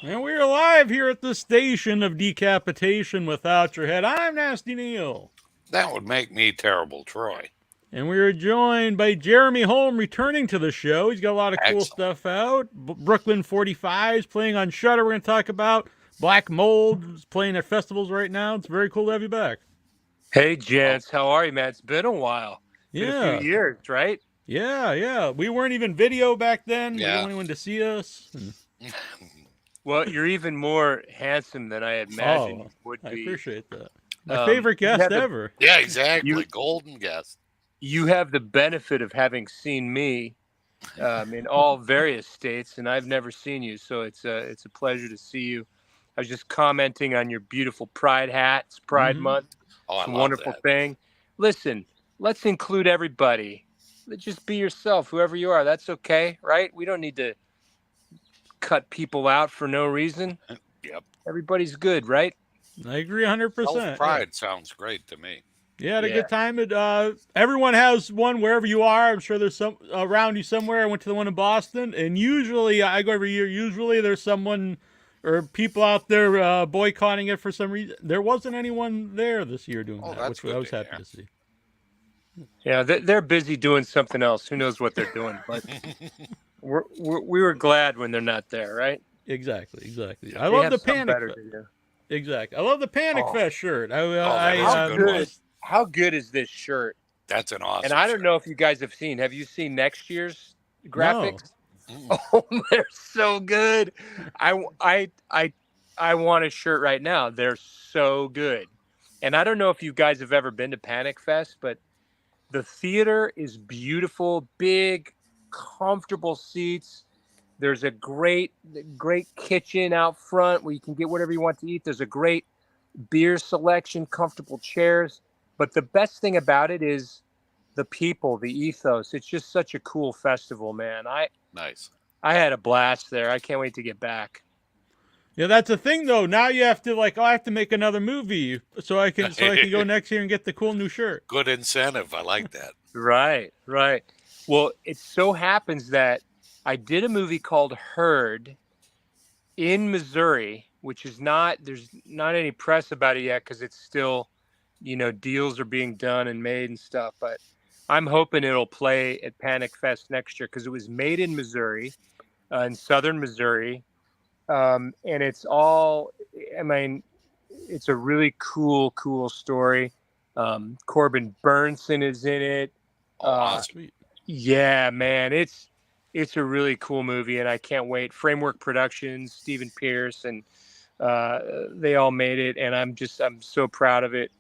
And we're live here at the station of decapitation without your head. I'm Nasty Neil. That would make me terrible, Troy. And we are joined by Jeremy Holm returning to the show. He's got a lot of cool Excellent. stuff out. Brooklyn 45 is playing on Shudder. We're going to talk about Black Mold is playing at festivals right now. It's very cool to have you back. Hey, Oh, gents. How are you, man? It's been a while. Been a few Yeah. years, right? Yeah. We weren't even video back then. We didn't yeah. want anyone to see us. Well, you're even more handsome than I had imagined Oh, you would I be. appreciate that. My favorite You guest have the ever. Yeah, exactly. you Golden guess. you have the benefit of having seen me in all various states, and I've never seen you, so it's a pleasure to see you. I was just commenting on your beautiful Pride hat. It's Pride Mm-hmm. Month. Oh, I It's a love wonderful that. thing. Listen, let's include everybody. Just be yourself, whoever you are. That's okay, right? We don't need to cut people out for no reason. Yep. Everybody's good, right? I agree 100%. Yeah. Self-pride sounds great to me. Yeah, had a Yeah. good time. Everyone has one wherever you are. I'm sure there's some around you somewhere. I went to the one in Boston, and usually I go every year. Usually there's someone or people out there boycotting it for some reason. There wasn't anyone there this year doing Oh, that, that's which I good was to happy hear. to see. Yeah, they're busy doing something else. Who knows what they're doing? But we were glad when they're not there, right? Exactly. Yeah. I They love have the something Panic better Fest. to do. Exactly. I love the Panic Oh, Fest shirt. Oh, that is a how good one. good! How good is this shirt? That's an And awesome I don't shirt. know if you guys have seen. Have you seen next year's No. graphics? Mm. Oh, they're so good. I I I I want a shirt right now. They're so good. And I don't know if you guys have ever been to Panic Fest, but the theater is beautiful, big, comfortable seats. There's a great kitchen out front where you can get whatever you want to eat. There's a great beer selection, comfortable chairs. But the best thing about it is the people, the ethos. It's just such a cool festival, man. Nice. I had a blast there. I can't wait to get back. Yeah, that's the thing though. Now you have to I have to make another movie so I can go next year and get the cool new shirt. Good incentive. I like that. Right. Well, it so happens that I did a movie called Herd in Missouri, which is not, there's not any press about it yet because it's still, deals are being done and made and stuff. But I'm hoping it'll play at Panic Fest next year because it was made in Missouri, in southern Missouri. And it's all, I mean, it's a really cool story. Corbin Burnson is in it. Oh, Uh, awesome. Sweet. yeah, man, it's a really cool movie, and I can't wait. Framework Productions, Stephen Pierce, and they all made it, and I'm so proud of it.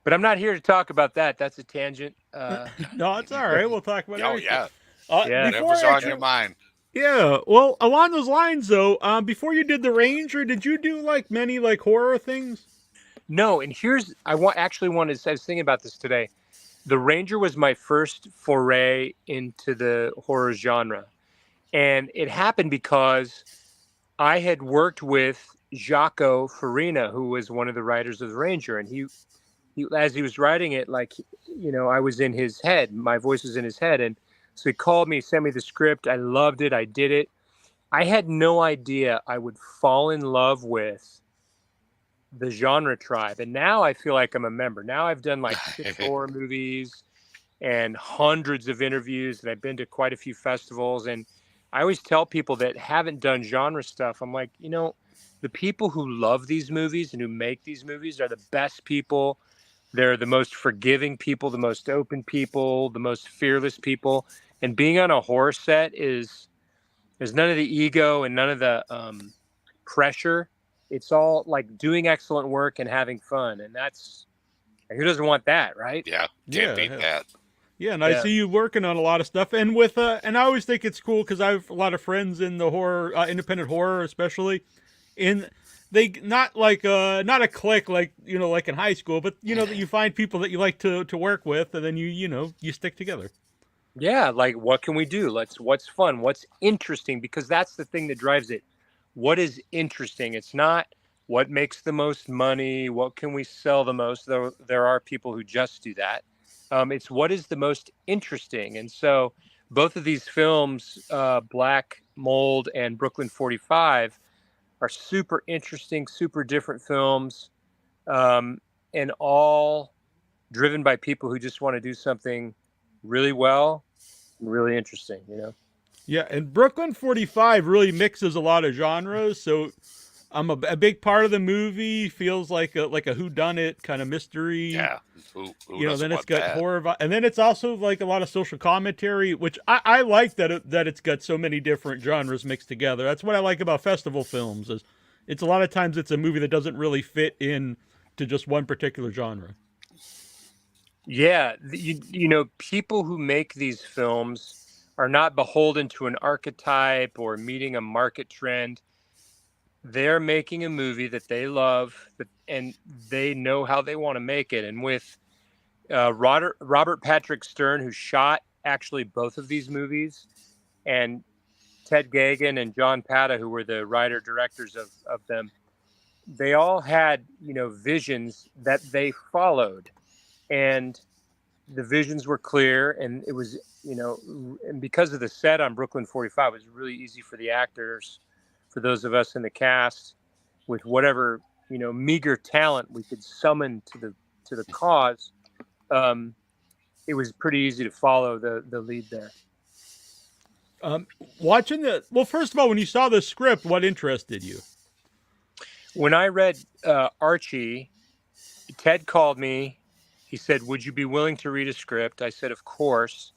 But I'm not here to talk about that. That's a tangent. No, it's all right. We'll talk about Oh, everything. yeah. Yeah, Before Whatever's I on actually, your mind. yeah. Well, along those lines though, before you did the Ranger, did you do like many like horror things? no, and here's I want actually wanted. I was thinking about this today. The Ranger was my first foray into the horror genre, and it happened because I had worked with Jaco Farina, who was one of the writers of the Ranger, and he as he was writing it, like, I was in his head, my voice was in his head, and so he called me, sent me the script. I loved it. I did it. I had no idea I would fall in love with the genre tribe, and now I feel like I'm a member. Now I've done like 6 horror movies and hundreds of interviews, and I've been to quite a few festivals. And I always tell people that haven't done genre stuff, I'm like, the people who love these movies and who make these movies are the best people. They're the most forgiving people, the most open people, the most fearless people. And being on a horror set there's none of the ego and none of the pressure. It's all like doing excellent work and having fun. And who doesn't want that, right? Yeah. Can't Yeah, beat hell. that. Yeah, and I Yeah. see you working on a lot of stuff, and and I always think it's cool because I have a lot of friends in the horror, independent horror, especially, in they not a clique like like in high school, but that you find people that you like to work with, and then you stick together. Yeah, like what can we do? What's fun? What's interesting? Because that's the thing that drives it. What is interesting? It's not what makes the most money, what can we sell the most, though there are people who just do that. It's what is the most interesting. And so both of these films, Black Mold and Brooklyn 45 are super interesting, super different films, and all driven by people who just want to do something really well and really interesting, you know? Yeah, and Brooklyn 45 really mixes a lot of genres, so a big part of the movie feels like a whodunit kind of mystery. Yeah. Who doesn't Then it's want got that? horror, and then it's also like a lot of social commentary, which I like that it's got so many different genres mixed together. That's what I like about festival films. Is it's a lot of times it's a movie that doesn't really fit in to just one particular genre. Yeah, you know, people who make these films are not beholden to an archetype or meeting a market trend. They're making a movie that they love, and they know how they want to make it. And with Robert Patrick Stern, who shot actually both of these movies, and Ted Geoghegan and John Pata, who were the writer directors of them, they all had, you know, visions that they followed, and the visions were clear, and it was, you know, and because of the set on Brooklyn 45, it was really easy for the actors, for those of us in the cast, with whatever, you know, meager talent we could summon to the cause. It was pretty easy to follow the lead there. Watching first of all, when you saw the script, what interested you? When I read Archie, Ted called me. He said, "Would you be willing to read a script?" I said, "Of course,"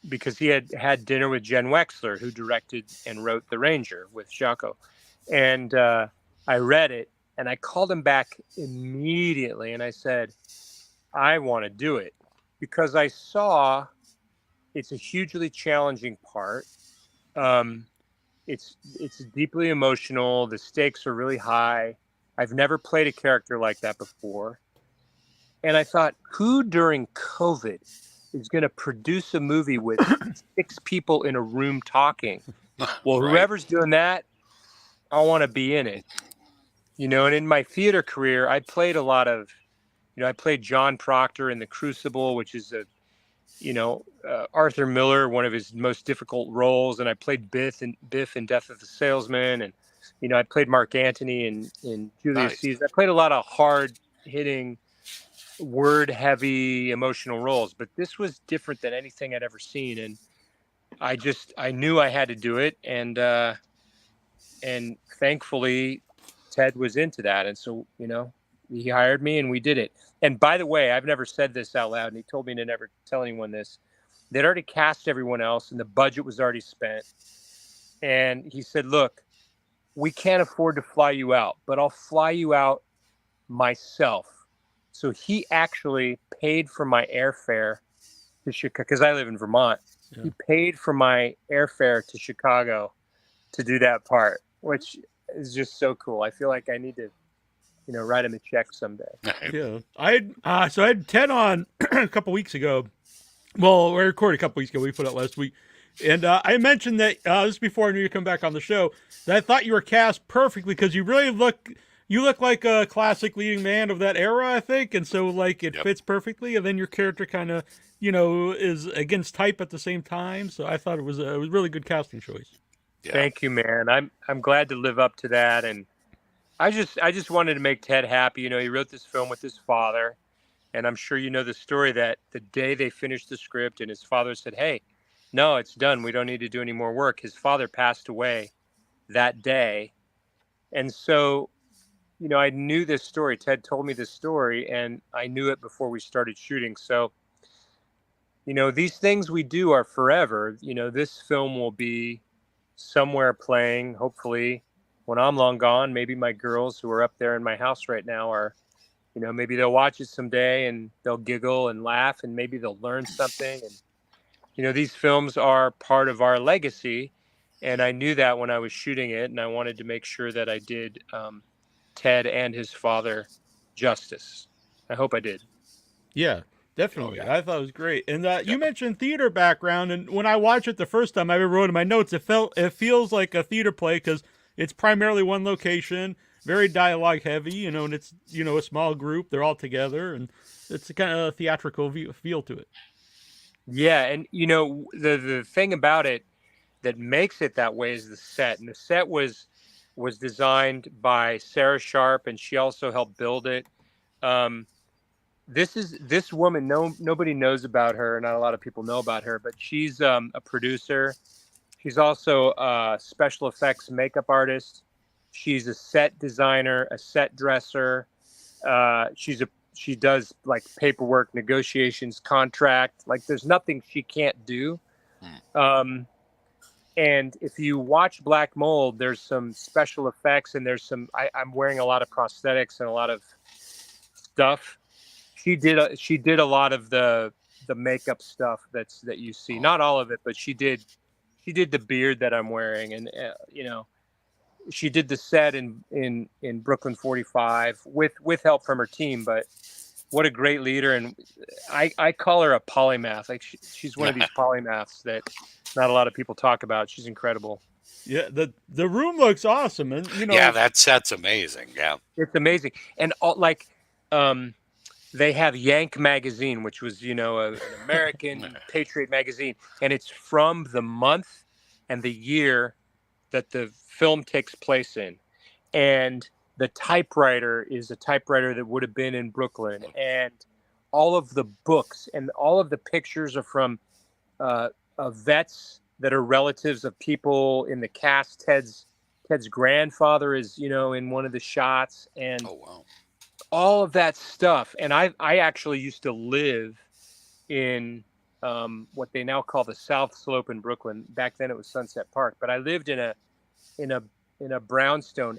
because he had dinner with Jen Wexler, who directed and wrote The Ranger with Jaco. And I read it, and I called him back immediately, and I said, "I want to do it," because I saw it's a hugely challenging part. It's deeply emotional. The stakes are really high. I've never played a character like that before. And I thought, who during COVID is going to produce a movie with 6 people in a room talking? Well, Right. whoever's doing that, I want to be in it. You know, and in my theater career, I played a lot of, you know, I played John Proctor in The Crucible, which is a, you know, Arthur Miller, one of his most difficult roles. And I played Biff in Death of the Salesman. And, you know, I played Mark Antony in Julius Nice. Caesar. I played a lot of hard hitting, word heavy, emotional roles, but this was different than anything I'd ever seen. And I knew I had to do it. And thankfully Ted was into that. And so, you know, he hired me and we did it. And by the way, I've never said this out loud, and he told me to never tell anyone this. They'd already cast everyone else and the budget was already spent. And he said, "Look, we can't afford to fly you out, but I'll fly you out myself." So he actually paid for my airfare to Chicago, because I live in Vermont. Yeah. He paid for my airfare to Chicago to do that part, which is just so cool. I feel like I need to, you know, write him a check someday. Yeah, I had Ted on a couple weeks ago. Well, we recorded a couple weeks ago. We put it last week, and I mentioned that this is before I knew you'd come back on the show. That I thought you were cast perfectly because you really look like a classic leading man of that era, I think, and so like it fits perfectly. And then your character kind of, you know, is against type at the same time. So I thought it was a really good casting choice. Yeah. Thank you, man. I'm glad to live up to that. And I just wanted to make Ted happy. You know, he wrote this film with his father, and I'm sure you know the story that the day they finished the script and his father said, "Hey, no, it's done. We don't need to do any more work." His father passed away that day. And so, you know, I knew this story. Ted told me this story, and I knew it before we started shooting. So, you know, these things we do are forever. You know, this film will be somewhere playing, hopefully, when I'm long gone. Maybe my girls who are up there in my house right now are, you know, maybe they'll watch it someday and they'll giggle and laugh, and maybe they'll learn something. And, you know, these films are part of our legacy. And I knew that when I was shooting it, and I wanted to make sure that I did Ted and his father justice. I hope I did. Yeah, definitely. Oh, yeah. I thought it was great. And you mentioned theater background, and when I watched it the first time, I wrote in my notes, it feels like a theater play because it's primarily one location, very dialogue heavy, you know, and it's, you know, a small group, they're all together, and it's a kind of theatrical feel to it. Yeah, and you know, the thing about it, that makes it that way is the set. And the set was designed by Sarah Sharp, and she also helped build it. This woman, nobody knows about her. Not a lot of people know about her, but she's a producer. She's also a special effects makeup artist. She's a set designer, a set dresser. She does like paperwork, negotiations, contract. Like there's nothing she can't do. And if you watch Black Mold, there's some special effects, and there's some. I'm wearing a lot of prosthetics and a lot of stuff. She did a lot of the makeup stuff that you see. Not all of it, but she did the beard that I'm wearing, and she did the set in Brooklyn 45 with help from her team. But what a great leader, and I call her a polymath. Like she's one of these polymaths that not a lot of people talk about. She's incredible. Yeah, the room looks awesome, and Yeah, that set's amazing. Yeah, it's amazing, and they have Yank magazine, which was an American Patriot magazine, and it's from the month and the year that the film takes place in, and the typewriter is a typewriter that would have been in Brooklyn, and all of the books and all of the pictures are from vets that are relatives of people in the cast. Ted's grandfather is in one of the shots, and all of that stuff. And I actually used to live in what they now call the South Slope in Brooklyn. Back then it was Sunset Park, but I lived in a brownstone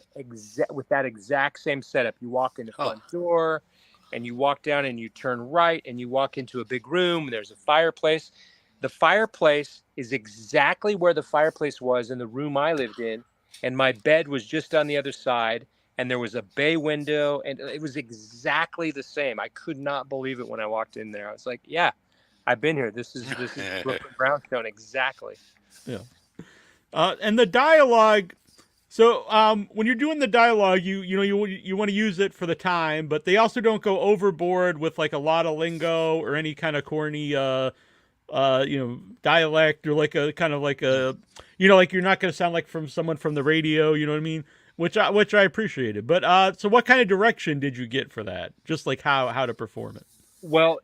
with that exact same setup. You walk in the front door, and you walk down, and you turn right, and you walk into a big room. And there's a fireplace. The fireplace is exactly where the fireplace was in the room I lived in, and my bed was just on the other side, and there was a bay window, and it was exactly the same. I could not believe it when I walked in there. I was like, yeah, I've been here. This is Brooklyn brownstone, exactly. Yeah. And the dialogue. So when you're doing the dialogue, you want to use it for the time, but they also don't go overboard with like a lot of lingo or any kind of corny dialect, or like a kind of like a like you're not going to sound like from someone from the radio, you know what I mean? Which I appreciated. But so what kind of direction did you get for that? Just like how to perform it? Well,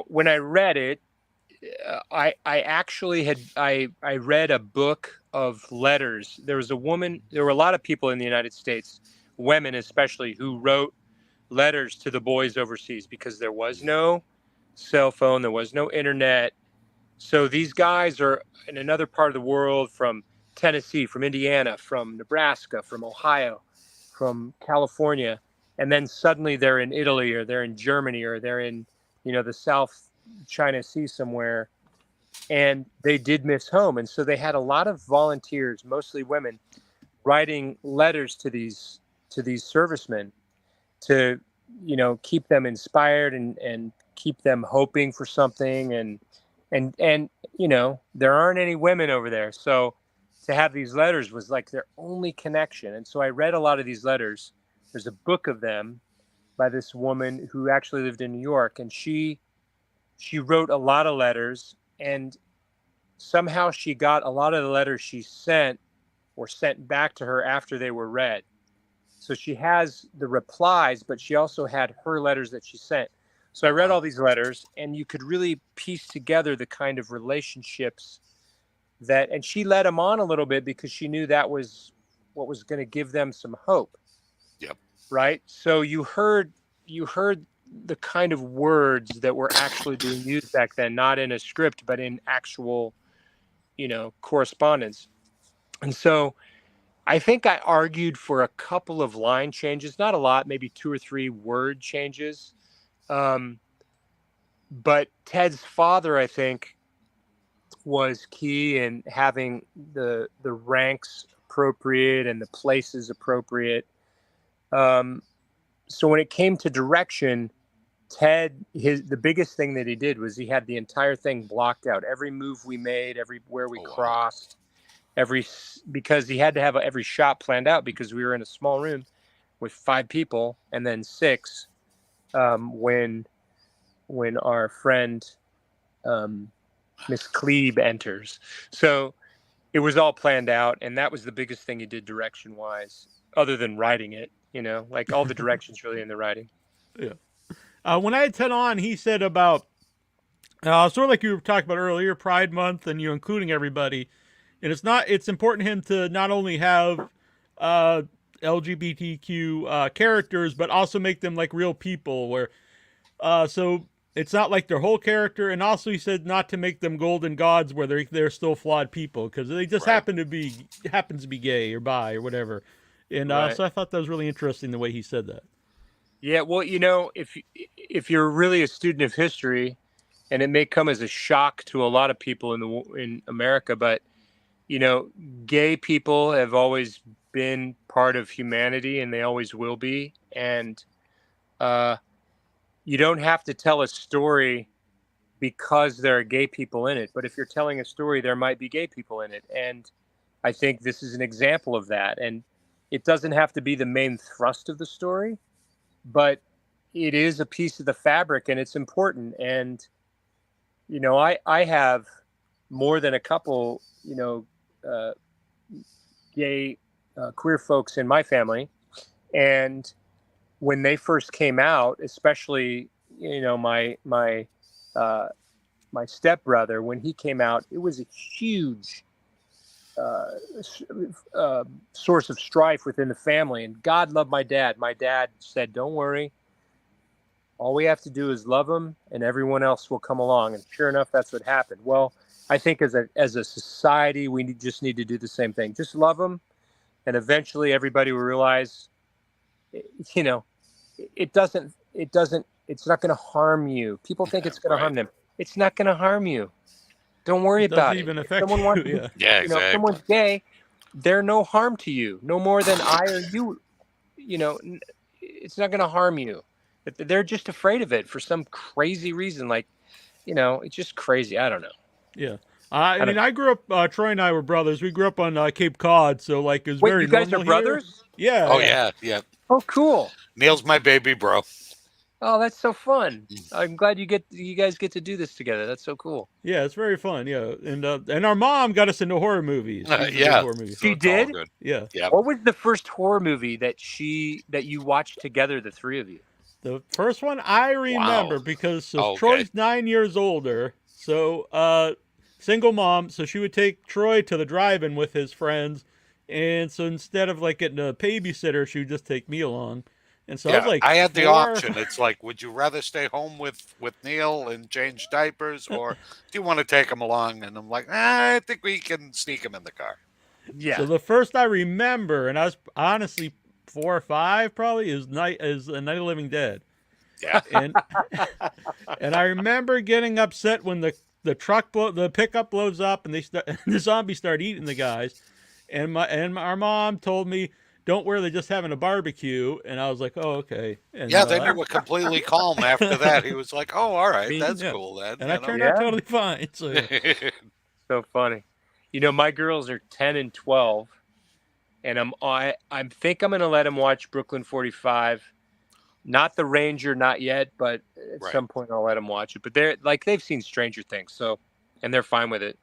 when I read it, I actually I read a book of letters. There was a woman. There were a lot of people in the United States, women especially, who wrote letters to the boys overseas because there was no cell phone, there was no internet. So these guys are in another part of the world, from Tennessee, from Indiana, from Nebraska, from Ohio, from California, and then suddenly they're in Italy, or they're in Germany, or they're in the South China Sea somewhere, and they did miss home. And so they had a lot of volunteers, mostly women, writing letters to these servicemen to keep them inspired and keep them hoping for something. And there aren't any women over there, so to have these letters was like their only connection. And so I read a lot of these letters. There's a book of them by this woman who actually lived in New York, and she wrote a lot of letters, and somehow she got a lot of the letters she sent back to her after they were read. So she has the replies, but she also had her letters that she sent. So I read all these letters, and you could really piece together the kind of relationships and she led them on a little bit because she knew that was what was going to give them some hope. Yep. Right. So you heard the kind of words that were actually being used back then, not in a script, but in actual, correspondence. And so I think I argued for a couple of line changes, not a lot, maybe 2 or 3 word changes. But Ted's father, I think, was key in having the ranks appropriate and the places appropriate. So when it came to direction, Ted, the biggest thing that he did was he had the entire thing blocked out. Every move we made, everywhere we crossed, because he had to have every shot planned out, because we were in a small room with 5 people and then 6 when our friend Miss Klebe enters. So it was all planned out, and that was the biggest thing he did direction wise, other than writing it. Like all the directions really in the writing. Yeah. When I had Ted on, he said about sort of like you were talking about earlier, Pride Month, and including everybody. And it's important to him to not only have LGBTQ characters, but also make them like real people. Where so it's not like their whole character, and also he said not to make them golden gods where they're still flawed people because they just happens to be gay or bi or whatever. And so I thought that was really interesting the way he said that. Yeah, well, if you're really a student of history, and it may come as a shock to a lot of people in America, but gay people have always been part of humanity, and they always will be. And you don't have to tell a story because there are gay people in it. But if you're telling a story, there might be gay people in it. And I think this is an example of that. And it doesn't have to be the main thrust of the story, but it is a piece of the fabric, and it's important. And, I have more than a couple, gay queer folks in my family. And when they first came out, especially, my stepbrother, when he came out, it was a huge source of strife within the family. And God loved my dad. My dad said, "Don't worry. All we have to do is love him, and everyone else will come along." And sure enough, that's what happened. Well, I think as a society, we just need to do the same thing. Just love them, and eventually everybody will realize, it's not going to harm you. People think it's going to harm them. It's not going to harm you. Don't worry about it. Doesn't even If affect someone wants you. Yeah, if exactly. someone's gay, they're no harm to you, no more than I or you. It's not going to harm you. But they're just afraid of it for some crazy reason. Like, it's just crazy. I don't know. Yeah. I mean, I grew up, Troy and I were brothers. We grew up on Cape Cod, so like it was Wait, very you guys normal are brothers? Here. Yeah. Oh yeah. Oh, cool. Neil's my baby bro. Oh, that's so fun. I'm glad you guys get to do this together. That's so cool. Yeah, it's very fun. Yeah, and our mom got us into horror movies. Yeah. Horror movies. She it's all did? good. Yeah. Yeah. What was the first horror movie that you watched together, the three of you? The first one I remember because Troy's 9 years older, so single mom, so she would take Troy to the drive-in with his friends, and so instead of like getting a babysitter, she would just take me along. And so I was like, I had the option. It's like, would you rather stay home with Neil and change diapers, or do you want to take him along? And I'm like, I think we can sneak him in the car. Yeah. So the first I remember, and I was honestly 4 or 5 probably, is Night of the Living Dead. Yeah. And I remember getting upset when the pickup blows up and the zombies start eating the guys. And our mom told me, "Don't worry, they're just having a barbecue." And I was like, "Oh, okay." And, then they were completely calm after that. He was like, "Oh, all right, that's cool then." And I turned out totally fine. So, So funny. My girls are 10 and 12, and I think I'm going to let them watch Brooklyn 45. Not The Ranger, not yet, but at some point I'll let them watch it. But they've seen Stranger Things, and they're fine with it.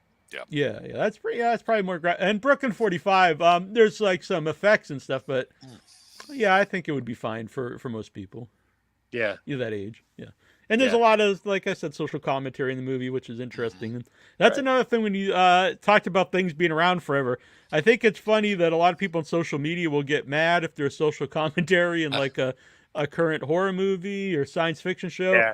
Yeah, that's probably more. And Brooklyn 45, there's like some effects and stuff, but yeah, I think it would be fine for most people. Yeah, you're that age. Yeah, and there's a lot of, like I said, social commentary in the movie, which is interesting. And that's another thing when you talked about things being around forever. I think it's funny that a lot of people on social media will get mad if there's social commentary in like a current horror movie or science fiction show. Yeah,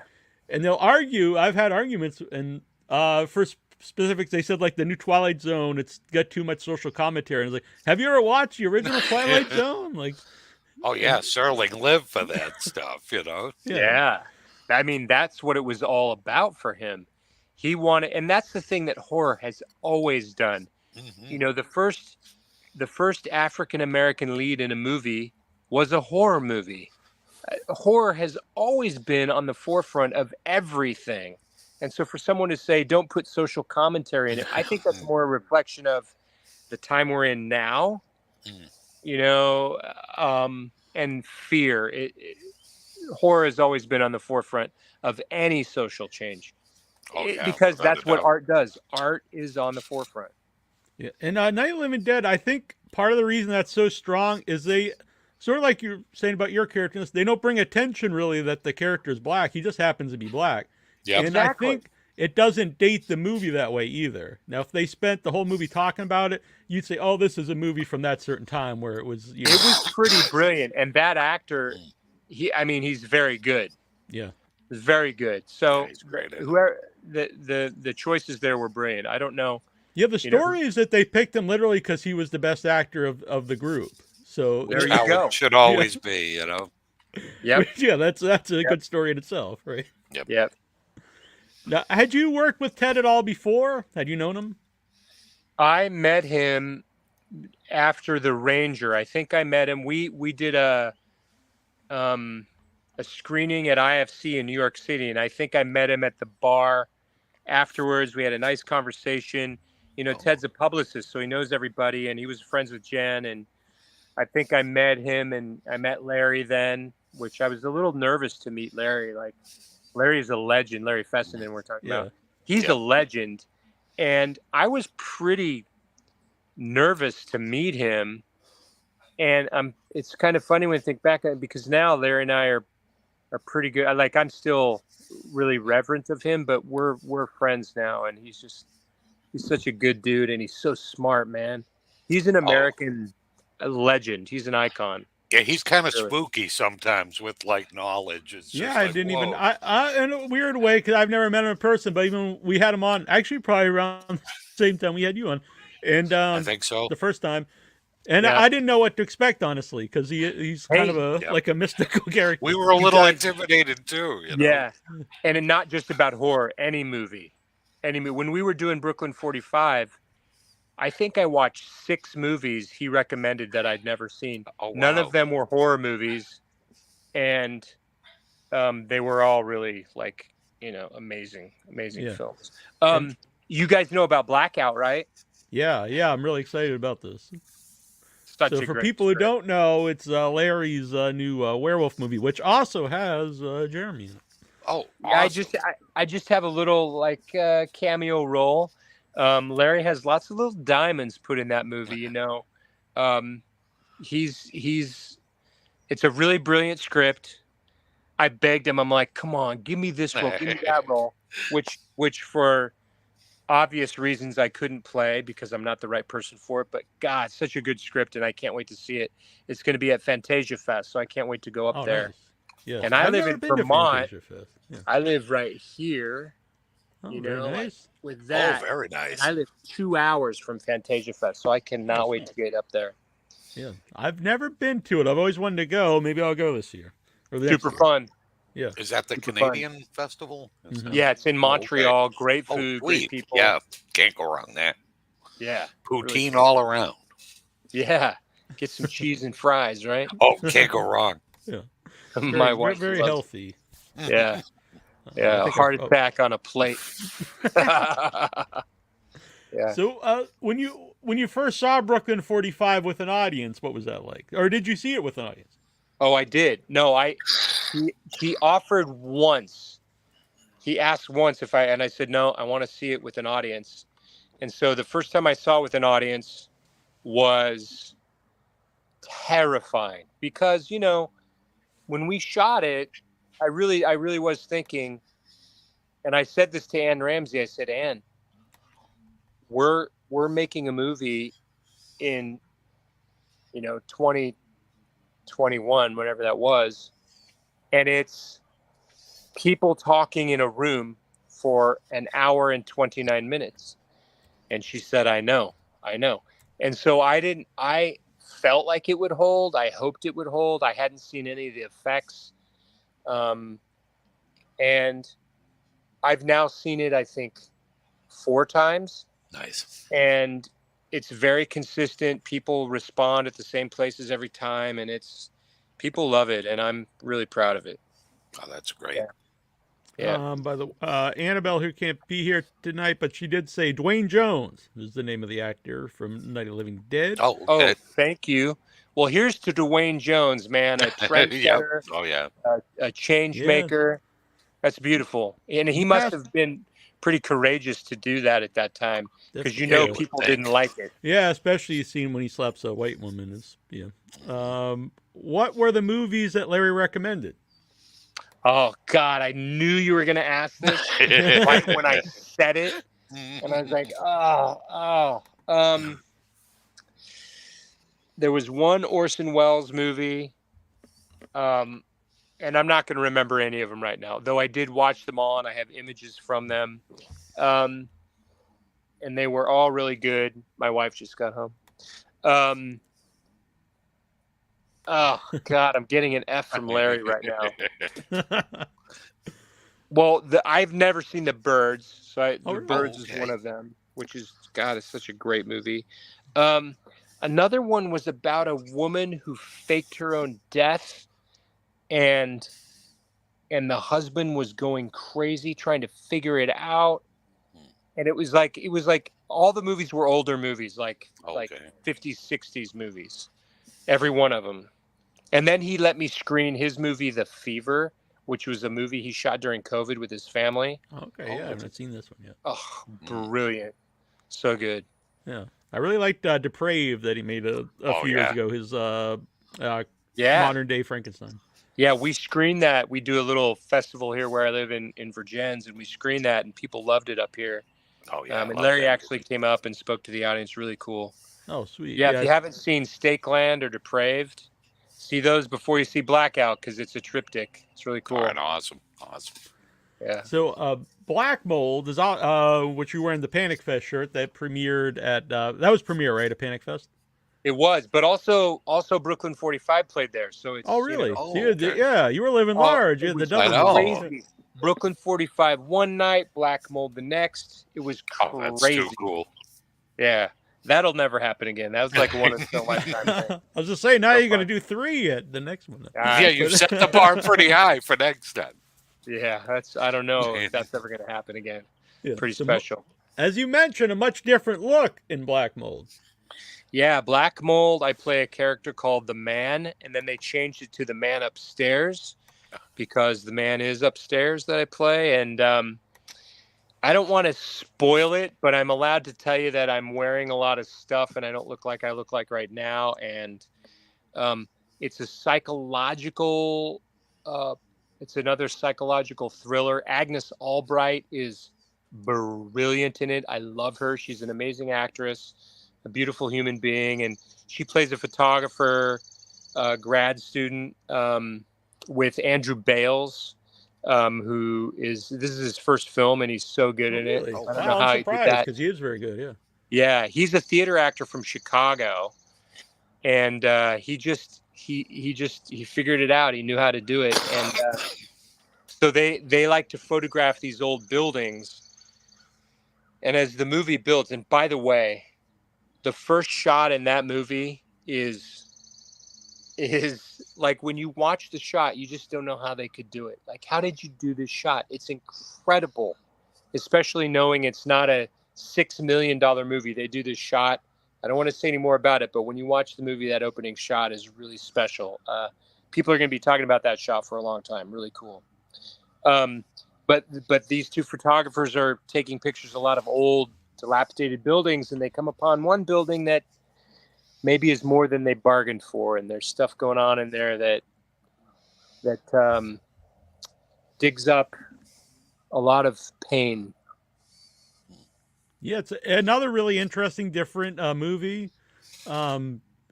and they'll argue. I've had arguments, and for specifics, they said like the new Twilight Zone, it's got too much social commentary. And it's like, have you ever watched the original Twilight Zone? Like, oh yeah, Serling lived for that stuff, Yeah. I mean, that's what it was all about for him. He wanted, and that's the thing that horror has always done. Mm-hmm. The first African American lead in a movie was a horror movie. Horror has always been on the forefront of everything. And so for someone to say, don't put social commentary in it, I think that's more a reflection of the time we're in now, and fear. Horror has always been on the forefront of any social change because that's what art does. Art is on the forefront. Yeah. And Night of the Living Dead, I think part of the reason that's so strong is they sort of like you're saying about your characters, they don't bring attention really that the character is black. He just happens to be black. Yep. And I Exactly. think it doesn't date the movie that way either. Now, if they spent the whole movie talking about it, you'd say, "Oh, this is a movie from that certain time where it was." You know, It was pretty brilliant, and that actor, he's very good. yeah. He's very good. Yeah, So he's great at it. whoever the choices there were brilliant. I don't know. Yeah, the You know, story is that they picked him literally because he was the best actor of the group. So There you How go. it should always be, you know. Yep. yeah, that's a good story in itself, right? Yep. Now, had you worked with Ted at all before? Had you known him? I met him after the Ranger. I think I met him. We did a screening at IFC in New York City, and I think I met him at the bar afterwards. We had a nice conversation. You know, Ted's a publicist, so he knows everybody, and he was friends with Jen. And I think I met him, and I met Larry then, which I was a little nervous to meet Larry. Like, Larry is a legend. Larry Fessenden, we're talking Yeah. about. He's a legend. And I was pretty nervous to meet him. And it's kind of funny when I think back because now Larry and I are pretty good. Like, I'm still really reverent of him, but we're friends now, and he's such a good dude, and he's so smart, man. He's an American legend. He's an icon. Yeah, he's kind of Really. spooky sometimes with like knowledge. It's just Yeah, I like, didn't even. whoa. I in a weird way because I've never met him in person, but even we had him on actually probably around the same time we had you on, and I think so. the first time, and Yeah. I didn't know what to expect honestly because he's kind of Hey. like a mystical character. We were a You little guys- intimidated too. You know? Yeah, and not just about horror. Any movie. When we were doing Brooklyn 45, I think I watched 6 movies he recommended that I'd never seen. Oh, wow. None of them were horror movies, and they were all really like, amazing Yeah. films. You guys know about Blackout, right? Yeah, I'm really excited about this. Such So a for great people who script. don't know, it's Larry's new werewolf movie, which also has Jeremy in it. Oh, Yeah, awesome. I just have a little like cameo role. Larry has lots of little diamonds put in that movie. You know, it's a really brilliant script. I begged him. I'm like, come on, give me this role, give me that role, which for obvious reasons I couldn't play because I'm not the right person for it. But God, such a good script, and I can't wait to see it. It's going to be at Fantasia Fest, so I can't wait to go up there. Nice. Yeah, And I I've live never in been to Vermont. Fantasia Fest. Yeah. I live right here. Oh, You very know, like, nice. with that. Oh, very nice. I live 2 hours from Fantasia Fest, so I cannot wait to get up there. Yeah, I've never been to it. I've always wanted to go. Maybe I'll go this year. Or the next Super year. fun. Yeah. Is that the Super fun. Canadian festival? Is Mhm. that- Yeah, it's in Oh, Montreal. okay. Great Oh, food, sweet. great people. Yeah, can't go wrong there. Yeah. Poutine all around. Yeah. Get some cheese and fries, right? Oh, can't go wrong. My wife very loves healthy. it. Yeah. I Yeah. think Heart I've- attack on a plate. Yeah. So, when you first saw Brooklyn 45 with an audience, what was that like? Or did you see it with an audience? Oh, I did. No, he offered once. He asked once and I said, no, I want to see it with an audience. And so the first time I saw it with an audience was terrifying because, when we shot it, I really was thinking, and I said this to Ann Ramsey, I said, Ann, we're making a movie in, 2021, whatever that was. And it's people talking in a room for an hour and 29 minutes. And she said, I know. And so I felt like it would hold. I hoped it would hold. I hadn't seen any of the effects. And I've now seen it, I think, 4 times. Nice. And it's very consistent. People respond at the same places every time. And people love it. And I'm really proud of it. Oh, that's great. Yeah. By the Annabelle, who can't be here tonight, but she did say Dwayne Jones is the name of the actor from Night of the Living Dead. Oh, Oh, okay. thank you. Well, here's to Dwayne Jones, man, a Yep. trendsetter, Oh, yeah. a change maker. That's beautiful. And he must have been pretty courageous to do that at that time because Definitely. you know Yeah, people think. didn't like it. Yeah, especially the scene when he slaps a white woman. Is what were the movies that Larry recommended? Oh God, I knew you were gonna ask this right when I said it, and I was like, there was one Orson Welles movie, and I'm not going to remember any of them right now, though I did watch them all and I have images from them, and they were all really good. My wife just got home. Oh God, I'm getting an F from Larry right now. Well, I've never seen The Birds, so The Birds is one of them, which is, God, it's such a great movie. Another one was about a woman who faked her own death, and the husband was going crazy trying to figure it out. And it was like all the movies were older movies, like 50s, 60s movies, every one of them. And then he let me screen his movie, The Fever, which was a movie he shot during COVID with his family. Okay, yeah, I haven't seen this one yet. Oh, brilliant. So good. Yeah. I really liked Depraved that he made a few years ago, his modern day Frankenstein. Yeah, we screened that. We do a little festival here where I live in Virgins, and we screened that, and people loved it up here. Oh, yeah. And Larry actually came up and spoke to the audience. Really cool. Oh, sweet. Yeah, if you haven't seen Stakeland or Depraved, see those before you see Blackout, because it's a triptych. It's really cool. All right, awesome. Yeah. So, Black Mold is which you were in the Panic Fest shirt that premiered at that was premiere, right, at Panic Fest? It was, but also Brooklyn 45 played there. So it's really? You know, yeah, you were living large. You had the double. Crazy. Brooklyn 45 one night, Black Mold the next. It was crazy. Oh, that's too cool. Yeah. That'll never happen again. That was like a once in a lifetime thing. I was just saying, now you're going to do 3 at the next one. Yeah, you set the bar pretty high for next time. Yeah, I don't know if that's ever going to happen again. Yeah, pretty special. As you mentioned, a much different look in Black Mold. Yeah, Black Mold, I play a character called the Man, and then they changed it to the Man Upstairs because the man is upstairs that I play. And I don't want to spoil it, but I'm allowed to tell you that I'm wearing a lot of stuff and I don't look like I look like right now. And it's a psychological, it's another psychological thriller. Agnes Albright is brilliant in it. I love her. She's an amazing actress, a beautiful human being. And she plays a photographer, grad student with Andrew Bales. This is his first film and he's so good in it. Really? I don't know how he did that because he is very good. Yeah. Yeah, he's a theater actor from Chicago, and he figured it out. He knew how to do it, and so they like to photograph these old buildings. And as the movie builds, and by the way, the first shot in that movie is like when you watch the shot, you just don't know how they could do it. Like, how did you do this shot? It's incredible, especially knowing it's not a $6 million movie. They do this shot. I don't want to say any more about it, but when you watch the movie, that opening shot is really special. People are going to be talking about that shot for a long time. Really cool. But these two photographers are taking pictures of a lot of old, dilapidated buildings, and they come upon one building that maybe is more than they bargained for, and there's stuff going on in there that digs up a lot of pain. Yeah, it's another really interesting, different movie.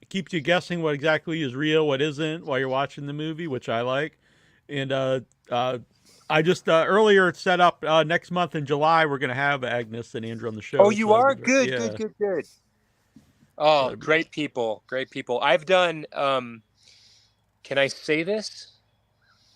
Keeps you guessing what exactly is real, what isn't, while you're watching the movie, which I like. And I just earlier set up next month in July, we're going to have Agnes and Andrew on the show. Oh, you are? Good. Oh, great people. I've done, can I say this?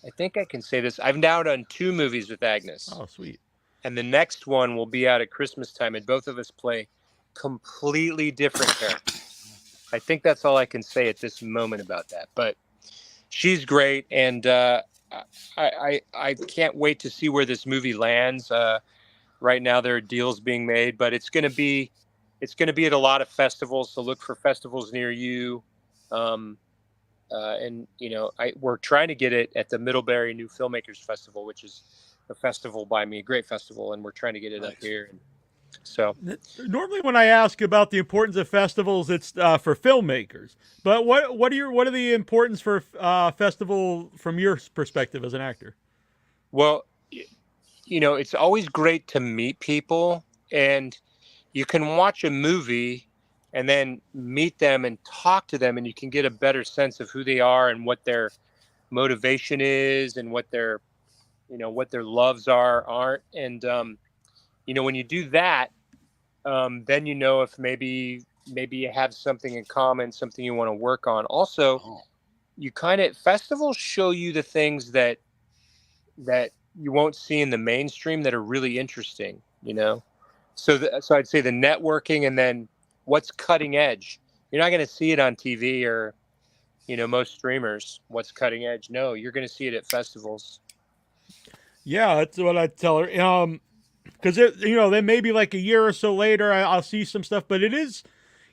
I think I can say this. I've now done 2 movies with Agnes. Oh, sweet. And the next one will be out at Christmas time, and both of us play completely different characters. I think that's all I can say at this moment about that. But she's great, and I can't wait to see where this movie lands. Right now, there are deals being made, but it's going to be at a lot of festivals. So look for festivals near you. And we're trying to get it at the Middlebury New Filmmakers Festival, which is a festival by me, great festival, and we're trying to get it up here. And so Normally, when I ask about the importance of festivals, it's for filmmakers. But what are the importance for festival from your perspective as an actor? well, it's always great to meet people, and you can watch a movie and then meet them and talk to them, and you can get a better sense of who they are and what their motivation is and what their loves aren't. And when you do that, then if maybe you have something in common, something you want to work on. Also, you festivals show you the things that you won't see in the mainstream that are really interesting. So I'd say the networking, and then what's cutting edge. You're not going to see it on TV or most streamers. What's cutting edge? No, you're going to see it at festivals. Yeah, that's what I tell her. Because then maybe like a year or so later, I'll see some stuff. But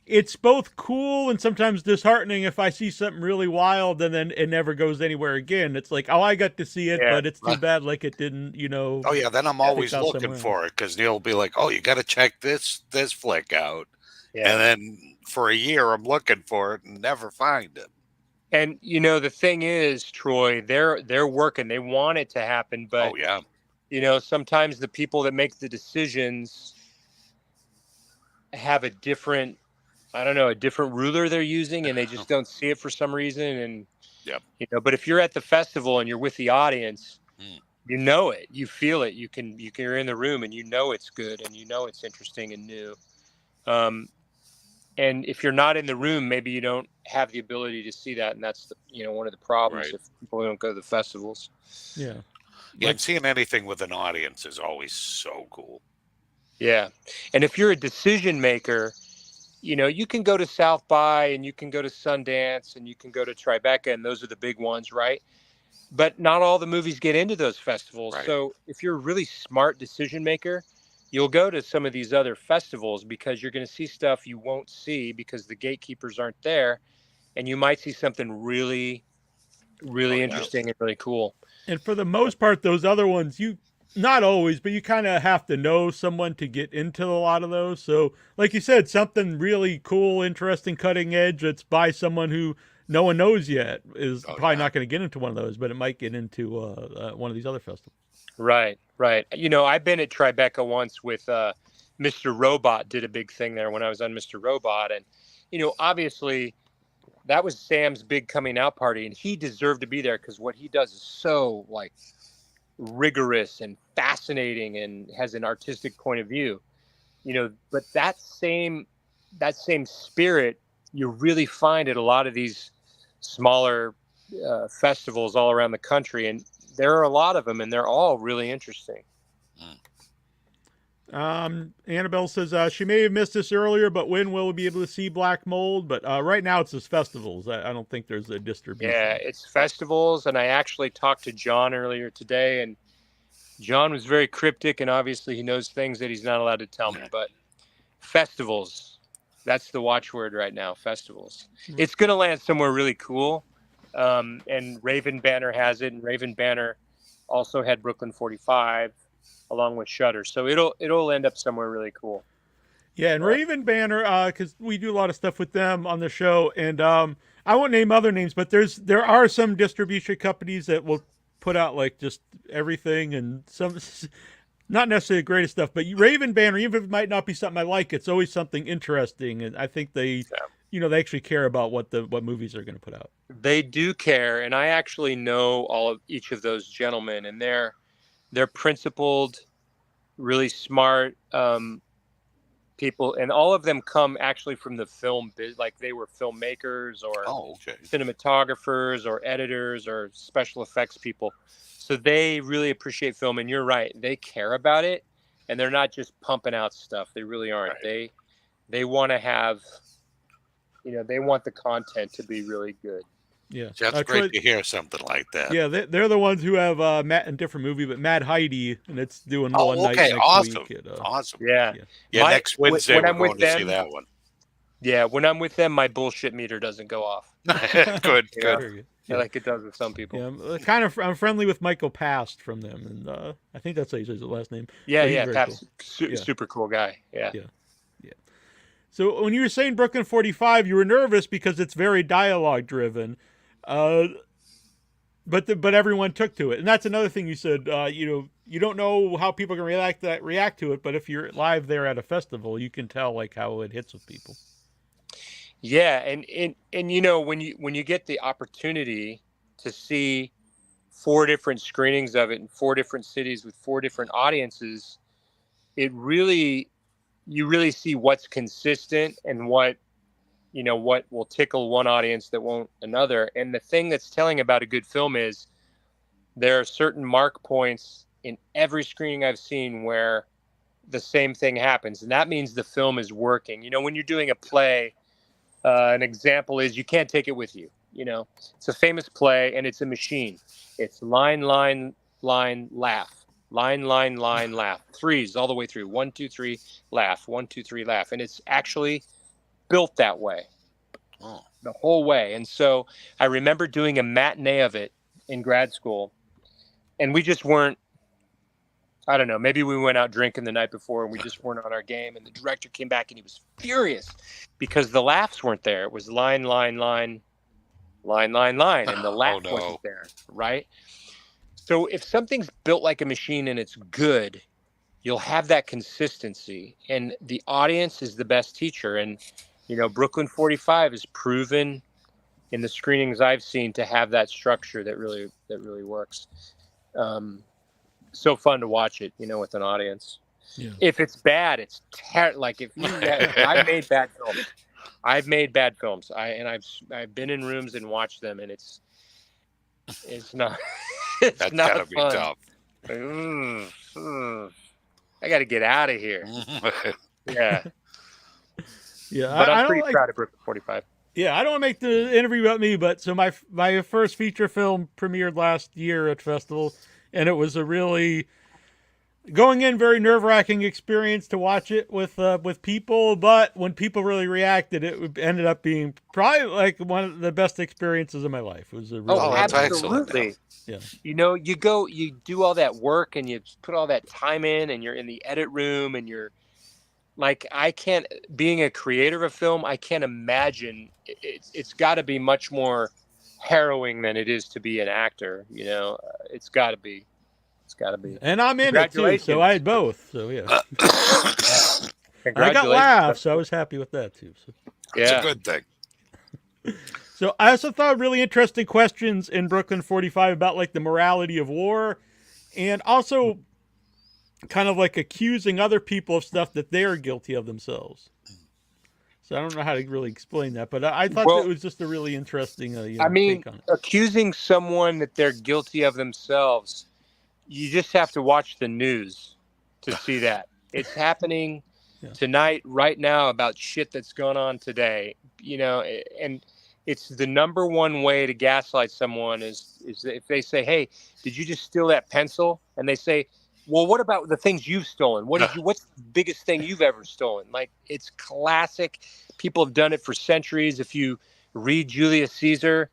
it's both cool and sometimes disheartening if I see something really wild and then it never goes anywhere again. It's like, oh, I got to see it, but it's too bad like it didn't, Oh yeah, then I'm always looking for it, because Neil will be like, oh, you got to check this flick out. Yeah. And then for a year I'm looking for it and never find it. And the thing is, Troy, they're working. They want it to happen, but sometimes the people that make the decisions have a different ruler they're using, and they just don't see it for some reason. And but if you're at the festival and you're with the audience, you know it, you feel it, you're in the room and it's good and it's interesting and new. And if you're not in the room, maybe you don't have the ability to see that, and that's one of the problems if people don't go to the festivals. Yeah. And seeing anything with an audience is always so cool. Yeah. And if you're a decision maker, you can go to South by and you can go to Sundance and you can go to Tribeca, and those are the big ones, right? But not all the movies get into those festivals. Right. So if you're a really smart decision maker, you'll go to some of these other festivals because you're going to see stuff you won't see because the gatekeepers aren't there. And you might see something really, really interesting and really cool. And for the most part, those other ones, not always, but you kind of have to know someone to get into a lot of those. So, like you said, something really cool, interesting, cutting edge that's by someone who no one knows yet is probably not going to get into one of those, but it might get into one of these other festivals. Right. I've been at Tribeca once with Mr. Robot, did a big thing there when I was on Mr. Robot. And, obviously that was Sam's big coming out party, and he deserved to be there because what he does is so rigorous and fascinating and has an artistic point of view, but that same spirit you really find at a lot of these smaller festivals all around the country. And there are a lot of them, and they're all really interesting. Annabelle says she may have missed this earlier, but when will we be able to see Black Mold? But right now it's just festivals. I don't think there's a distribution. Yeah, it's festivals, and I actually talked to John earlier today, and John was very cryptic, and obviously he knows things that he's not allowed to tell me. But festivals, that's the watchword right now, festivals. It's going to land somewhere really cool. And Raven Banner has it, and Raven Banner also had Brooklyn 45 along with Shudder, so it'll end up somewhere really cool. Yeah, and Raven Banner, because we do a lot of stuff with them on the show, and I won't name other names, but there are some distribution companies that will put out just everything, and some not necessarily the greatest stuff, but Raven Banner, even if it might not be something I like, it's always something interesting, and I think they they actually care about what movies they're going to put out. They do care, and I actually know each of those gentlemen, and they're principled, really smart people, and all of them come actually from the film biz, they were filmmakers or cinematographers or editors or special effects people. So they really appreciate film, and you're right, they care about it, and they're not just pumping out stuff. They really aren't. Right. They want to have, they want the content to be really good. Yeah, that's great to hear something like that. Yeah, they're the ones who have Matt in a different movie, but Mad Heidi, and it's doing one night next week. Awesome. Yeah. Next Wednesday we're going to see that one. Yeah, when I'm with them, my bullshit meter doesn't go off. Good. like it does with some people. Yeah, I'm friendly with Michael Past from them, and I think that's how he says his last name. Yeah, So he's yeah, very Pat's cool. super cool guy. Yeah. Yeah. So when you were saying Brooklyn 45, you were nervous because it's very dialogue driven, but everyone took to it, and that's another thing you said. You don't know how people can react to it, but if you're live there at a festival, you can tell like how it hits with people. Yeah, and when you get the opportunity to see 4 different screenings of it in 4 different cities with 4 different audiences, you really see what's consistent and what will tickle one audience that won't another. And the thing that's telling about a good film is there are certain mark points in every screening I've seen where the same thing happens, and that means the film is working. When you're doing a play, an example is you can't take it with you. It's a famous play and it's a machine. It's line, line, line, laugh. Line, line, line, laugh. Threes all the way through. 1, 2, 3, laugh. 1, 2, 3, laugh. And it's actually built that way the whole way. And so I remember doing a matinee of it in grad school, and we just weren't, I don't know, maybe we went out drinking the night before and we just weren't on our game. And the director came back and he was furious because the laughs weren't there. It was line, line, line, line, line, line. And the laugh wasn't there, right? So if something's built like a machine and it's good, you'll have that consistency. And the audience is the best teacher. And, Brooklyn 45 is proven in the screenings I've seen to have that structure that really works. So fun to watch it, with an audience. Yeah. If it's bad, it's like if you. I've made bad films. I've I've been in rooms and watched them, and it's not. It's That's not gotta be tough. I got to get out of here. Yeah. Yeah, but I'm pretty proud of Brooklyn 45. Yeah, I don't want to make the interview about me, but so my first feature film premiered last year at festival, and it was a really going in very nerve-wracking experience to watch it with people. But when people really reacted, it ended up being probably like one of the best experiences of my life. It was a really absolutely. Yeah. You do all that work and you put all that time in, and you're in the edit room, and you're like, being a creator of a film, I can't imagine. It's got to be much more harrowing than it is to be an actor. It's got to be. It's got to be. And I'm in it too, so I had both. So yeah. I got laughs, so I was happy with that too. So. Yeah, it's a good thing. So I also thought really interesting questions in Brooklyn 45 about like the morality of war, and also kind of like accusing other people of stuff that they're guilty of themselves. So I don't know how to really explain that, but I thought it was just a really interesting take on it. Accusing someone that they're guilty of themselves, you just have to watch the news to see that. It's happening tonight, right now, about shit that's going on today, and it's the number one way to gaslight someone is if they say, "Hey, did you just steal that pencil?" And they say, "Well, what about the things you've stolen? What's the biggest thing you've ever stolen?" Like, it's classic. People have done it for centuries. If you read Julius Caesar,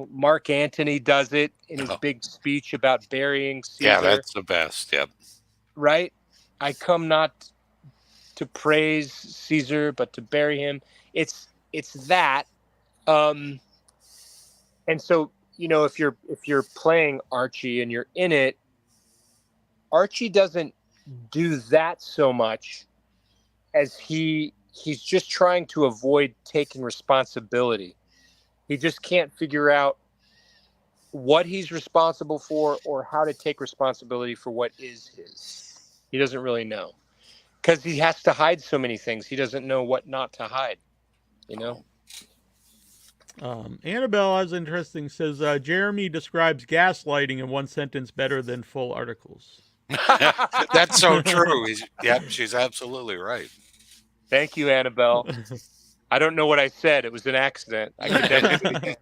Mark Antony does it in his big speech about burying Caesar. Yeah, that's the best. Yep. Right? I come not to praise Caesar, but to bury him. It's that. And so, if you're playing Archie and you're in it, Archie doesn't do that so much as he's just trying to avoid taking responsibility. He just can't figure out what he's responsible for or how to take responsibility for what is his. He doesn't really know because he has to hide so many things. He doesn't know what not to hide, Annabelle has interesting, says Jeremy describes gaslighting in one sentence better than full articles. That's so true. She's absolutely right. Thank you, Annabelle. I don't know what I said. It was an accident. I could definitely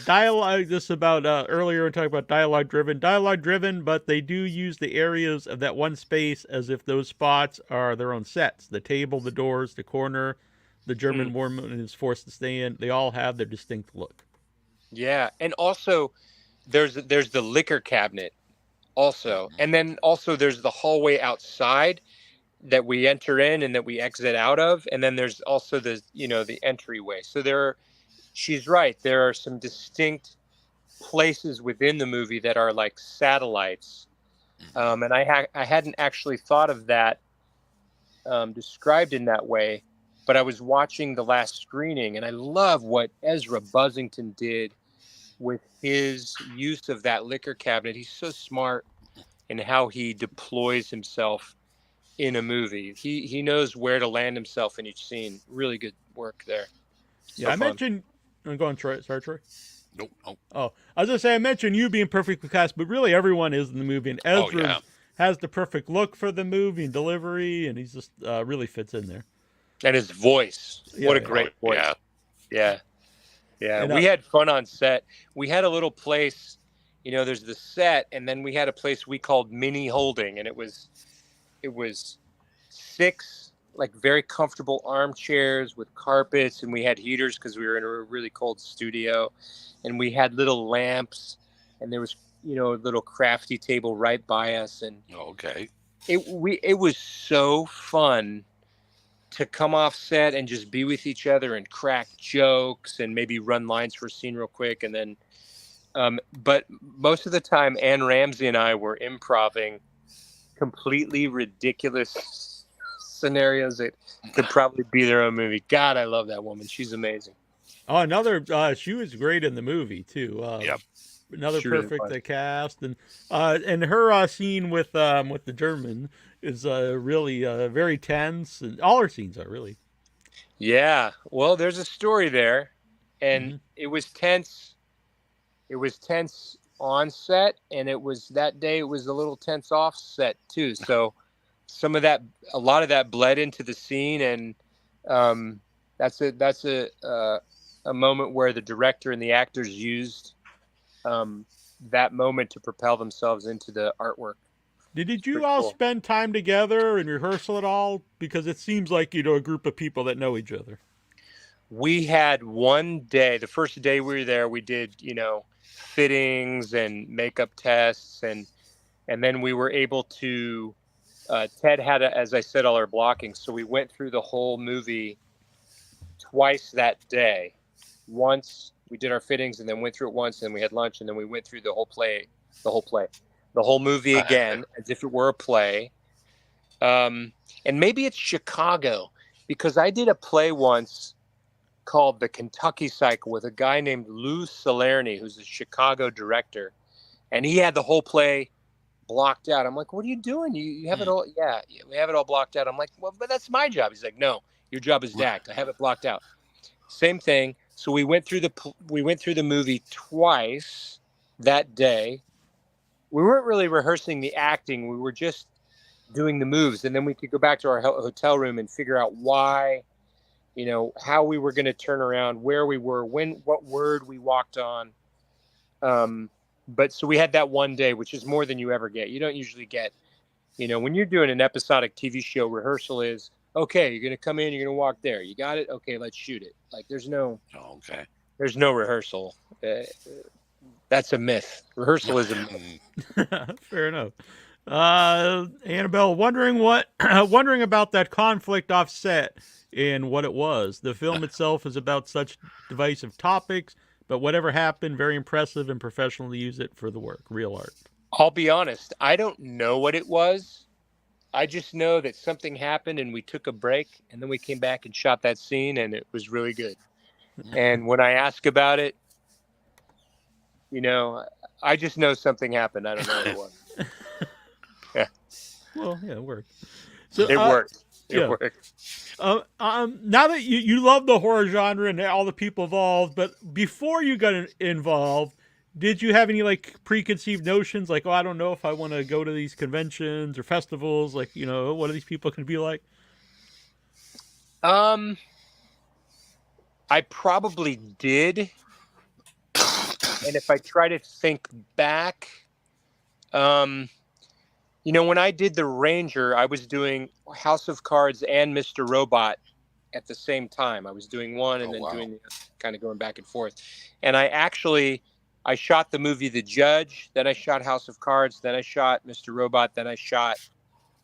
dialogue. This about earlier we talked about dialogue driven, but they do use the areas of that one space as if those spots are their own sets. The table, the doors, the corner, the German woman is forced to stay in. They all have their distinct look. Yeah, and also there's the liquor cabinet also, and then also there's the hallway outside that we enter in and that we exit out of, and then there's also the the entryway. So she's right. There are some distinct places within the movie that are like satellites, and I hadn't actually thought of that described in that way, but I was watching the last screening, and I love what Ezra Buzzington did with his use of that liquor cabinet. He's so smart in how he deploys himself in a movie. He knows where to land himself in each scene. Really good work there. Yeah, So I fun. mentioned. I'm going, Troy. Sorry, Troy. Nope. Nope. Oh, I was gonna say I mentioned you being perfectly cast, but really everyone is in the movie, and Oh Ezra yeah. has the perfect look for the movie and delivery, and he's just really fits in there. And his voice. Yeah, What a yeah. great voice. Yeah. Yeah. Yeah. And, We had fun on set. We had a little place, there's the set, and then we had a place we called Mini Holding, and it was 6 like very comfortable armchairs with carpets, and we had heaters because we were in a really cold studio, and we had little lamps, and there was a little crafty table right by us, and Okay. it was so fun to come off set and just be with each other and crack jokes and maybe run lines for a scene real quick, and then but most of the time Ann Ramsey and I were improvising completely ridiculous scenarios that could probably be their own movie. God, I love that woman. She's amazing. Oh, she was great in the movie too. Yep. Another She really perfect was. cast, and her scene with the German is really very tense, and all her scenes are really. Yeah. Well, there's a story there, and Mhm. it was tense. It was tense on set, and it was that day. It was a little tense off set too. So a lot of that bled into the scene, and that's a moment where the director and the actors used that moment to propel themselves into the artwork. Did you Pretty all cool. spend time together in rehearsal at all? Because it seems like a group of people that know each other. We had one day, the first day we were there, we did, fittings and makeup tests, and then we were able to. Ted had, as I said, all our blocking, so we went through the whole movie twice that day. Once we did our fittings, and then went through it once, and we had lunch, and then we went through the whole movie again, as if it were a play. And maybe it's Chicago, because I did a play once called The Kentucky Cycle with a guy named Lou Salerni, who's a Chicago director, and he had the whole play blocked out. I'm like, what are you doing? You have it all? Yeah, we have it all blocked out. I'm like, well, but that's my job. He's like, no, your job is to act. I have it blocked out. Same thing. So we went through the movie twice that day. We weren't really rehearsing the acting. We were just doing the moves, and then we could go back to our hotel room and figure out why, how we were going to turn around, where we were, what word we walked on. But so we had that one day, which is more than you ever get. You don't usually get, when you're doing an episodic TV show, rehearsal is, okay, you're going to come in, you're going to walk there. You got it? Okay, let's shoot it. Like there's no rehearsal. That's a myth. Rehearsal is a myth. Fair enough. Annabelle, wondering about that conflict off set and what it was. The film itself is about such divisive topics, but whatever happened, very impressive and professional to use it for the work. Real art. I'll be honest. I don't know what it was. I just know that something happened and we took a break, and then we came back and shot that scene, and it was really good. And when I ask about it, I just know something happened. I don't know what it was. Yeah. Well, yeah, it worked. So, it worked. It worked. Now that you love the horror genre and all the people involved, but before you got involved, did you have any preconceived notions like, oh, I don't know if I want to go to these conventions or festivals, what are these people going to be like? I probably did. And if I try to think back, when I did The Ranger, I was doing House of Cards and Mr. Robot at the same time. I was doing one and Oh, then wow. doing kind of going back and forth. And I shot the movie The Judge, then I shot House of Cards, then I shot Mr. Robot, then I shot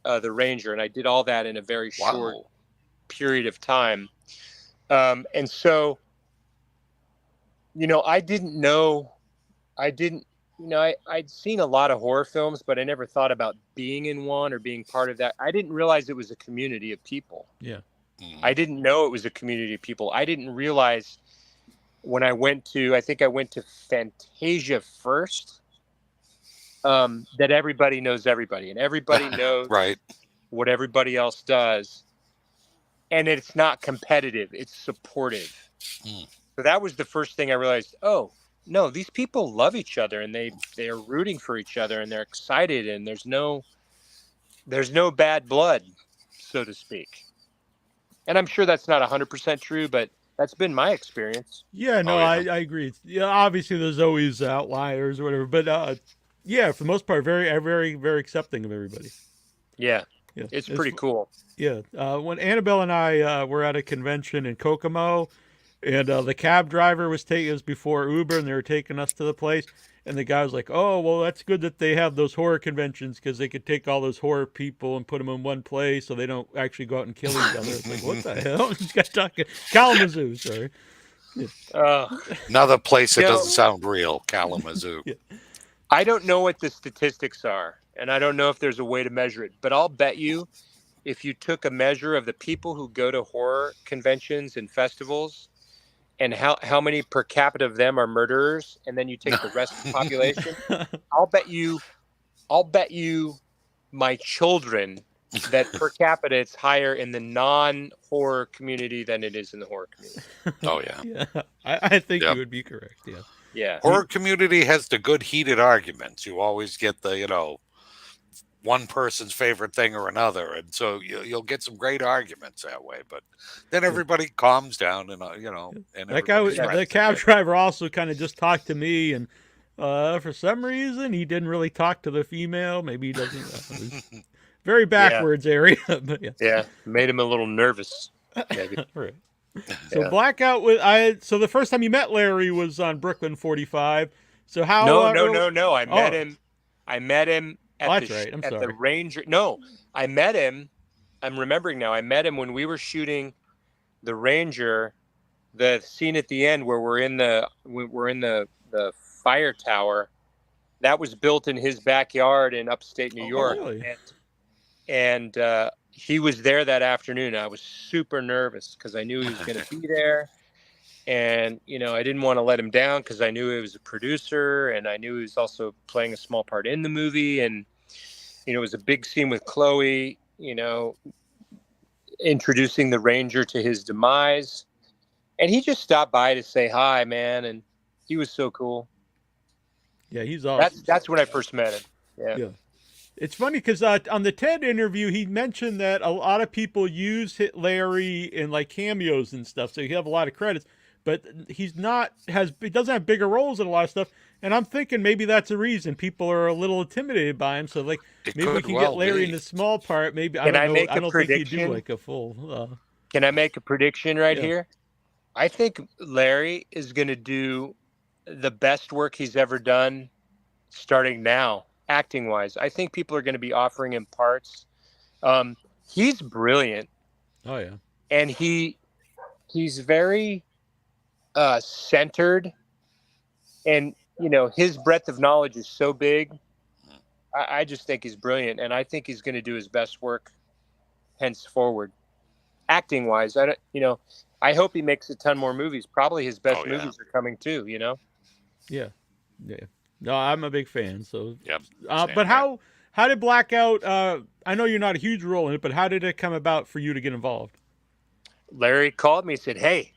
The Ranger, and I did all that in a very short Wow. period of time. And so, I'd seen a lot of horror films, but I never thought about being in one or being part of that. I didn't realize it was a community of people. Yeah. I didn't know it was a community of people. I didn't realize when I went to Fantasia First, that everybody knows everybody and everybody knows Right. what everybody else does. And it's not competitive, it's supportive. So that was the first thing I realized. Oh, no, these people love each other and they are rooting for each other and they're excited and there's no bad blood, so to speak. And I'm sure that's not 100% true, but that's been my experience. Yeah, no, Oh, yeah. I agree. Yeah, obviously there's always outliers or whatever, but yeah, for the most part, very, very, very accepting of everybody. Yeah, Yeah, it's pretty cool. Yeah, when Annabelle and I were at a convention in Kokomo, and the cab driver was taking us before Uber, and they were taking us to the place, and the guy was like, "Oh, well, that's good that they have those horror conventions because they could take all those horror people and put them in one place so they don't actually go out and kill each other." It's like, what the hell? This guy's talking Kalamazoo, sorry. Another place that You know- doesn't sound real, Kalamazoo. Yeah. I don't know what the statistics are, and I don't know if there's a way to measure it, but I'll bet you if you took a measure of the people who go to horror conventions and festivals and how many per capita of them are murderers, and then you take the rest of the population, I'll bet you my children that per capita it's higher in the non-horror community than it is in the horror community. Oh, yeah. Yeah, I think Yep. you would be correct. Yeah. Yeah. Horror community has the good heated arguments. You always get the, one person's favorite thing or another. And so you'll get some great arguments that way. But then everybody calms down and, and That guy, everybody's friends the cab again. driver, also kind of just talked to me, and for some reason he didn't really talk to the female. Maybe he doesn't. It was very backwards area, but yeah. Yeah, made him a little nervous. Maybe. Right. So Yeah. Blackout so the first time you met Larry was on Brooklyn 45. So how? No. I met him at Oh, that's right. I'm at the sorry. Ranger. No, I met him. I'm remembering now. I met him when we were shooting the Ranger, the scene at the end where we're in the fire tower. That was built in his backyard in upstate New York. Really? And he was there that afternoon. I was super nervous because I knew he was going to be there. And, I didn't want to let him down because I knew he was a producer and I knew he was also playing a small part in the movie. And, it was a big scene with Chloe, introducing the Ranger to his demise. And he just stopped by to say hi, man. And he was so cool. Yeah, he's awesome. That's when I first met him. Yeah. It's funny because on the TED interview, he mentioned that a lot of people use Larry in like cameos and stuff, so he have a lot of credits. But he doesn't have bigger roles in a lot of stuff. And I'm thinking maybe that's a reason people are a little intimidated by him. So like maybe we can get Larry in a small part. Maybe I don't know. I don't think he'd do like a full. Can I make a prediction here? I think Larry is going to do the best work he's ever done, starting now. Acting wise, I think people are going to be offering him parts. He's brilliant. Oh yeah, and he's very centered, and his breadth of knowledge is so big. I just think he's brilliant, and I think he's going to do his best work henceforward. Acting wise, I hope he makes a ton more movies. Probably his best movies are coming too. Yeah. No, I'm a big fan. So, Yep. But how did Blackout? I know you're not a huge role in it, but how did it come about for you to get involved? Larry called me and said, "Hey,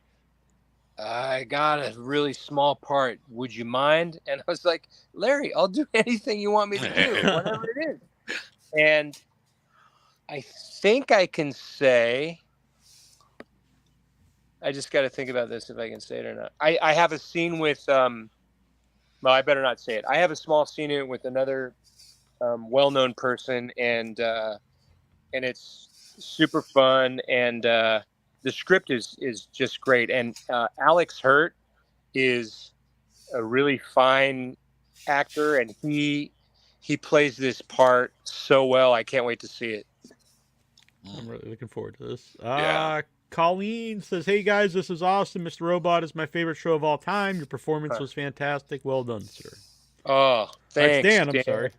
I got a really small part. Would you mind?" And I was like, "Larry, I'll do anything you want me to do, whatever it is." And I think I can say, I just got to think about this if I can say it or not. I have a scene with well, I better not say it. I have a small scene in it with another well-known person, and it's super fun. And the script is just great, and Alex Hurt is a really fine actor, and he plays this part so well. I can't wait to see it. I'm really looking forward to this. Yeah. Colleen says, "Hey guys, this is awesome. Mr. Robot is my favorite show of all time. Your performance was fantastic. Well done, sir." Oh, That's thanks, Dan. I'm sorry.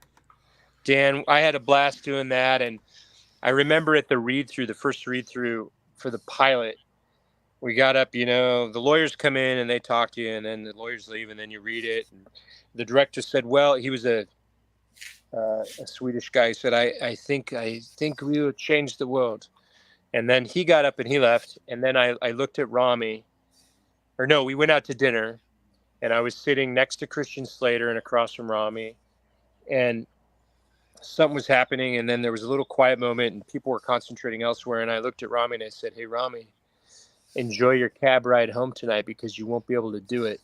Dan, I had a blast doing that, and I remember at the first read through for the pilot, we got up, the lawyers come in and they talk to you, and then the lawyers leave, and then you read it. And the director said, well, he was a Swedish guy. He said, I think we will change the world. And then he got up and he left. And then I looked at Rami, or no, we went out to dinner, and I was sitting next to Christian Slater and across from Rami, and something was happening. And then there was a little quiet moment and people were concentrating elsewhere. And I looked at Rami and I said, hey, Rami, enjoy your cab ride home tonight, because you won't be able to do it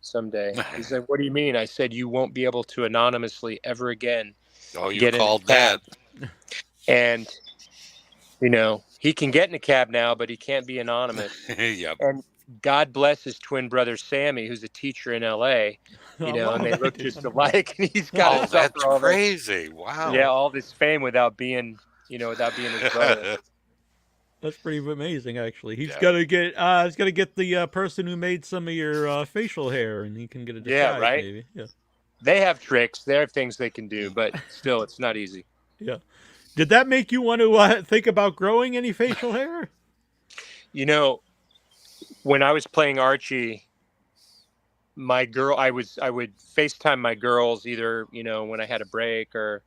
someday. He said, what do you mean? I said, you won't be able to anonymously ever again. Oh, you called that. And, he can get in a cab now, but he can't be anonymous. Yep. And God bless his twin brother, Sammy, who's a teacher in L.A., and they look just alike. And he's got that's crazy. Wow. Yeah, all this fame without being his brother. That's pretty amazing, actually. He's got to get the person who made some of your facial hair, and he can get a disguise. Yeah, right. Maybe. Yeah. They have tricks. They have things they can do, but still, it's not easy. Yeah. Did that make you want to think about growing any facial hair? When I was playing Archie, I would FaceTime my girls either, when I had a break, or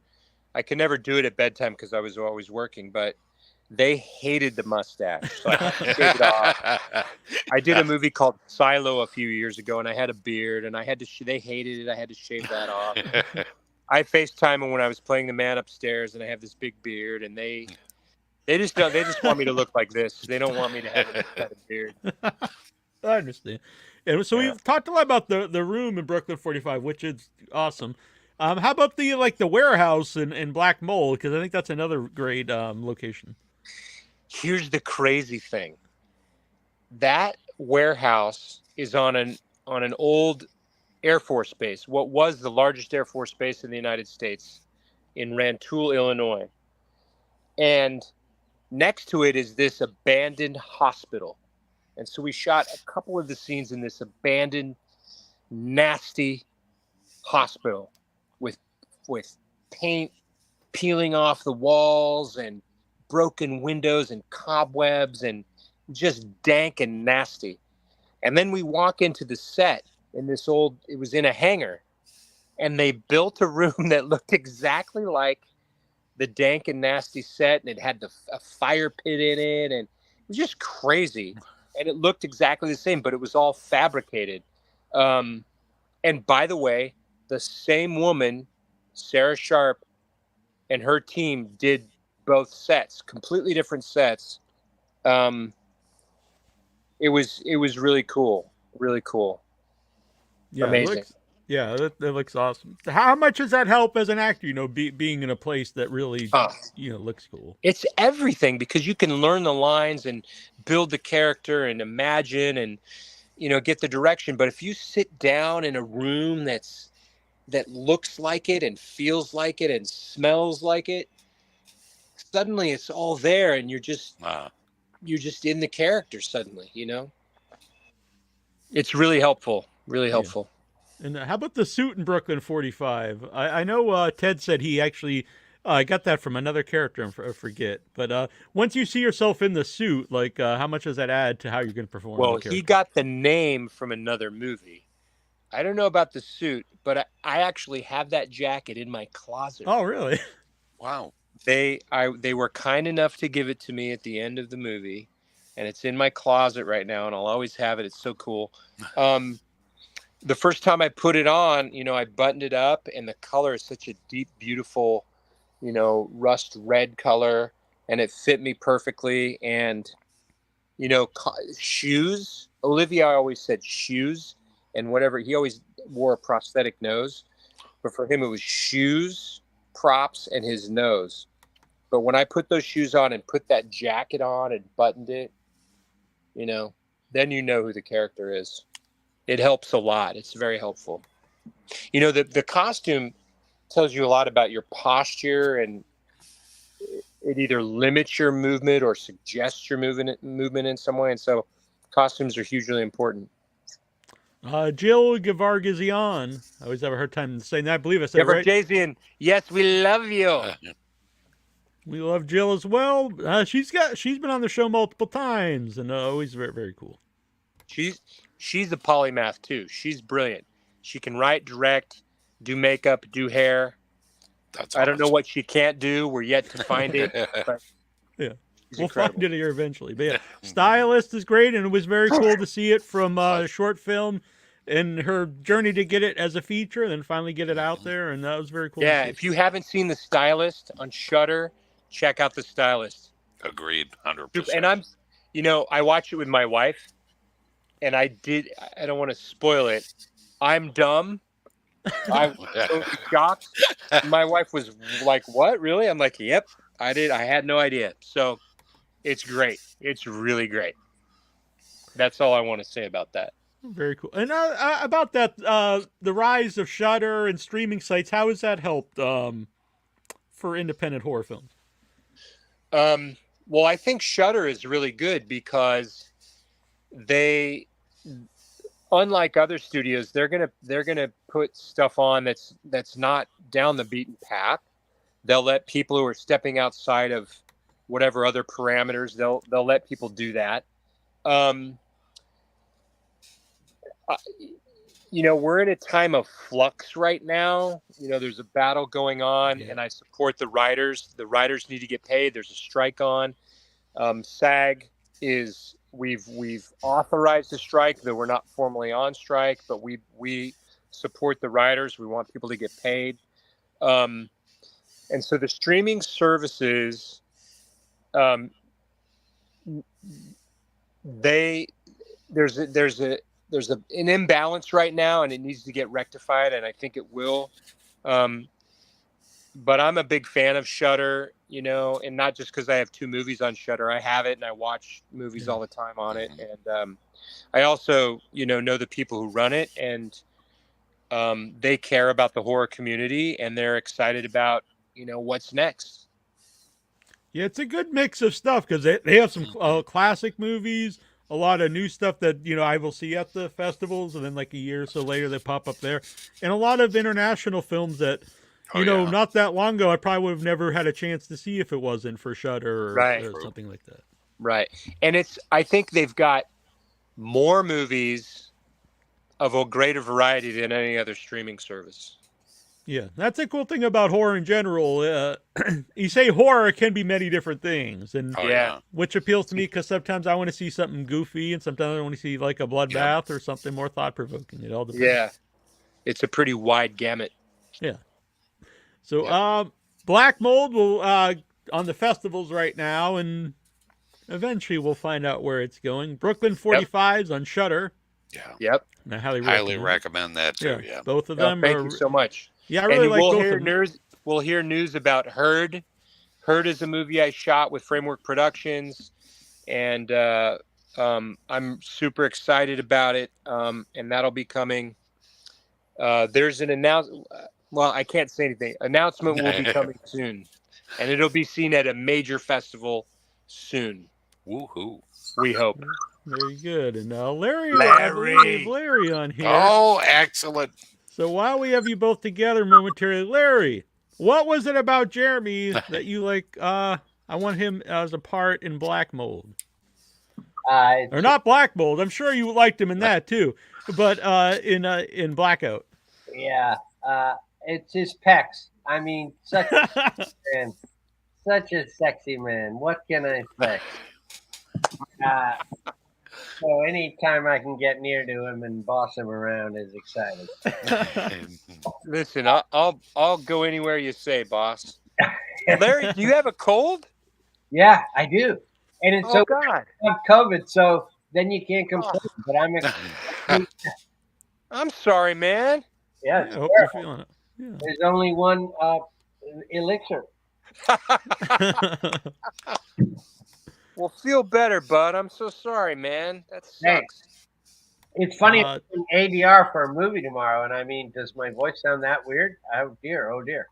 I could never do it at bedtime because I was always working, but they hated the mustache. So I had to shave it off. I did a movie called Silo a few years ago, and I had a beard, and they hated it. I had to shave that off. I FaceTime them when I was playing the man upstairs, and I have this big beard, and they just want me to look like this. They don't want me to have a beard. I understand. And so we've talked a lot about the room in Brooklyn 45, which is awesome. How about the warehouse in Black Mole? Because I think that's another great location. Here's the crazy thing. That warehouse is on an old Air Force base, what was the largest Air Force base in the United States, in Rantoul, Illinois. And next to it is this abandoned hospital. And so we shot a couple of the scenes in this abandoned, nasty hospital with paint peeling off the walls and broken windows and cobwebs and just dank and nasty. And then we walk into the set in it was in a hangar, and they built a room that looked exactly like the dank and nasty set, and it had a fire pit in it, and it was just crazy. And it looked exactly the same, but it was all fabricated. And by the way, the same woman, Sarah Sharp, and her team did both sets, completely different sets. It was really cool. Really cool. Yeah, amazing. That looks awesome. How much does that help as an actor, being in a place that really, looks cool? It's everything, because you can learn the lines and build the character and imagine and, get the direction. But if you sit down in a room that looks like it and feels like it and smells like it, suddenly it's all there, and you're just in the character suddenly, It's really helpful. Really helpful. Yeah. And how about the suit in Brooklyn 45? I know Ted said he actually got that from another character, I forget. But once you see yourself in the suit, how much does that add to how you're going to perform? Well, he got the name from another movie. I don't know about the suit, but I actually have that jacket in my closet. Oh, really? Wow. They were kind enough to give it to me at the end of the movie, and it's in my closet right now, and I'll always have it. It's so cool. The first time I put it on, I buttoned it up, and the color is such a deep, beautiful, rust red color, and it fit me perfectly. And, shoes, Olivia always said shoes, and whatever, he always wore a prosthetic nose, but for him it was shoes, props, and his nose. But when I put those shoes on and put that jacket on and buttoned it, then you know who the character is. It helps a lot. It's very helpful. The costume tells you a lot about your posture, and it either limits your movement or suggests your movement in some way. And so costumes are hugely important. Jill Geoghegan. I always have a hard time saying that. I believe I said it right. Geoghegan, yes, we love you. We love Jill as well. She's been on the show multiple times, and always very, very cool. She's a polymath too. She's brilliant. She can write, direct, do makeup, do hair. I don't know what she can't do. We're yet to find it. But yeah, we'll find it here eventually. But yeah, Stylist is great, and it was very cool to see it from a short film and her journey to get it as a feature, and then finally get it out there, and that was very cool. Yeah, if you haven't seen The Stylist on Shudder, check out The Stylist. Agreed, 100%. And I watched it with my wife, and I don't want to spoil it. I'm dumb. I was so shocked. My wife was like, "What? Really?" I'm like, "Yep, I did. I had no idea." So it's great. It's really great. That's all I want to say about that. Very cool. And about that, the rise of Shudder and streaming sites, how has that helped for independent horror films? Well, I think Shudder is really good because they, unlike other studios, they're gonna put stuff on that's not down the beaten path. They'll let people who are stepping outside of whatever other parameters, they'll let people do that. We're in a time of flux right now. There's a battle going on, and I support the writers. The writers need to get paid. There's a strike on. SAG is we've authorized the strike, though we're not formally on strike, but we support the writers. We want people to get paid. And so the streaming services, there's an imbalance right now, and it needs to get rectified, and I think it will. But I'm a big fan of Shudder, and not just because I have 2 movies on Shudder. I have it, and I watch movies all the time on it. And I also, know the people who run it, and they care about the horror community, and they're excited about, what's next. Yeah, it's a good mix of stuff because they have some classic movies, a lot of new stuff that I will see at the festivals, and then like a year or so later they pop up there, and a lot of international films that not that long ago I probably would have never had a chance to see if it wasn't for Shudder or something like that. Right, and I think they've got more movies of a greater variety than any other streaming service. Yeah, that's a cool thing about horror in general. You say horror can be many different things, and which appeals to me because sometimes I want to see something goofy, and sometimes I want to see like a bloodbath or something more thought-provoking. It all depends. Yeah, it's a pretty wide gamut. Yeah. So, Black Mold will on the festivals right now, and eventually we'll find out where it's going. Brooklyn 45's on Shudder. Yeah. Yep. And I highly recommend that too. Yeah. Both of them. Thank you so much. Yeah, I really like both of them. We'll hear news about Herd. Herd is a movie I shot with Framework Productions, and I'm super excited about it. And that'll be coming. There's an announcement. Well, I can't say anything. Announcement will be coming soon, and it'll be seen at a major festival soon. Woohoo! We hope. Very good. And Larry on here. Oh, excellent. So while we have you both together momentarily, Larry, what was it about Jeremy that you like? I want him as a part in Black Mold. Or not Black Mold. I'm sure you liked him in that too, but in Blackout. Yeah, it's his pecs. I mean, such a man, such a sexy man. What can I say? So anytime I can get near to him and boss him around is exciting. Listen, I'll go anywhere you say, boss. Larry, do you have a cold? Yeah, I do. And it's so God. I have COVID, so then you can't complain. But I'm sorry, man. Yeah, I hope you're feeling it. Yeah. There's only one elixir. Well, feel better, bud. I'm so sorry, man. That Hey. sucks. It's funny, I'm doing ADR for a movie tomorrow, and I mean, does my voice sound that weird? Oh dear, oh dear.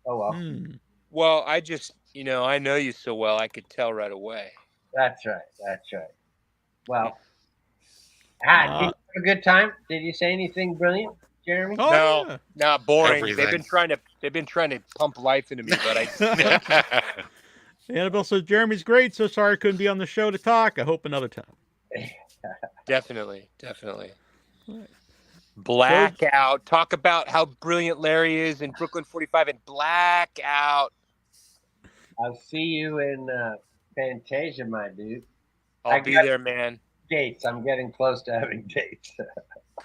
Oh well. Well, I just, I know you so well, I could tell right away. That's right. That's right. Well, did you have a good time? Did you say anything brilliant, Jeremy? Oh, No, yeah. not boring. Everything. They've been trying to pump life into me, but I Annabelle says Jeremy's great. So sorry I couldn't be on the show to talk. I hope another time. definitely. Blackout. Talk about how brilliant Larry is in Brooklyn 45 and Blackout. I'll see you in Fantasia, my dude. I'll be there, man. Dates. I'm getting close to having dates.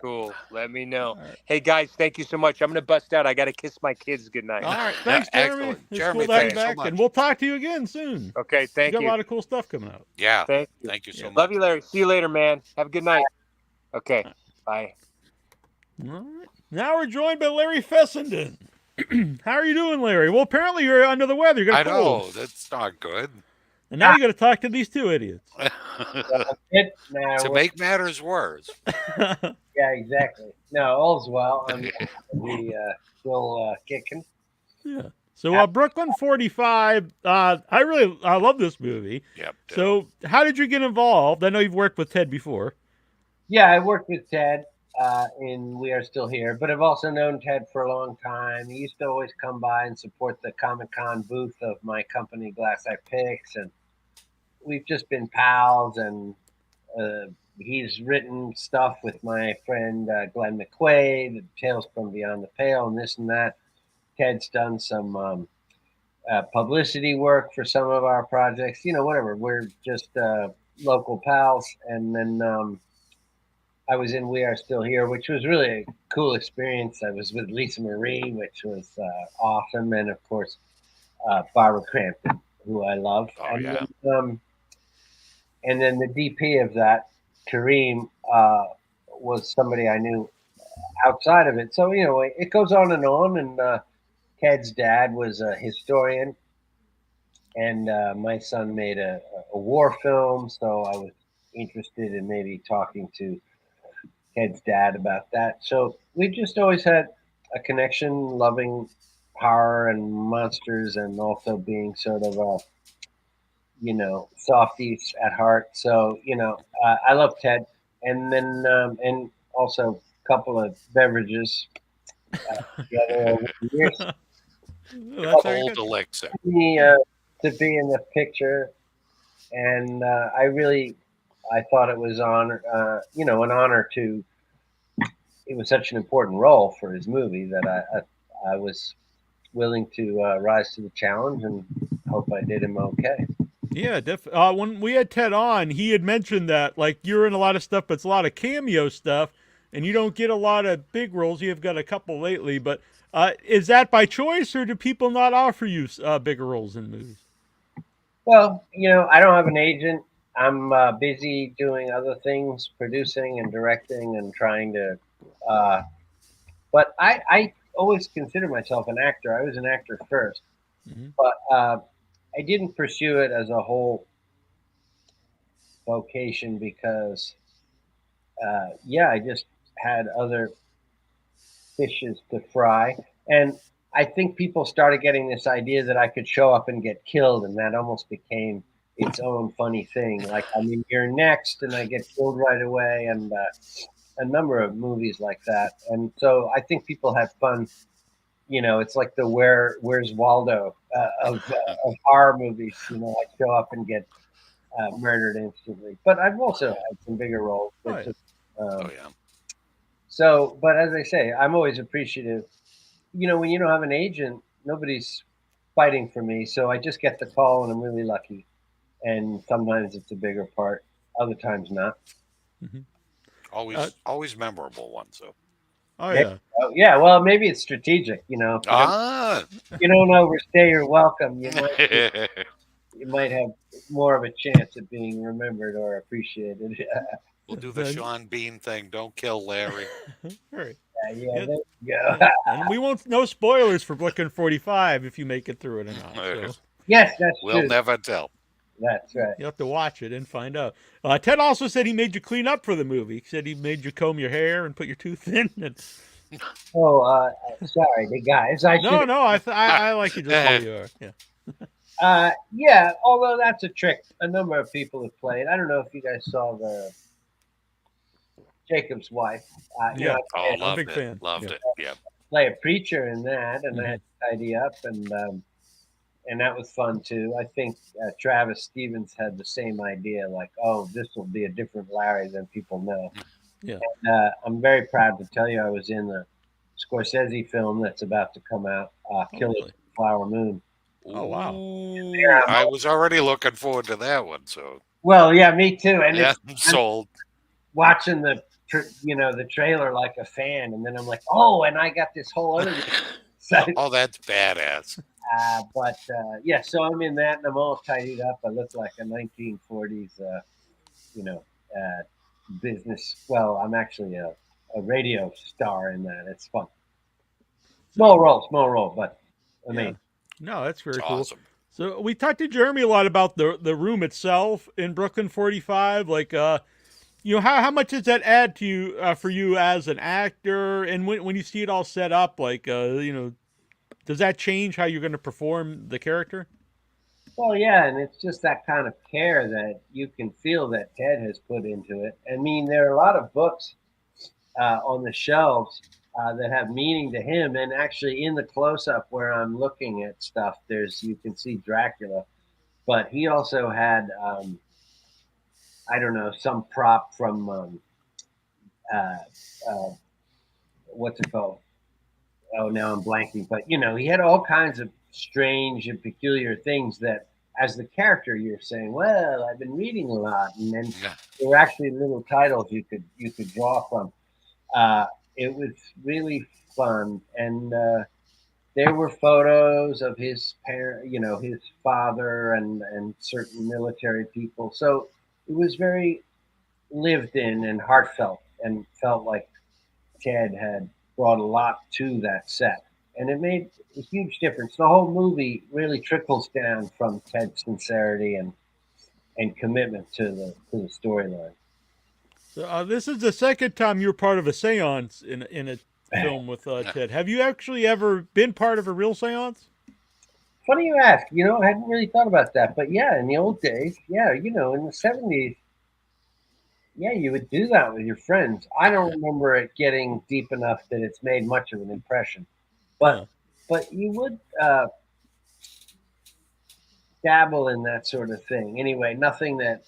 Cool. Let me know. Right. Hey, guys, thank you so much. I'm going to bust out. I got to kiss my kids goodnight. All right. Thanks, Jeremy. Excellent. It's Jeremy, cool to have you thanks so back, much. and we'll talk to you again soon. Okay, thank you. Got a lot of cool stuff coming out. Yeah. Thank you so much. Love you, Larry. See you later, man. Have a good night. Okay. Bye. All right. Now we're joined by Larry Fessenden. How are you doing, Larry? Well, apparently you're under the weather. You got a cold. I know. That's not good. And now you got to talk to these two idiots. To make matters worse. Yeah, exactly. No, all's well. We still kicking. Yeah. So Brooklyn 45. I love this movie. Yep. So how did you get involved? I know you've worked with Ted before. Yeah, I worked with Ted in We Are Still Here, but I've also known Ted for a long time. He used to always come by and support the Comic-Con booth of my company, Glass Eye Picks, and we've just been pals. And he's written stuff with my friend Glenn McQuaid, Tales from Beyond the Pale, and this and that. Ted's done some publicity work for some of our projects. Whatever. We're just local pals. And then I was in We Are Still Here, which was really a cool experience. I was with Lisa Marie, which was awesome. And, of course, Barbara Crampton, who I love. Oh, yeah. And then the DP of that, Kareem, was somebody I knew outside of it. So, it goes on. And Ted's dad was a historian. And my son made a war film. So I was interested in maybe talking to Ted's dad about that. So we just always had a connection, loving horror and monsters, and also being sort of softies at heart. So I love Ted, and then and also a couple of beverages together over the years. That's old elixir. To be in the picture, and I thought it was an honor to. It was such an important role for his movie that I was willing to rise to the challenge, and hope I did him okay. Yeah, when we had Ted on, he had mentioned that you're in a lot of stuff, but it's a lot of cameo stuff, and you don't get a lot of big roles. You've got a couple lately, but is that by choice, or do people not offer you bigger roles in movies? Well, I don't have an agent. I'm busy doing other things, producing and directing, and trying to. But I always consider myself an actor. I was an actor first, but I didn't pursue it as a whole vocation because, I just had other fishes to fry. And I think people started getting this idea that I could show up and get killed, and that almost became its own funny thing. You're next, and I get killed right away, and a number of movies like that. And so I think people have fun. It's like the Where's Waldo of horror movies. I show up and get murdered instantly. But I've also had some bigger roles. So, but as I say, I'm always appreciative. When you don't have an agent, nobody's fighting for me. So I just get the call, and I'm really lucky. And sometimes it's a bigger part, other times not. Mm-hmm. Always memorable ones, though. Oh, yeah. Yeah, well, maybe it's strategic, You don't overstay your welcome. You might have more of a chance at being remembered or appreciated. We'll do the Sean Bean thing. Don't kill Larry. Right. Yeah, there you go. And we won't, no spoilers for Brooklyn 45 if you make it through it or not. So. Yes, that's true. We'll never tell. That's right. You have to watch it and find out. Ted also said he made you clean up for the movie. He said he made you comb your hair and put your tooth in. And... Oh, sorry, the guys. I No, should. no, I like you just the way you are. Yeah. Yeah. Although that's a trick. A number of people have played. I don't know if you guys saw the Jacob's Wife. Yeah. Oh, I'm a loved big it. fan. Loved Yeah. it. Yeah. Play a preacher in that, and I had to tidy up, and that was fun too. I think Travis Stevens had the same idea, like, oh, this will be a different Larry than people know. Yeah. And, I'm very proud to tell you I was in the Scorsese film that's about to come out, Killer really? Flower Moon. Oh, wow. Ooh, Yeah, I was already looking forward to that one. So Well, yeah, me too. And yeah, it's I'm sold. watching the trailer like a fan, and then I'm like, oh, and I got this whole other side. Oh, that's badass. But yeah, so I'm in that, and I'm all tidied up. I look like a 1940s, business. Well, I'm actually a radio star in that. It's fun. Small role, but amazing. No, that's very It's cool. awesome. So we talked to Jeremy a lot about the room itself in Brooklyn 45. Like, how much does that add to you for you as an actor? And when you see it all set up, like, does that change how you're going to perform the character? Well, yeah, and it's just that kind of care that you can feel that Ted has put into it. I mean, there are a lot of books on the shelves that have meaning to him, and actually in the close-up where I'm looking at stuff, you can see Dracula, but he also had I don't know, some prop from what's it called? Oh, now I'm blanking, but he had all kinds of strange and peculiar things that, as the character, you're saying, well, I've been reading a lot, and then there were actually little titles you could draw from. It was really fun, and there were photos of his his father and certain military people. So it was very lived in and heartfelt, and felt like Ted had brought a lot to that set, and it made a huge difference. The whole movie really trickles down from Ted's sincerity and commitment to the storyline. So this is the second time you're part of a seance in a film with Ted. Have you actually ever been part of a real seance? Funny you ask. I hadn't really thought about that, but yeah, in the old days, yeah, in the 70s, yeah, you would do that with your friends. I don't remember it getting deep enough that it's made much of an impression, but you would dabble in that sort of thing. Anyway, nothing that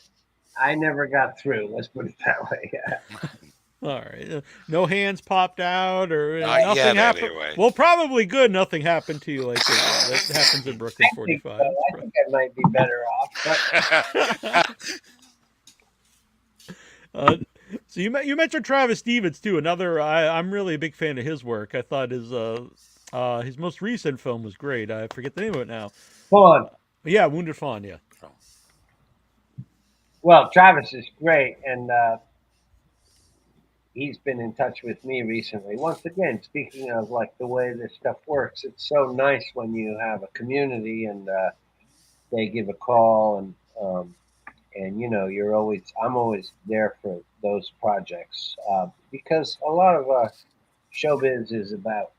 I never got through. Let's put it that way. Yeah. All right. No hands popped out or Not nothing yet, happened. anyway. Well, probably good. Nothing happened to you like that happens in Brooklyn 45. I think I might be better off. But So you mentioned Travis Stevens too. Another, I'm really a big fan of his work. I thought his most recent film was great. I forget the name of it now. Fawn. Yeah, Wounded Fawn. Yeah. Well, Travis is great, and he's been in touch with me recently. Once again, speaking of like the way this stuff works, it's so nice when you have a community and they give a call, and I'm always there for those projects because a lot of showbiz is about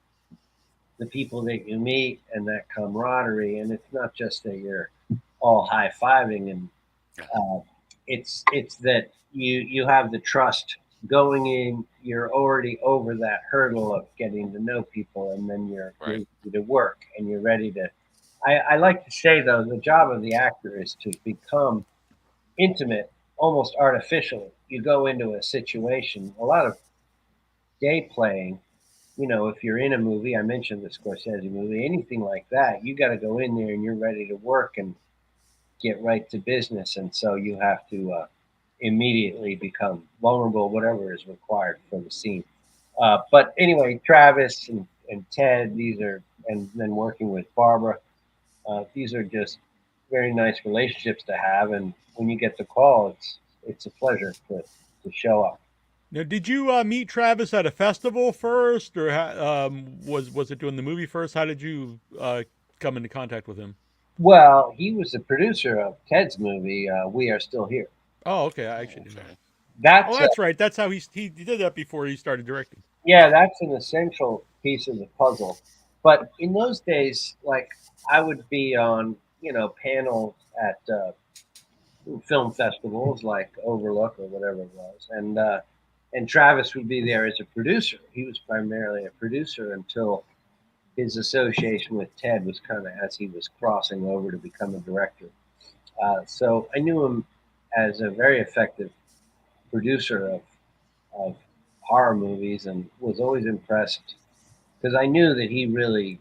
the people that you meet and that camaraderie, and it's not just that you're all high-fiving, and it's that you have the trust going in. You're already over that hurdle of getting to know people, and then you're ready to work, and you're ready to. I like to say though, the job of the actor is to become intimate, almost artificially. You go into a situation, a lot of day playing. If you're in a movie, I mentioned the Scorsese movie, anything like that, you got to go in there and you're ready to work and get right to business. And so you have to immediately become vulnerable, whatever is required for the scene. But anyway, Travis and Ted, and then working with Barbara, these are just very nice relationships to have. And when you get the call, it's a pleasure to show up. Now, did you meet Travis at a festival first, or was it doing the movie first? How did you come into contact with him? Well, he was the producer of Ted's movie, We Are Still Here. Oh, okay. I actually didn't know. Okay. Oh, That's that's right. That's how he did that before he started directing. yeah, that's an essential piece of the puzzle. But in those days, like I would be on, panels at film festivals like Overlook or whatever it was, and Travis would be there as a producer. He was primarily a producer until his association with Ted was kind of as he was crossing over to become a director. So I knew him as a very effective producer of horror movies and was always impressed because I knew that he really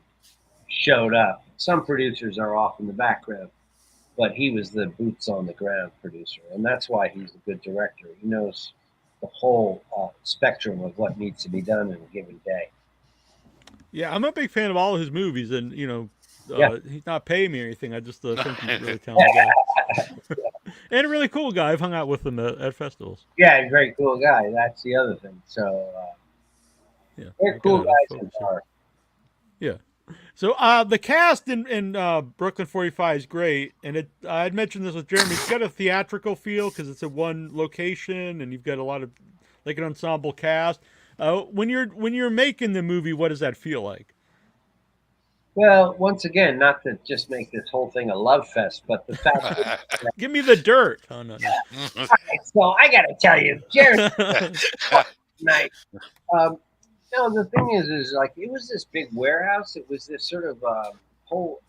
showed up. Some producers are off in the background, but he was the boots on the ground producer, and that's why he's a good director. He knows the whole spectrum of what needs to be done in a given day. Yeah, I'm a big fan of all of his movies, and Yeah, he's not paying me or anything. I just think he's a really talented guy and a really cool guy. I've hung out with him at festivals. yeah, he's a very cool guy. That's the other thing. So Yeah, they're I cool gotta guys in focus here. horror. Yeah. So the cast in Brooklyn 45 is great, and I'd mentioned this with Jeremy. It's got a theatrical feel because it's at one location, and you've got a lot of like an ensemble cast. When you're making the movie, what does that feel like? Well, once again, not to just make this whole thing a love fest, but the fact Give me the dirt. Oh no, so I got to tell you, Jerry no. night. Um, no, the thing is like it was this big warehouse. It was this sort of whole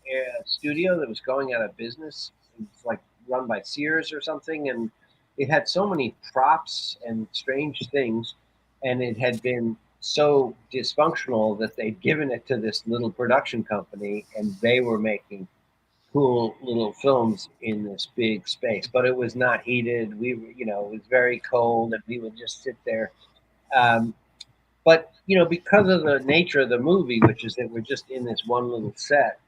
studio that was going out of business. It's like run by Sears or something, and it had so many props and strange things, and it had been so dysfunctional that they'd given it to this little production company, and they were making cool little films in this big space. But it was not heated. We were, it was very cold, and we would just sit there. Um, but because of the nature of the movie, which is that we're just in this one little set,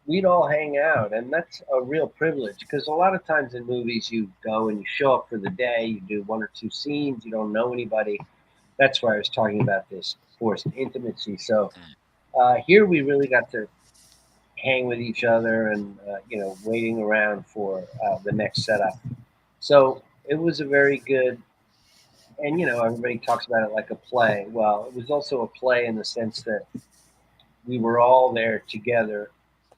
we'd all hang out, and that's a real privilege. Because a lot of times in movies, you go and you show up for the day, you do one or two scenes, you don't know anybody. That's why I was talking about this forced intimacy. So here we really got to hang with each other, and waiting around for the next setup. So it was a very good, and everybody talks about it like a play. Well, it was also a play in the sense that we were all there together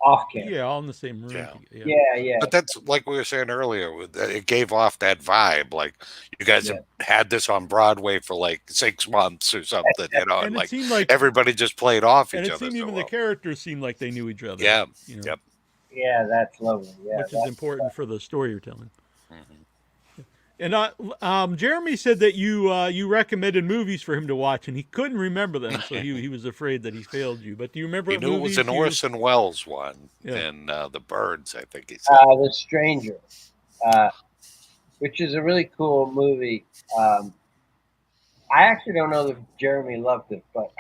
off camera. Yeah, all in the same room. Yeah. Yeah. Yeah. But that's like we were saying earlier. It gave off that vibe. Like you guys Yeah. have had this on Broadway for like 6 months or something, And and it like seemed like, everybody just played off and each it other seemed so even the well. characters seemed like they knew each other. Yeah. You know, Yep. Yeah, that's lovely. Yeah, which is important for the story you're telling. Mhm. And Jeremy said that you recommended movies for him to watch, and he couldn't remember them, so he was afraid that he failed you. But do you remember He what knew it was movies an Orson Welles one, Yeah. and The Birds, I think he said. The Stranger, which is a really cool movie. I actually don't know if Jeremy loved it, but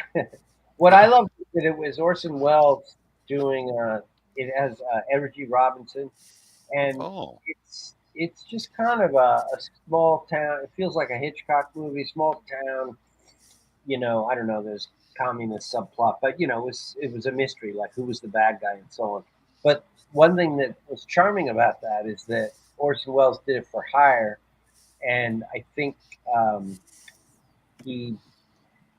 what I loved is that it was Orson Welles doing. It has Edward G. Robinson, and Oh, it's just kind of a small town. It feels like a Hitchcock movie, small town. I don't know. There's communist subplot, but it was a mystery, like who was the bad guy and so on. But one thing that was charming about that is that Orson Welles did it for hire, and I think he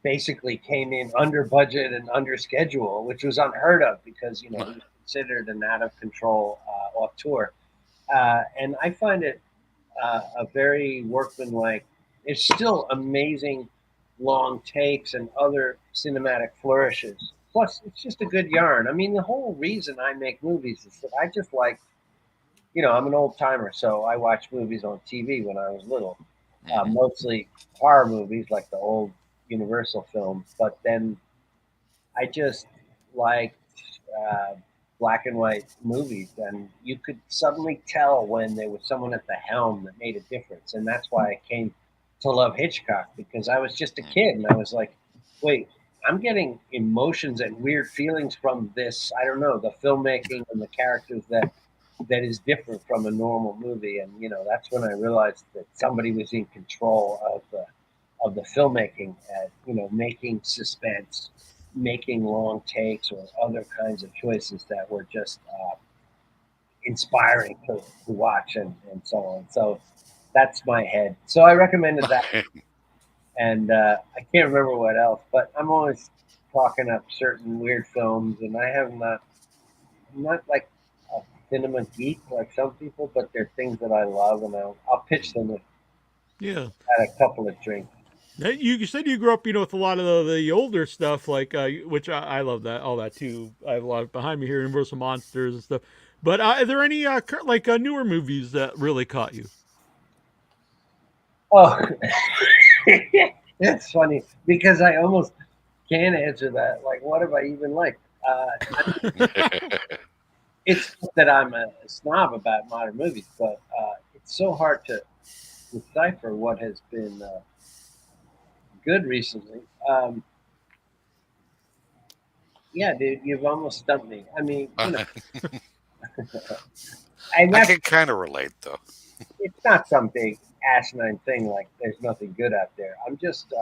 basically came in under budget and under schedule, which was unheard of because he was considered an out of control auteur. And I find it a very workmanlike. It's still amazing long takes and other cinematic flourishes. Plus, it's just a good yarn. I mean, the whole reason I make movies is that I just like, I'm an old timer, so I watched movies on TV when I was little, mostly horror movies like the old Universal films. But then I just liked black and white movies, and you could suddenly tell when there was someone at the helm that made a difference, and that's why I came to love Hitchcock because I was just a kid, and I was like, wait, I'm getting emotions and weird feelings from this. I don't know, the filmmaking and the characters that is different from a normal movie, and that's when I realized that somebody was in control of the filmmaking, making suspense, making long takes, or other kinds of choices that were just inspiring to watch and so on. So that's my head. So I recommended that, and I can't remember what else, but I'm always talking up certain weird films, and I'm not like a cinema geek like some people, but they're things that I love, and I'll pitch them if Yeah. I had a couple of drinks. You said you grew up, with a lot of the older stuff, like which I love that all that too. I have a lot behind me here, Universal Monsters and stuff. But are there any newer movies that really caught you? Oh, it's funny because I almost can't answer that. Like, what have I even liked? It's not that I'm a snob about modern movies, but it's so hard to decipher what has been good recently. Yeah, dude, you've almost stumped me. I mean, I can kind of relate though. It's not some big asinine thing like there's nothing good out there. I'm just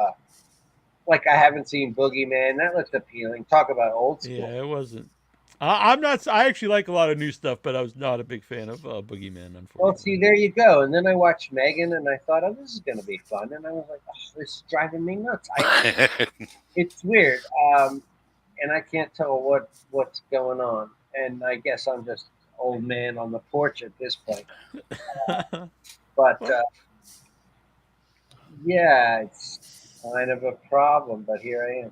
like I haven't seen Boogeyman. That looks appealing. Talk about old school. Yeah, it wasn't. I'm not. I actually like a lot of new stuff, but I was not a big fan of Boogeyman. Unfortunately. Well, see, there you go. And then I watched Megan, and I thought, oh, this is going to be fun. And I was like, oh, this is driving me nuts. It's weird, and I can't tell what's going on. And I guess I'm just old man on the porch at this point. But yeah, it's kind of a problem. But here I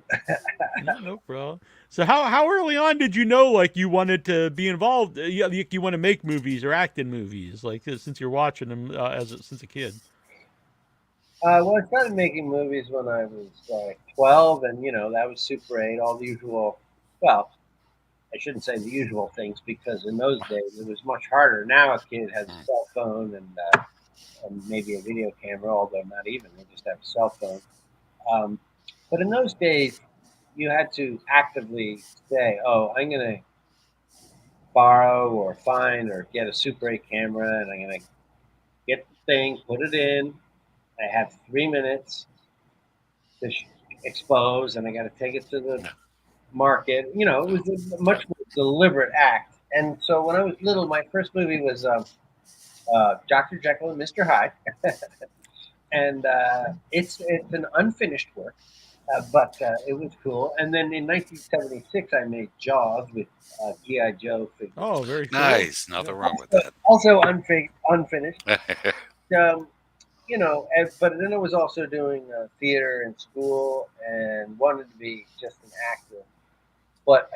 am. No problem. So how early on did you know like you wanted to be involved? You want to make movies or act in movies, like since you're watching them since a kid? Well, I started making movies when I was 12, and that was Super 8, all the usual. Well, I shouldn't say the usual things because in those days it was much harder. Now a kid has a cell phone and maybe a video camera, although not even. They just have a cell phone. But in those days, you had to actively say, oh, I'm going to borrow or find or get a Super 8 camera, and I'm going to get the thing, put it in. I have 3 minutes to expose, and I got to take it to the market. It was a much more deliberate act. And so when I was little, my first movie was Dr. Jekyll and Mr. Hyde. And it's an unfinished work. But it was cool. And then in 1976, I made Jaws with G.I. Joe figures. Oh, very cool. Nice. Nothing wrong with that. Also unfinished. But then I was also doing theater in school and wanted to be just an actor. But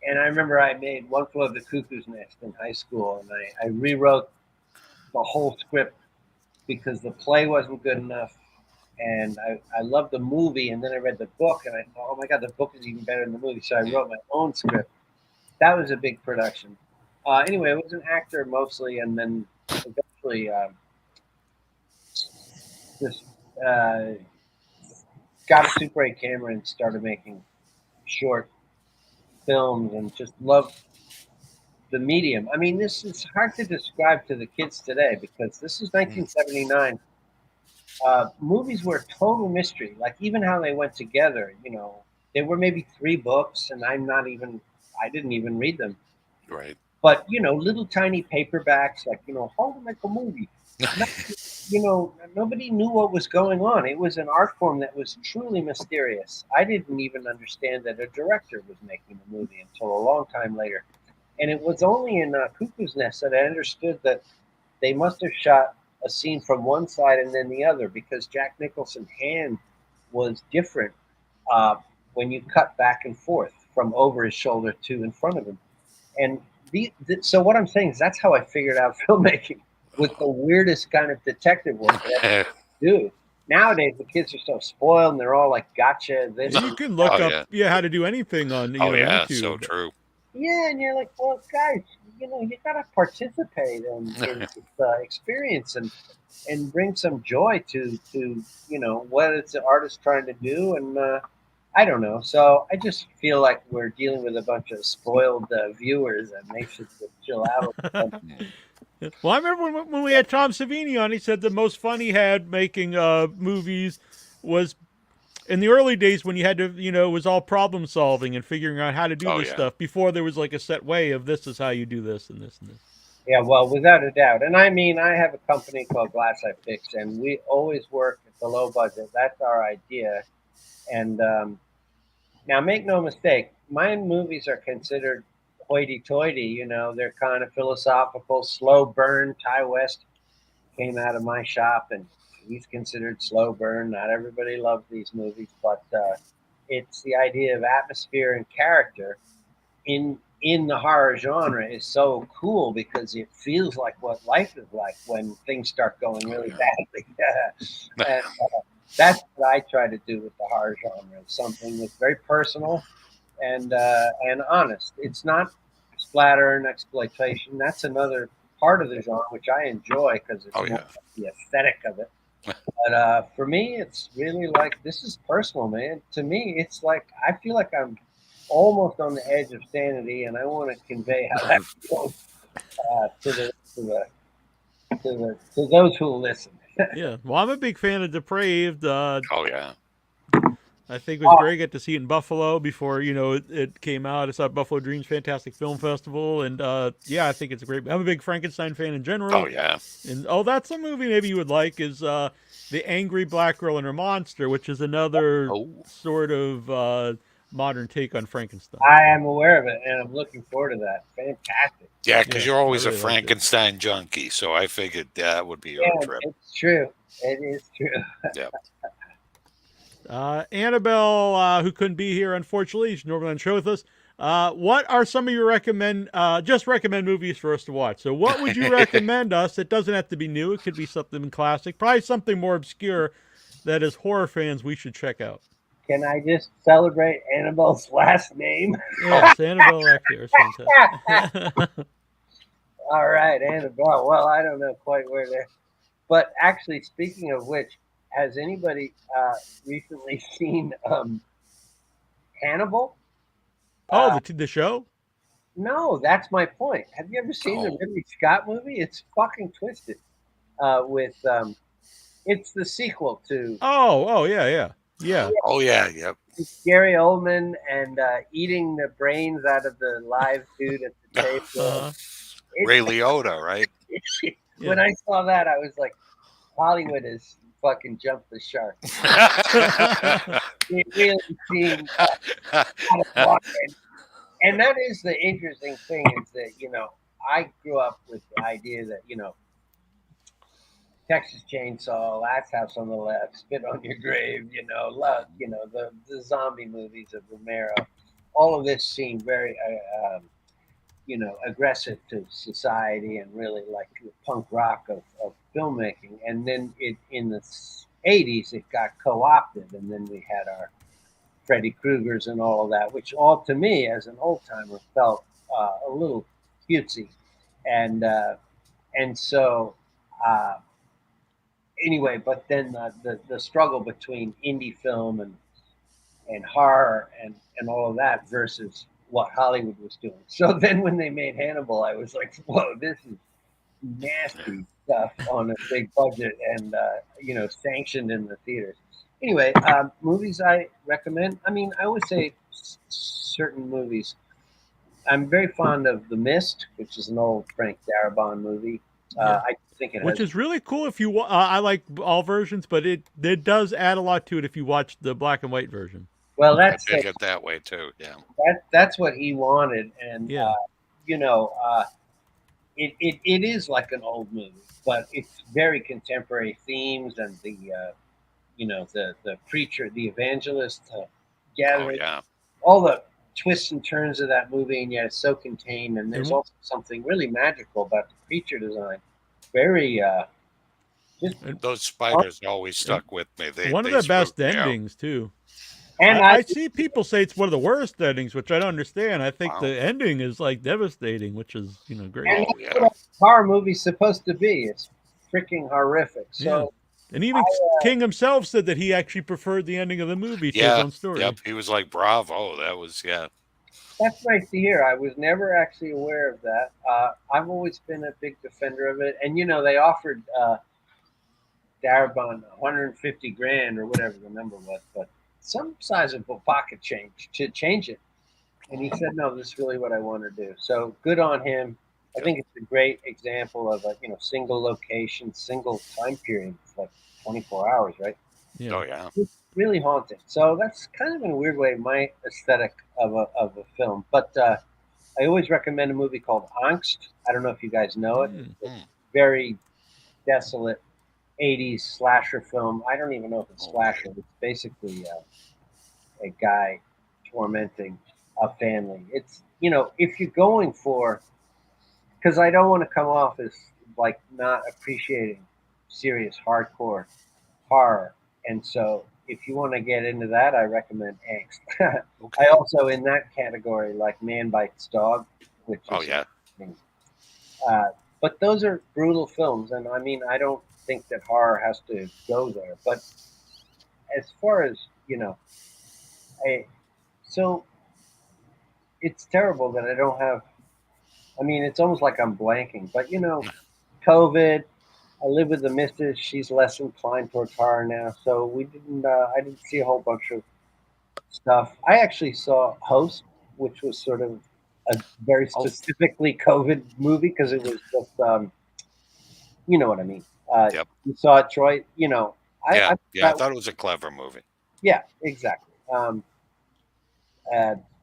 and I remember I made One Flew Over the Cuckoo's Nest in high school, and I rewrote the whole script because the play wasn't good enough. And I loved the movie, and then I read the book, and I thought, oh my God, the book is even better than the movie. So I wrote my own script. That was a big production. Anyway, I was an actor mostly, and then eventually just got a Super 8 camera and started making short films and just loved the medium. I mean, this is hard to describe to the kids today because this is 1979. Movies were a total mystery. Like even how they went together, there were maybe 3 books, and I didn't even read them. Right. But little tiny paperbacks, like how to make a movie. Nobody knew what was going on. It was an art form that was truly mysterious. I didn't even understand that a director was making the movie until a long time later. And it was only in Cuckoo's Nest that I understood that they must have shot a scene from one side and then the other because Jack Nicholson's hand was different when you cut back and forth from over his shoulder to in front of him. And so what I'm saying is that's how I figured out filmmaking with the weirdest kind of detective work that I do. Nowadays, the kids are so spoiled and they're all like, gotcha. You can look up how to do anything on YouTube. So true. Yeah, and you're like, well, guys, you got to participate in this experience and bring some joy to what it's the artist trying to do. And I don't know. So I just feel like we're dealing with a bunch of spoiled viewers and they should just chill out. Well, I remember when we had Tom Savini on, he said the most fun he had making movies was in the early days when you had to, it was all problem solving and figuring out how to do this stuff before there was like a set way of this is how you do this and this and this. Yeah, well, without a doubt. And I mean, I have a company called Glass Eye Picks, and we always work at the low budget. That's our idea. And now, make no mistake, my movies are considered hoity-toity. They're kind of philosophical, slow burn. Ty West came out of my shop, and he's considered slow burn. Not everybody loves these movies, but it's the idea of atmosphere and character in the horror genre is so cool because it feels like what life is like when things start going really badly. And that's what I try to do with the horror genre. It's something that's very personal and honest. It's not splatter and exploitation. That's another part of the genre which I enjoy because it's more like the aesthetic of it. But for me, it's really like this is personal, man. To me, it's like I feel like I'm almost on the edge of sanity, and I want to convey how that feels to those who will listen. Yeah, well, I'm a big fan of Depraved. Oh yeah, I think it was great. I got to see it in Buffalo before it came out. I saw Buffalo Dreams Fantastic Film Festival, and yeah, I think it's a great. I'm a big Frankenstein fan in general. Oh yeah, and that's a movie maybe you would like is The Angry Black Girl and Her Monster, which is another sort of modern take on Frankenstein. I am aware of it, and I'm looking forward to that. Fantastic. Yeah, because you're always really a Frankenstein junkie, so I figured that would be your trip. It's true. It is true. Yeah. Annabelle, who couldn't be here, unfortunately, she's normally on the show with us. What are some of your recommend movies for us to watch? So what would you recommend us? It doesn't have to be new. It could be something classic, probably something more obscure that as horror fans we should check out. Can I just celebrate Annabelle's last name? Yes, Annabelle Lecter. Fantastic. All right, Annabelle. Well, I don't know quite where they're... But actually, speaking of which, has anybody recently seen Hannibal? Oh, the show? No, that's my point. Have you ever seen the Ridley Scott movie? It's fucking twisted. It's the sequel to... Oh, yeah. Oh, yeah, yep. It's Gary Oldman and eating the brains out of the live dude at the table. Ray Liotta, right? When I saw that, I was like, Hollywood has fucking jumped the shark. It really seemed and that is the interesting thing is that, I grew up with the idea that, Texas Chainsaw, Last House on the Left, Spit on Your Grave, Love, the zombie movies of Romero. All of this seemed very, aggressive to society and really like the punk rock of filmmaking. And then in the 80s, it got co-opted. And then we had our Freddy Kruegers and all of that, which all to me as an old timer felt a little cutesy. And so, anyway, but then the struggle between indie film and horror and all of that versus what Hollywood was doing. So then when they made Hannibal, I was like, whoa, this is nasty stuff on a big budget and, sanctioned in the theaters. Anyway, movies I recommend. I mean, I would say certain movies. I'm very fond of The Mist, which is an old Frank Darabont movie. I think it which is really cool if you I like all versions, but it does add a lot to it if you watch the black and white version. Well, that's I dig it that way too. Yeah, that's what he wanted, and it is like an old movie, but it's very contemporary themes and the preacher, the evangelist, gathering, all the twists and turns of that movie, and yet it's so contained. And there's also something really magical about the creature design. Very, those spiders always stuck with me. One of the best endings too. And I see people say it's one of the worst endings, which I don't understand. I think the ending is like devastating, which is great. And that's what a horror movie's supposed to be. It's freaking horrific. So. And even King himself said that he actually preferred the ending of the movie to his own story. Yep, he was like, bravo, that was, That's nice to hear. I was never actually aware of that. I've always been a big defender of it. And, they offered Darabont $150,000 or whatever the number was. But some sizable pocket change to change it. And he said, "No, this is really what I want to do." So good on him. I think it's a great example of a single location, single time period. It's like 24 hours, right? Yeah. Oh yeah. It's really haunting. So that's kind of in a weird way my aesthetic of a film. But I always recommend a movie called Angst. I don't know if you guys know it. It's a very desolate 80s slasher film. I don't even know if it's slasher. It's basically a guy tormenting a family. It's, if you're going for, because I don't want to come off as like not appreciating serious hardcore horror. And so if you want to get into that, I recommend Angst. Okay. I also, in that category, like Man Bites Dog, which is Oh yeah. uh, but those are brutal films, and I mean, I don't think that horror has to go there. But as far as I so it's terrible that I don't have. I mean, it's almost like I'm blanking. But COVID. I live with the missus. She's less inclined towards horror now, so we didn't. I didn't see a whole bunch of stuff. I actually saw Host, which was sort of a very specifically COVID movie because it was just, you know what I mean. Yep. You saw it, Troy. Yeah. I thought it was a clever movie. Yeah, exactly. Uh,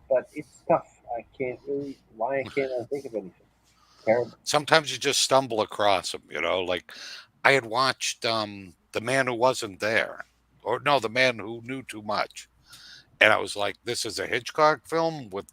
but it's tough. I can't really. Why can't I think of anything? Terrible. Sometimes you just stumble across them. Like I had watched The Man Who Wasn't There, or no, The Man Who Knew Too Much, and I was like, this is a Hitchcock film with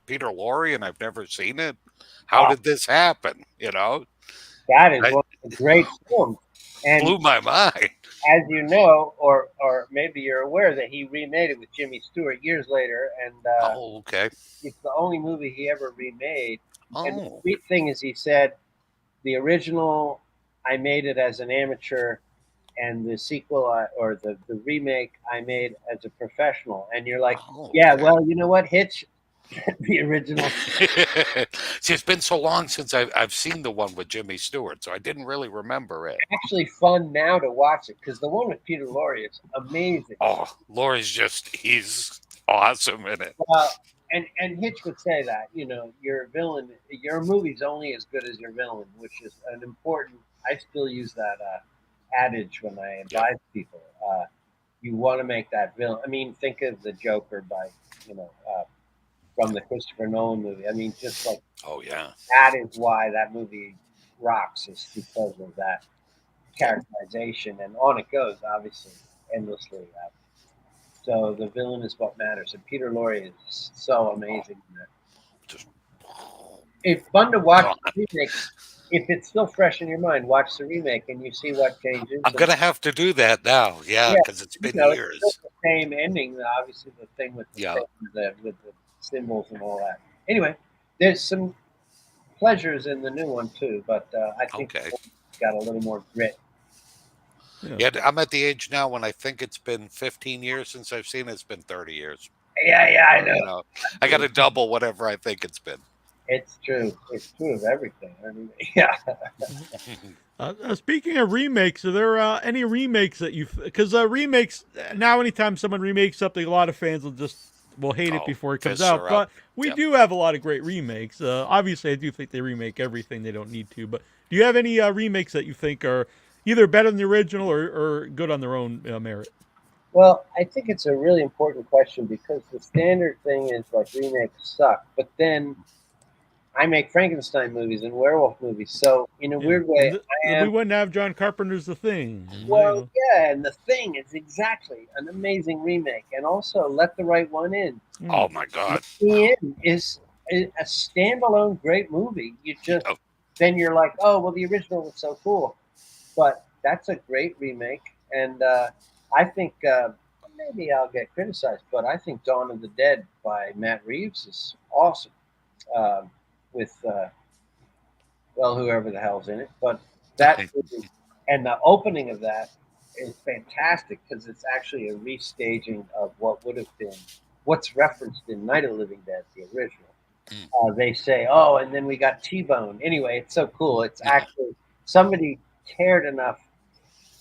Peter Lorre, and I've never seen it. How did this happen? That is I one of the great films, and blew my mind. as you know, or maybe you're aware that he remade it with Jimmy Stewart years later, and Okay. it's the only movie he ever remade. And the Oh, sweet thing is, he said the original, I made it as an amateur, and the sequel or the remake, I made as a professional. And you're like, yeah, okay. well, you know what, Hitch, the original. See, it's been so long since I've seen the one with Jimmy Stewart, so I didn't really remember it. Actually fun now to watch it because the one with Peter Lorre is amazing. Oh, Laurie's he's awesome in it. And Hitch would say that, your villain, your movie's only as good as your villain, which is an important. I still use that adage when I advise people. You want to make that villain. I mean, think of the Joker by, from the Christopher Nolan movie. I mean, just like, oh yeah, that is why that movie rocks, is because of that characterization, and on it goes, obviously, endlessly. So the villain is what matters, and Peter Lorre is so amazing in that. Just, It's fun to watch the remake. If it's still fresh in your mind, watch the remake and you see what changes. I'm gonna have to do that now, because it's been years. It's still the same ending, obviously the thing with with the symbols and all that. Anyway, there's some pleasures in the new one too, but I think it's got a little more grit. Yeah, I'm at the age now when I think it's been 15 years since I've seen it. It's been 30 years. Yeah, I know. I got to double whatever I think it's been. It's true. It's true of everything. I mean, yeah. Speaking of remakes, are there any remakes that because remakes now, anytime someone remakes something, a lot of fans will hate it before it comes out. But we do have a lot of great remakes. Obviously, I do think they remake everything they don't need to. But do you have any remakes that you think are either better than the original or good on their own merit? Well, I think it's a really important question because the standard thing is like remakes suck, but then I make Frankenstein movies and werewolf movies, so in a weird way, we wouldn't have John Carpenter's The Thing. Well, yeah, and The Thing is exactly an amazing remake, and also Let the Right One In. Oh my God! The End is a standalone great movie. You just then you're like, oh well, the original was so cool, but that's a great remake, and I think maybe I'll get criticized, but I think Dawn of the Dead by Matt Reeves is awesome. With whoever the hell's in it, but that and the opening of that is fantastic because it's actually a restaging of what would have been what's referenced in Night of the Living Dead, the original. They say, oh, and then we got T-Bone. Anyway, it's so cool. It's actually somebody cared enough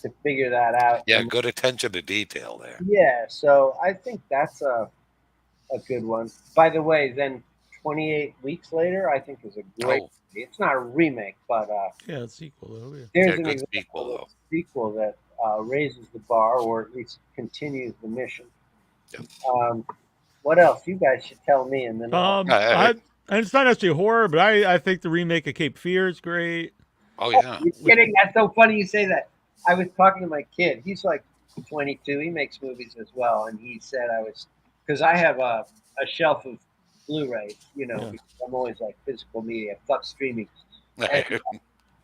to figure that out. Yeah, And good attention to detail there. yeah, so I think that's a good one. By the way, then 28 Weeks Later, I think is a great Oh, movie. It's not a remake, but Yeah, it's sequel though. Yeah. yeah, there's an good example sequel of a though. sequel that raises the bar or at least continues the mission. Yep. What else? You guys should tell me, and then I'll. I and it's not necessarily horror, but I think the remake of Cape Fear is great. Oh yeah. You're kidding? That's so funny you say that. I was talking to my kid. He's like 22. He makes movies as well, and he said I was because I have a shelf of Blu-rays. You know, Yeah. because I'm always like physical media. Fuck streaming. And,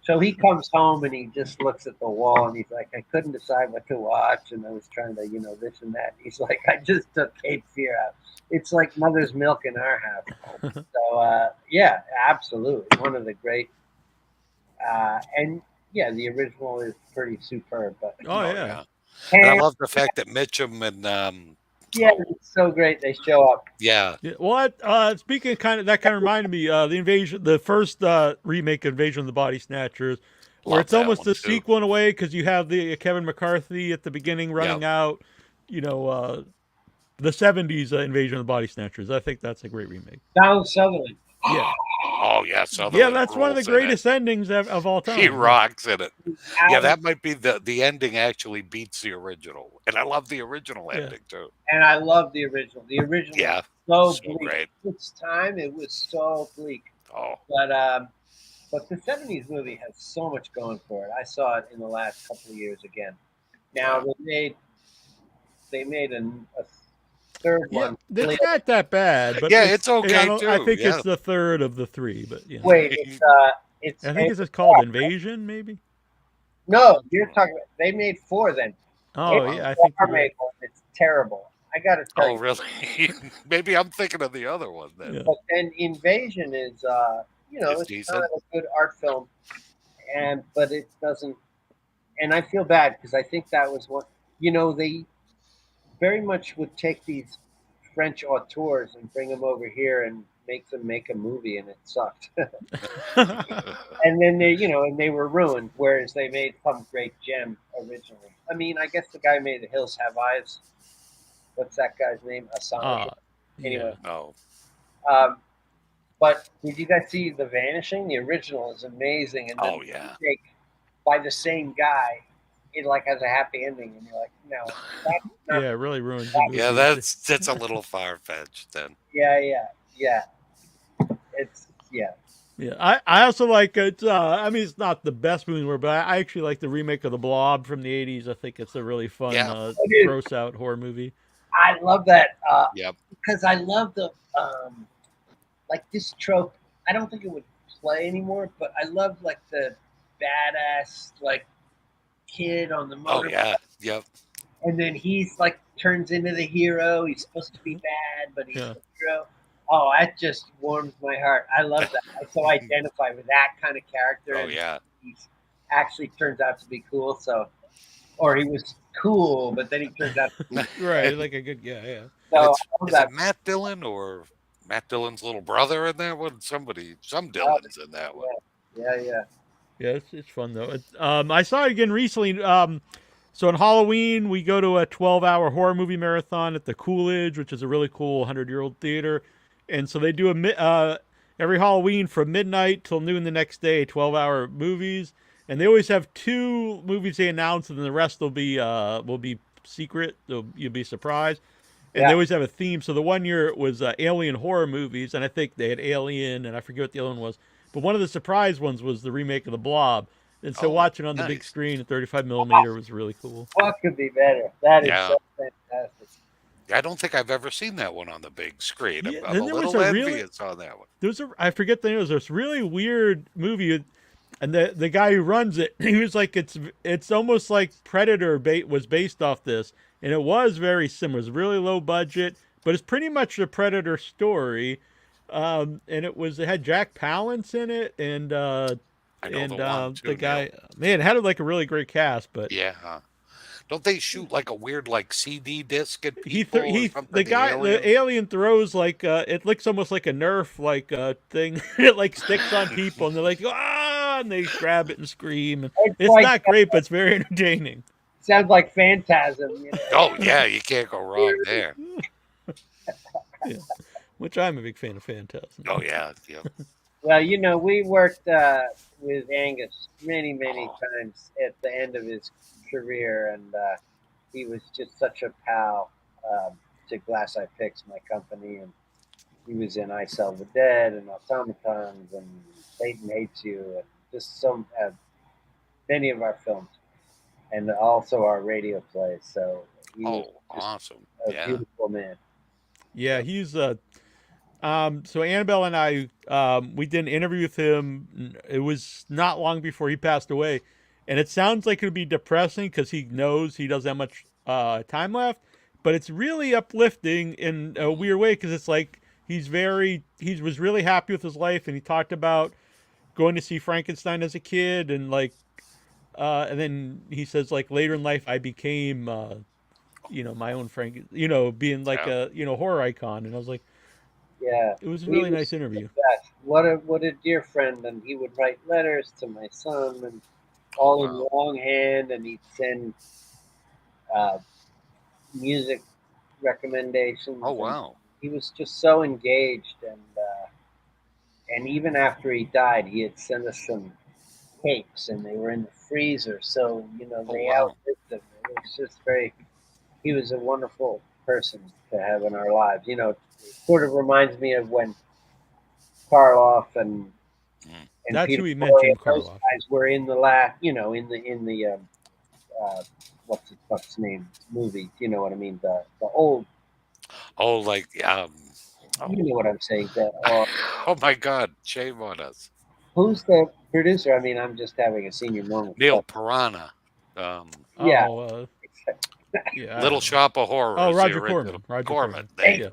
so he comes home and he just looks at the wall and he's like, I couldn't decide what to watch, and I was trying to, this and that. He's like, I just took Cape Fear out. It's like mother's milk in our house. So yeah, absolutely, one of the great. And yeah, the original is pretty superb. But Oh yeah. And I love the fact that Mitchum and yeah, it's so great they show up. yeah. Yeah, what? Speaking of that kind of reminded me the first remake Invasion of the Body Snatchers, where Love it's that almost one, a too. sequel in a way because you have the Kevin McCarthy at the beginning running Yep. out, the '70s Invasion of the Body Snatchers. I think that's a great remake. Donald Sutherland. Yeah, Oh yeah, Sutherland yeah, that's one of the rules in it. greatest endings of all time. He rocks in it. Yeah, Out- that might be the ending actually beats the original, and I love the original Yeah. ending too. and I love the original. The original Yeah, was so so bleak. great. Its time, it was so bleak. Oh, But the '70s movie has so much going for it. I saw it in the last couple of years again. Now they made a third Yeah, one. it's not that bad, but Yeah, it's okay, I too, think yeah. it's the third of the three, but yeah. Wait, it's I think it's just called Invasion, maybe. no. You're talking. They made four then. Oh yeah, I think They you're made right. one. It's terrible. I got to tell oh you. really? Maybe I'm thinking of the other one then. Yeah. But then Invasion is, It's it's decent. kind of a good art film, but it doesn't. And I feel bad because I think that was what they very much would take these French auteurs and bring them over here and make them make a movie, and it sucked. And then they were ruined. Whereas they made some great gem originally. I mean, I guess the guy made The Hills Have Eyes. What's that guy's name? Assange. Anyway. No. But did you guys see The Vanishing? The original is amazing, and then Oh yeah. the remake by the same guy, it like has a happy ending, and you're like, no, that's not. Yeah, it really ruins Yeah, the Yeah, movie. that's a little far fetched then. Yeah. It's Yeah, I also like it. I mean, it's not the best movie in the world, but I actually like the remake of The Blob from the '80s. I think it's a really fun, Yeah. gross out horror movie. I love that Yep. because I love the like this trope. I don't think it would play anymore, but I love like the badass like kid on the Oh motor. yeah. Yep. And then he's like turns into the hero. He's supposed to be bad, but he's Yeah. the hero. Oh, that just warms my heart. I love that. I so identify with that kind of character. Oh and yeah. he actually turns out to be cool. So, or he was cool, but then he turns out to be. Right, like a good, yeah. So It's- I love Is that. it Matt Dillon or Matt Dillon's little brother in that one? Some Dillon's in that one. Yeah. Yeah, it's fun though. I saw it again recently. So on Halloween, we go to a 12-hour horror movie marathon at the Coolidge, which is a really cool 100-year-old theater. And so they do every Halloween from midnight till noon the next day, 12-hour movies. And they always have 2 movies they announce, and then the rest will be secret. So you'll be surprised. And they always have a theme. So the one year it was alien horror movies, and I think they had Alien, and I forget what the other one was. But one of the surprise ones was the remake of The Blob. And so Oh, watching on the big nice. screen at 35 millimeter was really cool. What could be better? That is Yeah. so fantastic. I don't think I've ever seen that one on the big screen. Yeah, I'm then a there was little a really- envious on that one. There was I forget the name. It was this really weird movie, and the guy who runs it, he was like, it's almost like Predator was based off this, and it was very similar. It was really low budget, but it's pretty much the Predator story. And it had Jack Palance in it, and I know and the one too. the guy, man, it had like a really great cast, but Yeah. Don't they shoot like a weird CD disc at he people? or something, the alien throws like it looks almost like a Nerf thing. It like sticks on people, and they're like, ah, and they grab it and scream. It's It's like, not great, but it's very entertaining. sounds like Phantasm. You know? Oh yeah, you can't go wrong there. Yeah. Which I'm a big fan of Phantasm. Oh yeah, yeah. Well, we worked with Angus many times at the end of his career, and he was just such a pal to Glass Eye Picks, my company, and he was in I Sell the Dead and Automatons and Satan Hates You, and just many of our films, and also our radio plays. So he was Oh, awesome. a Yeah. beautiful man. Yeah, he's so Annabelle and I we did an interview with him. It was not long before he passed away, and it sounds like it would be depressing because he knows he doesn't have much time left, but it's really uplifting in a weird way because it's like he was really happy with his life, and he talked about going to see Frankenstein as a kid, and and then he says like later in life I became my own Frank, being like Yeah. a horror icon, and I was like, Yeah, it was a he really was nice interview. the best. What a dear friend, and he would write letters to my son, and all in Wow. longhand, and he'd send uh, music recommendations. Oh and wow. he was just so engaged, and even after he died, he had sent us some cakes, and they were in the freezer, so Oh they wow. outlived them. It was just he was a wonderful person to have in our lives. It sort of reminds me of when Karloff and That's Peter who he Corey mentioned, and those Karloff. guys were in the last, in the what's the fuck's name movie? You know what I mean? The old, Oh, like you know what I'm saying? Oh my God! Shame on us. Who's the producer? I mean, I'm just having a senior moment. Neil But, Piranha. yeah, Oh, yeah. I Little don't know. Shop of Horrors. Oh, the Roger original. Corman. Corman. Thank There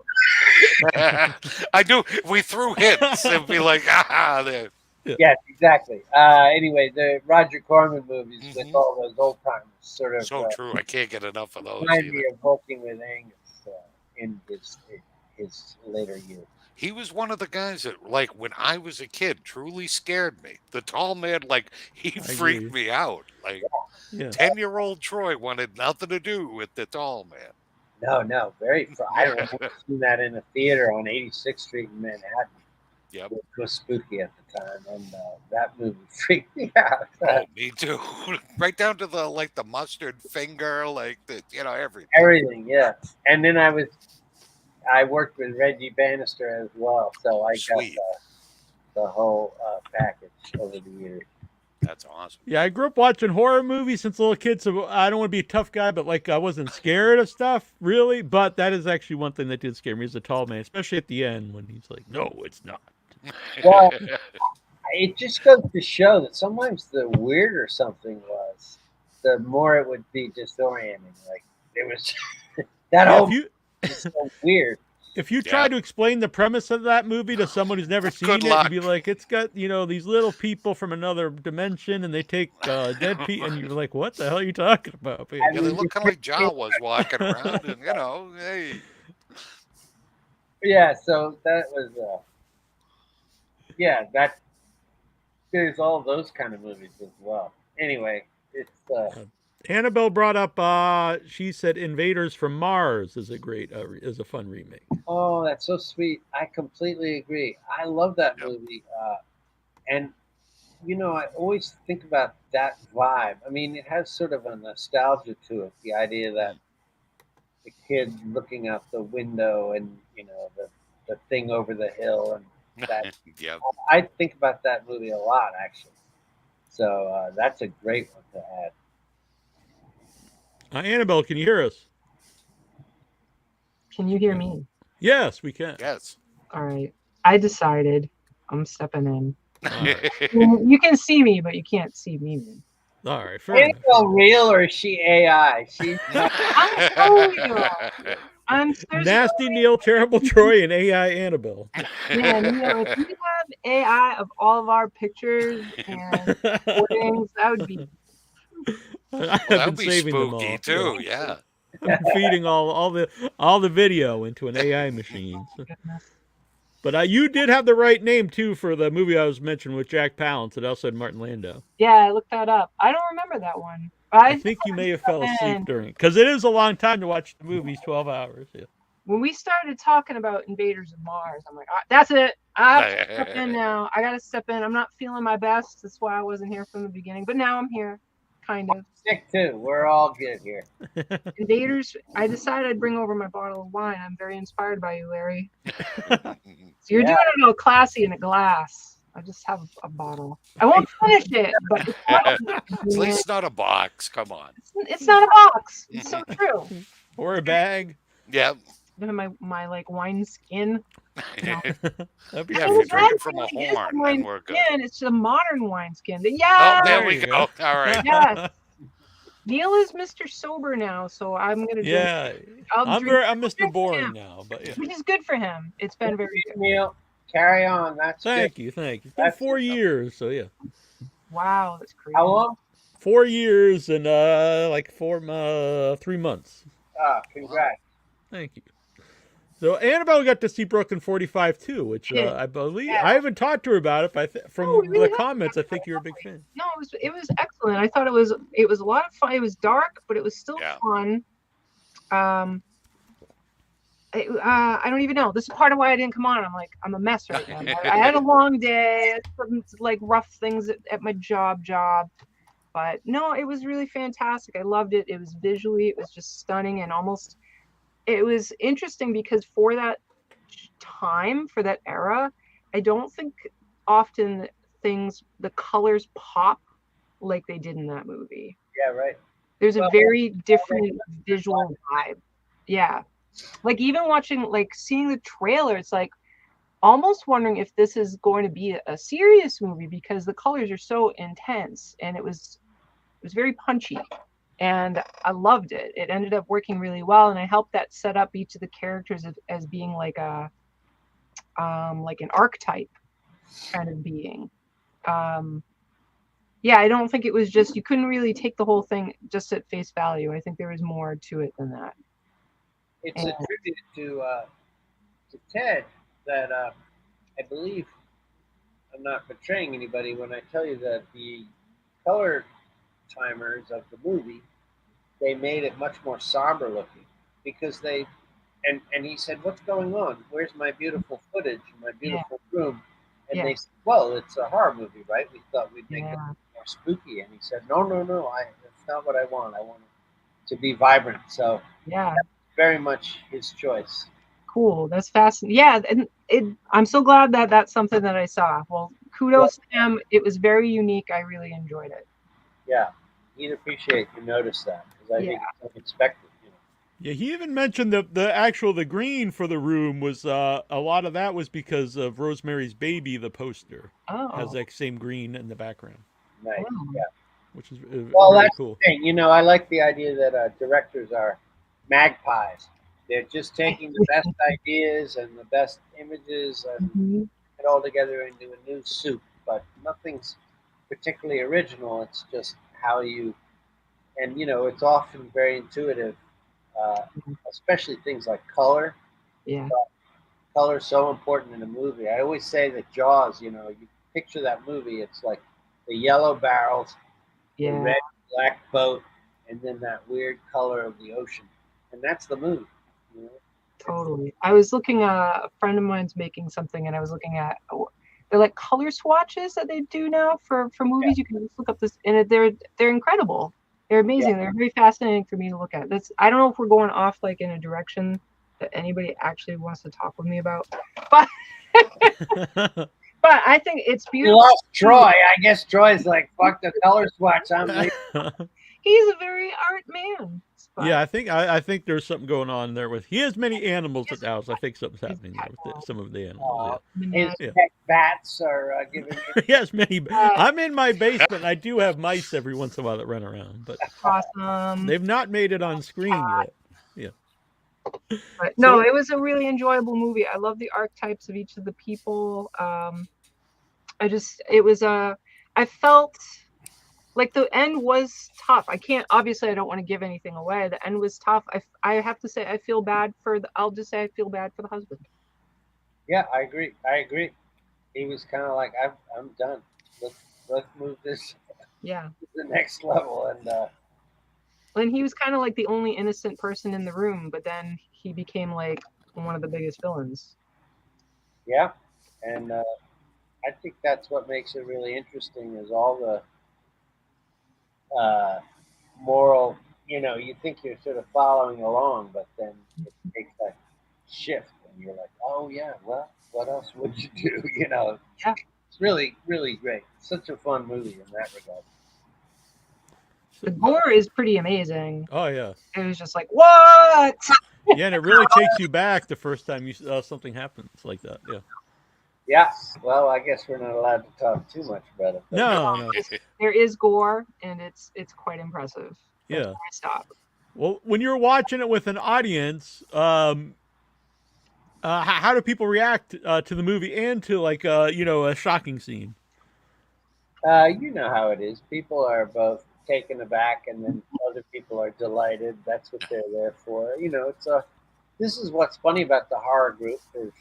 Yeah. I knew we threw hints and be like, there. yes, exactly. Anyway, the Roger Corman movies with Mhm. all those old timers sort of So true. I can't get enough of those remind either. me of working with Angus in his later years. He was one of the guys that, like, when I was a kid, truly scared me. The tall man, like, he freaked agree. me out. Like, Yeah. 10-year-old Troy wanted nothing to do with the tall man. No, I remember seeing that in a theater on 86th Street in Manhattan. Yep. It was spooky at the time, and that movie freaked me out. Oh, me too. Right down to the mustard finger, everything. Everything, yeah. And then I worked with Reggie Bannister as well, so I got Sweet. the whole package over the years. That's awesome. Yeah, I grew up watching horror movies since a little kid, so I don't want to be a tough guy, but I wasn't scared of stuff, really. But that is actually one thing that did scare me as a tall man, especially at the end when he's like, no, it's not. Well, it just goes to show that sometimes the weirder something was, the more it would be disorienting. Like there was that Yeah, whole is so weird. if you try to explain the premise of that movie to someone who's never seen Good it, luck. you'd be like, it's got, these little people from another dimension and they take dead people, and you're like, what the hell are you talking about? But, Yeah, they look kind of like Jawas walking around, and hey. Yeah, so that was that there's all those kind of movies as well. Anyway, it's Annabelle brought up, she said Invaders from Mars is a fun remake. oh, that's so sweet. I completely agree. I love that Yep. movie. And I always think about that vibe. I mean, it has sort of a nostalgia to it. The idea that the kid looking out the window and the thing over the hill, and that Yep. I think about that movie a lot actually. So that's a great one to add. Annabelle, can you hear us? Can you hear me? Yes, we can. Yes. All right. I decided I'm stepping in. Right. You can see me, but you can't see me. All right, fair Is enough. Annabelle real or is she AI? She's I'm so I'm so Nasty Neil, Terrible Troy, and AI Annabelle. Man, if we have AI of all of our pictures and recordings, that would be I've That been would be saving them all. spooky too. Yeah. I'm feeding all the video into an AI machine. So. goodness. But you did have the right name too for the movie I was mentioning with Jack Palance. It also had Martin Landau. Yeah, I looked that up. I don't remember that one. I think you may have fell asleep And during it because it is a long time to watch the movies, 12 hours. Yeah. when we started talking about Invaders of Mars, I'm like, that's it. I have to step in now. I got to step in. I'm not feeling my best. That's why I wasn't here from the beginning. But now I'm here, kind of. Sick too. We're all good here. Invaders, I decided I'd bring over my bottle of wine. I'm very inspired by you, Larry. So you're doing it all classy in a glass. I just have a bottle. I won't finish it, but At least not a box. Come on. it's not a box. It's so true. Or a bag. Yep. My like wine skin. That'd be Yeah, cool. if you drink it from a horn, then we're good. It's a modern wineskin. Oh, Yeah. there we go. All right. Yes. Neil is Mr. Sober now, so I'm gonna drink. Yeah. I'm Mr. Boring now, but yeah. Which is good for him. It's been very good. Neil, carry on. That's Thank good. you. It's been 4 years, so yeah. Wow, that's crazy. How long? 4 years and 3 months. Ah, congrats. Thank you. So Annabelle got to see Brooklyn 45 too, which I believe I haven't talked to her about it. But from the comments, I think you're a big fan. No, it was excellent. I thought it was a lot of fun. It was dark, but it was still fun. I don't even know. This is part of why I didn't come on. I'm a mess right now. I had a long day, some like rough things at my job, but no, it was really fantastic. I loved it. It was visually, it was just stunning, and almost. It was interesting because for that time, for that era, I don't think often the colors pop like they did in that movie. Yeah, right. There's a very different visual vibe. Yeah. Like even seeing the trailer, it's like almost wondering if this is going to be a serious movie because the colors are so intense and it was very punchy. And I loved it. It ended up working really well, and I helped that set up each of the characters as being like an archetype kind of being. I don't think it was just, you couldn't really take the whole thing just at face value. I think there was more to it than that. It's a tribute to Ted that I believe I'm not betraying anybody when I tell you that the color timers of the movie, they made it much more somber looking because and he said, "What's going on? Where's my beautiful footage, my beautiful room?" And they said, "Well, it's a horror movie, right? We thought we'd make it more spooky." And he said, No, that's not what I want. I want it to be vibrant." So that's very much his choice. Cool. That's fascinating. Yeah, and I'm so glad that that's something that I saw. Well, kudos to him. It was very unique. I really enjoyed it. Yeah. He'd appreciate you notice that because I think it's unexpected. Yeah, he even mentioned the green for the room was a lot of that was because of Rosemary's Baby, the poster. Has that same green in the background. Nice, yeah. Which is that's cool. The thing. I like the idea that directors are magpies. They're just taking the best ideas and the best images and put it all together into a new soup. But nothing's particularly original. It's just how you, and it's often very intuitive, especially things like color. Yeah. Color is so important in a movie. I always say that Jaws, you picture that movie, it's like the yellow barrels, the red, black boat, and then that weird color of the ocean. And that's the movie. Totally. I was looking at a friend of mine's making something, and I was looking at they're like color swatches that they do now for movies. You can just look up this, and they're incredible. They're amazing. They're very fascinating for me to look at. I don't know if we're going off like in a direction that anybody actually wants to talk with me about, but but I think it's beautiful. You lost Troy. I guess Troy's like, fuck the color swatch. I'm leaving. He's a very art man. Yeah, I think there's something going on there with. He has many animals at the house. I think something's happening there with some of the animals. His pet bats are giving. He has many. I'm in my basement. I do have mice every once in a while that run around, but awesome. They've not made it on screen yet. Yeah. But no, it was a really enjoyable movie. I love the archetypes of each of the people. I felt like the end was tough. I don't want to give anything away. The end was tough. I have to say, I'll just say I feel bad for the husband. Yeah, I agree. I agree. He was kind of like, I'm done. Let's move this Yeah. to the next level. And And he was kind of like the only innocent person in the room, but then he became like one of the biggest villains. yeah, and I think that's what makes it really interesting is all the moral. You think you're sort of following along, but then it takes that shift, and you're like, oh yeah, well, what else would you do? Yeah. It's really, really great. Such a fun movie in that regard. The gore is pretty amazing. Oh yeah, It was just like, what? yeah, and it really takes you back the first time you something happens like that. Yeah. Yeah. Well, I guess we're not allowed to talk too much about it. But No. There is gore, and it's quite impressive. That's Yeah. where I stop. Well, when you're watching it with an audience, how do people react to the movie and to like a shocking scene? you know how it is. People are both taken aback, and then other people are delighted. That's what they're there for. It's a. This is what's funny about the horror group is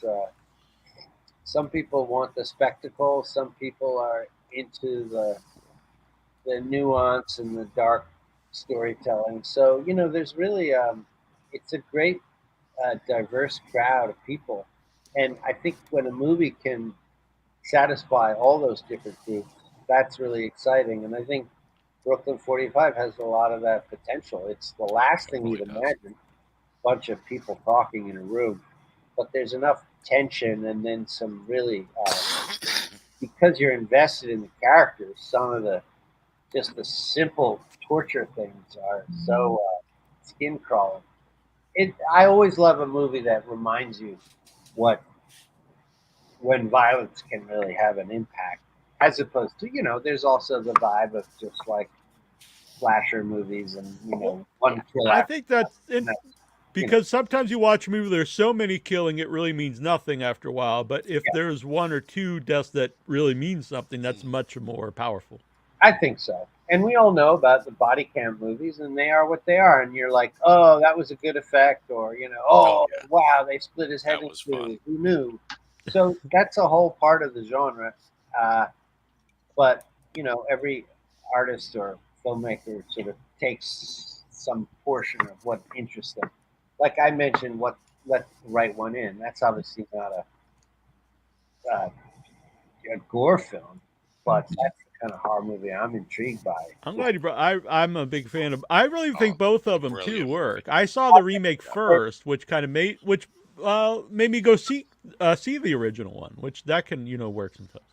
some people want the spectacle, some people are into the nuance and the dark storytelling. So there's really it's a great diverse crowd of people, and I think when a movie can satisfy all those different groups, that's really exciting. And I think Brooklyn 45 has a lot of that potential. It's the last thing you'd imagine, a bunch of people talking in a room, but there's enough tension and then some really, because you're invested in the characters, some of just the simple torture things are so skin crawling. I always love a movie that reminds you what when violence can really have an impact, as opposed to there's also the vibe of just like slasher movies and one kill I after think that's because sometimes you watch a movie, there's so many killing, it really means nothing after a while. But if there's one or two deaths that really mean something, that's much more powerful. I think so. And we all know about the body cam movies, and they are what they are. And you're like, oh, that was a good effect, or wow, they split his head in two. Who knew? So that's a whole part of the genre. But every artist or filmmaker sort of takes some portion of what interests them. Like I mentioned, what let the right one in. That's obviously not a gore film, but that's the kind of horror movie I'm intrigued by. I'm glad you brought. I'm a big fan of. I really think both of them too work. Movie. I saw the remake first, which kind of made me go see the original one, which that can work sometimes.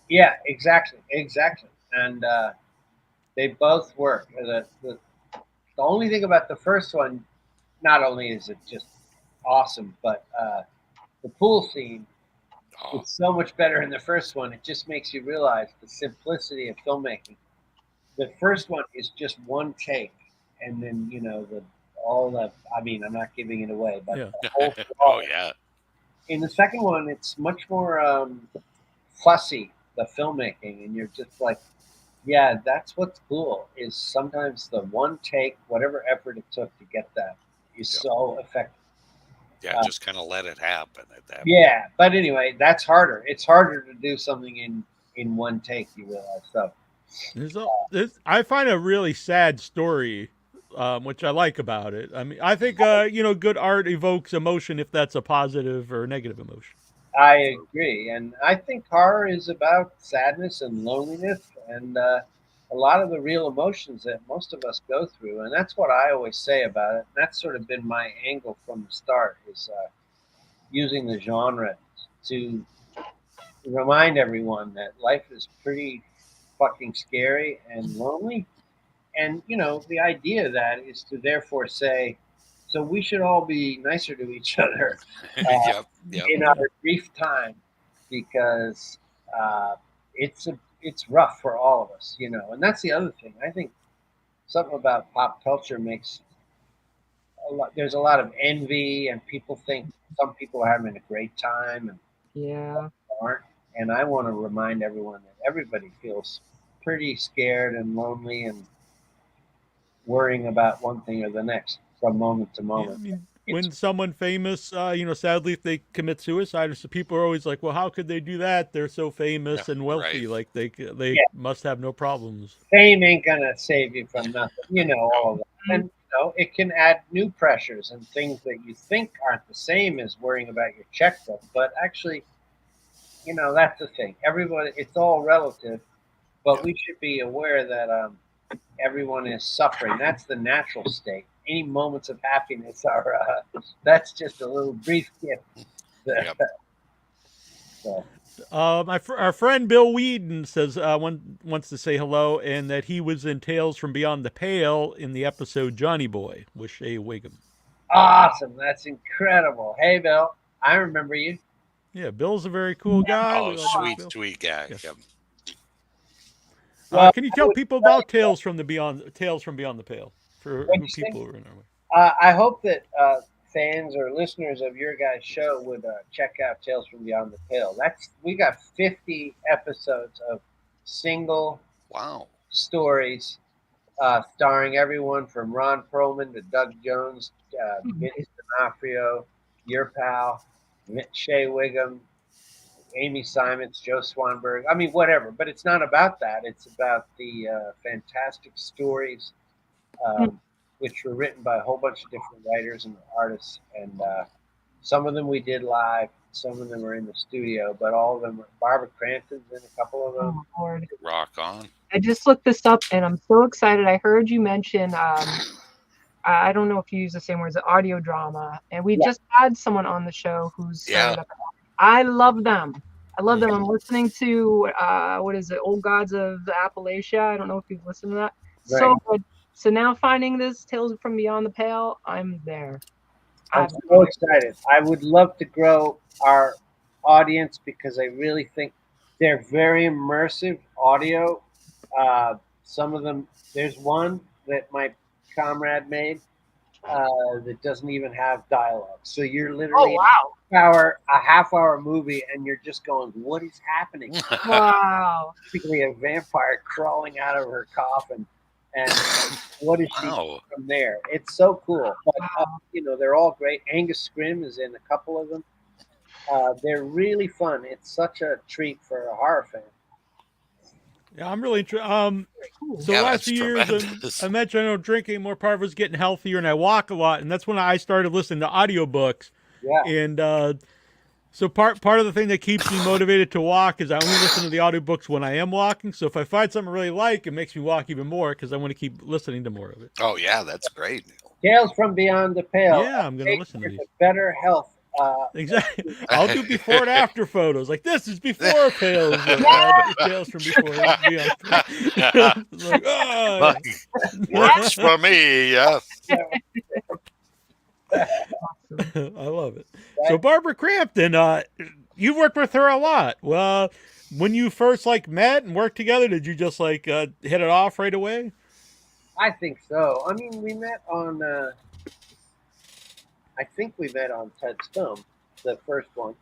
Yeah, exactly, and they both work. The only thing about the first one, not only is it just awesome, but the pool scene is so much better in the first one. It just makes you realize the simplicity of filmmaking. The first one is just one take, and then all the. I mean, I'm not giving it away, but the whole oh yeah. In the second one, it's much more fussy, the filmmaking, and you're just like, yeah, that's what's cool. Is sometimes the one take, whatever effort it took to get that, is so effective. Yeah, just kind of let it happen at that. Yeah, but anyway, that's harder. It's harder to do something in one take. You realize so. I find a really sad story, which I like about it. I mean, I think good art evokes emotion if that's a positive or negative emotion. I agree, and I think horror is about sadness and loneliness, and a lot of the real emotions that most of us go through. And that's what I always say about it. And that's sort of been my angle from the start is using the genre to remind everyone that life is pretty fucking scary and lonely. And the idea of that is to therefore say, so we should all be nicer to each other in our brief time, because it's rough for all of us, And that's the other thing. I think something about pop culture makes there's a lot of envy, and people think some people are having a great time and aren't. And I want to remind everyone that everybody feels pretty scared and lonely and worrying about one thing or the next from moment to moment. Yeah, I mean, when someone famous, sadly, if they commit suicide, so people are always like, well, how could they do that? They're so famous and wealthy. Right. Like they Yeah. must have no problems. Fame ain't gonna save you from nothing, all of that. And it can add new pressures and things that you think aren't the same as worrying about your checkbook. But actually, that's the thing. Everybody, it's all relative. But we should be aware that everyone is suffering. That's the natural state. Any moments of happiness are that's just a little brief gift. Yep. So, Our friend Bill Whedon says wants to say hello, and that he was in Tales from Beyond the Pale in the episode Johnny Boy with Shea Wiggum. awesome! That's incredible. Hey, Bill, I remember you. Yeah, Bill's a very cool guy. Oh, We like Bill. sweet guy. Yes. Yep. Can you tell people about Tales from Beyond the Pale for What'd you say? people who are in our way? I hope that fans or listeners of your guys' show would check out Tales from Beyond the Pale. We got 50 episodes of single Wow. stories starring everyone from Ron Perlman to Doug Jones, Vince D'Onofrio, your pal, Shea Wiggum, Amy Simons, Joe Swanberg. I mean, whatever. But it's not about that. It's about the fantastic stories, which were written by a whole bunch of different writers and artists. And some of them we did live. Some of them are in the studio. But all of them are. Barbara Crampton's in a couple of them. Oh, Lord. Rock on. I just looked this up and I'm so excited. I heard you mention, I don't know if you use the same words, audio drama. And we just had someone on the show who's started up. I love them. I love them. I'm listening to, what is it, Old Gods of Appalachia. I don't know if you've listened to that. Right. So good. So now finding this Tales from Beyond the Pale, I'm there. I'm so excited. I would love to grow our audience because I really think they're very immersive audio. Some of them, there's one that my comrade made that doesn't even have dialogue. So you're literally a half-hour movie, and you're just going, "What is happening?" Wow. Basically, a vampire crawling out of her coffin, and what is she from there? It's so cool. But they're all great. Angus Scrimm is in a couple of them. They're really fun. It's such a treat for a horror fan. Yeah, I'm really interested. So the last few years, I mentioned I don't drink anymore. Part of it was getting healthier, and I walk a lot, and that's when I started listening to audiobooks. Yeah. And so part of the thing that keeps me motivated to walk is I only listen to the audiobooks when I am walking. So if I find something I really like, it makes me walk even more because I want to keep listening to more of it. Oh yeah, that's great. Tales from Beyond the Pale. Yeah, I'm going to listen to these. Better health. Exactly. I'll do before and after photos. Like this is before Tales. Tales from before and beyond. Like, works for me. Yeah. I love it. So Barbara Crampton, you've worked with her a lot. Well, when you first met and worked together, did you just hit it off right away? I think so. I mean, we met on. I think we met on Ted's film, the first one.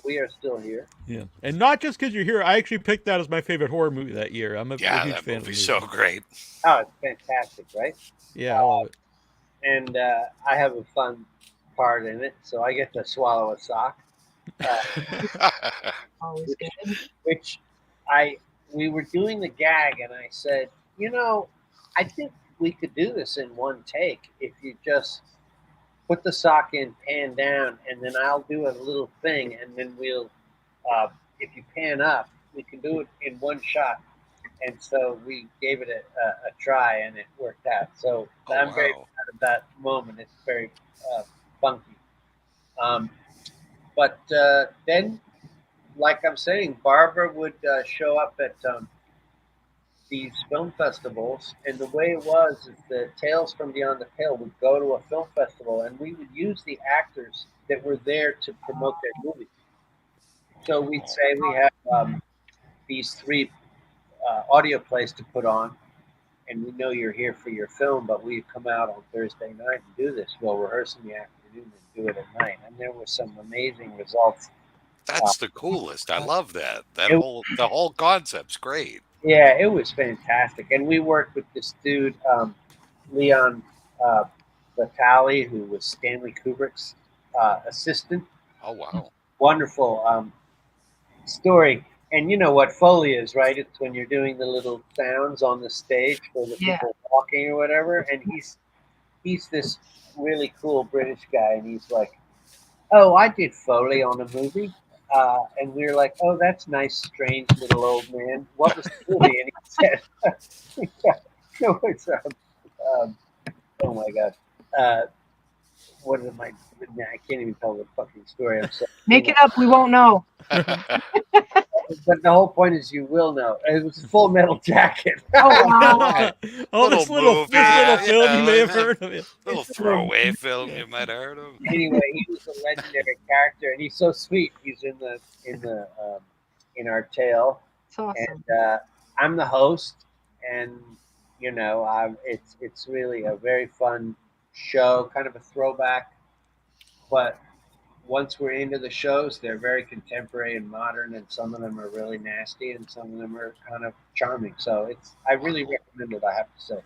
We Are Still Here. Yeah, and not just because you're here. I actually picked that as my favorite horror movie that year. I'm a huge fan of the movie. So great. Oh, it's fantastic, right? Yeah, I love it. And I have a fun part in it, so I get to swallow a sock. Always good. Which we were doing the gag, and I said, I think we could do this in one take if you just put the sock in, pan down, and then I'll do a little thing, and then we'll, if you pan up, we can do it in one shot. And so we gave it a try, and it worked out. So I'm very proud of that moment. It's very funky. But then, like I'm saying, Barbara would show up at these film festivals, and the way it was is the Tales from Beyond the Pale would go to a film festival, and we would use the actors that were there to promote their movie. So we'd say we have these 3 audio plays to put on, and we know you're here for your film, but we come out on Thursday night and do this. We'll rehearse in the afternoon and do it at night, and there were some amazing results. That's the coolest. I love that. The whole concept's great. Yeah, it was fantastic. And we worked with this dude, Leon Vitale, who was Stanley Kubrick's assistant. Oh wow. Wonderful story. And you know what Foley is, right? It's when you're doing the little sounds on the stage for the Yeah. people walking or whatever. And he's this really cool British guy, and he's like, "Oh, I did Foley on a movie." And we were like, "Oh, that's nice, strange little old man. What was the movie?" And he said, "No, it's oh my god, what am I? I can't even tell the fucking story. I'm sorry. Make it up. We won't know. But the whole point is, you will know. It was Full Metal Jacket. Oh, wow. Oh, this little movie, film you may have yeah. heard of it. Little throwaway film you might have heard of. Anyway, he was a legendary character, and he's so sweet. He's in our tale, It's awesome. and I'm the host, and you know, it's really a very fun show, kind of a throwback. But once we're into the shows, they're very contemporary and modern, and some of them are really nasty, and some of them are kind of charming. So I really recommend it. I have to say.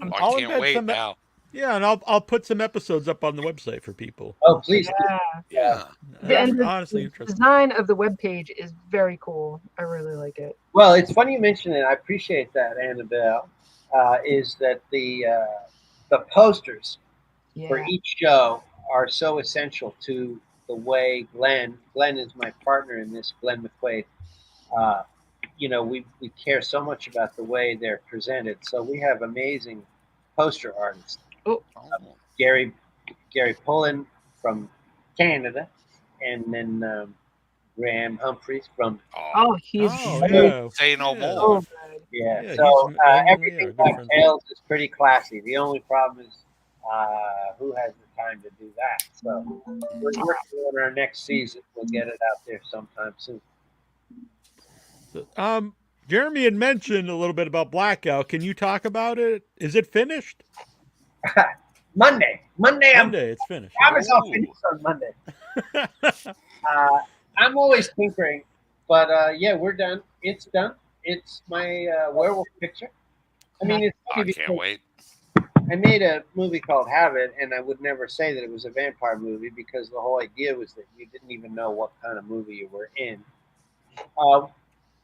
Oh, I'll I can't embed wait some- now. Yeah, and I'll put some episodes up on the website for people. Oh, please. Yeah. Yeah. And I'm the honestly interested. design of the webpage is very cool. I really like it. Well, it's funny you mention it. I appreciate that, Annabelle. Is that the posters for Yeah. each show are so essential to the way Glenn is my partner in this, Glenn McQuaid. You know, we care so much about the way they're presented. So we have amazing poster artists. Oh. Gary Pullen from Canada, and then Graham Humphreys from Oh, he's Oh, so yeah. Say no Yeah. more. good. Yeah, so he's- yeah, everything good about friends. Tales is pretty classy. The only problem is who has the time to do that. So we're working on our next season. We'll get it out there sometime soon. Jeremy had mentioned a little bit about Blackout. Can you talk about it? Is it finished? Monday, Monday, it's finished. I promise I'll Ooh. finish on Monday. I'm always tinkering, but yeah, we're done. It's done. It's my werewolf picture. I mean, it's I funny can't because wait. I made a movie called Habit, and I would never say that it was a vampire movie because the whole idea was that you didn't even know what kind of movie you were in.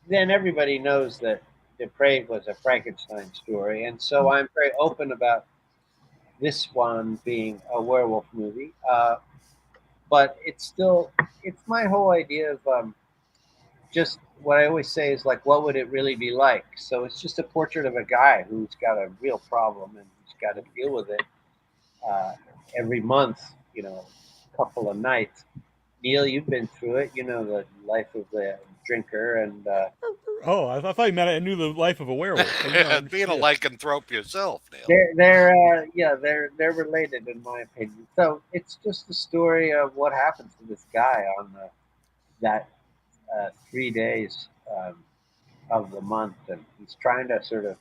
Then everybody knows that Depraved was a Frankenstein story, and so I'm very open about this one being a werewolf movie. But it's my whole idea of just what I always say is like, what would it really be like? So it's just a portrait of a guy who's got a real problem and he's got to deal with it every month, you know, a couple of nights. Neil, you've been through it. You know the life of the drinker, and Oh, I thought you meant I knew the life of a werewolf. Being a lycanthrope yourself, Neil. they're related in my opinion. So it's just the story of what happens to this guy on that 3 days of the month, and he's trying to sort of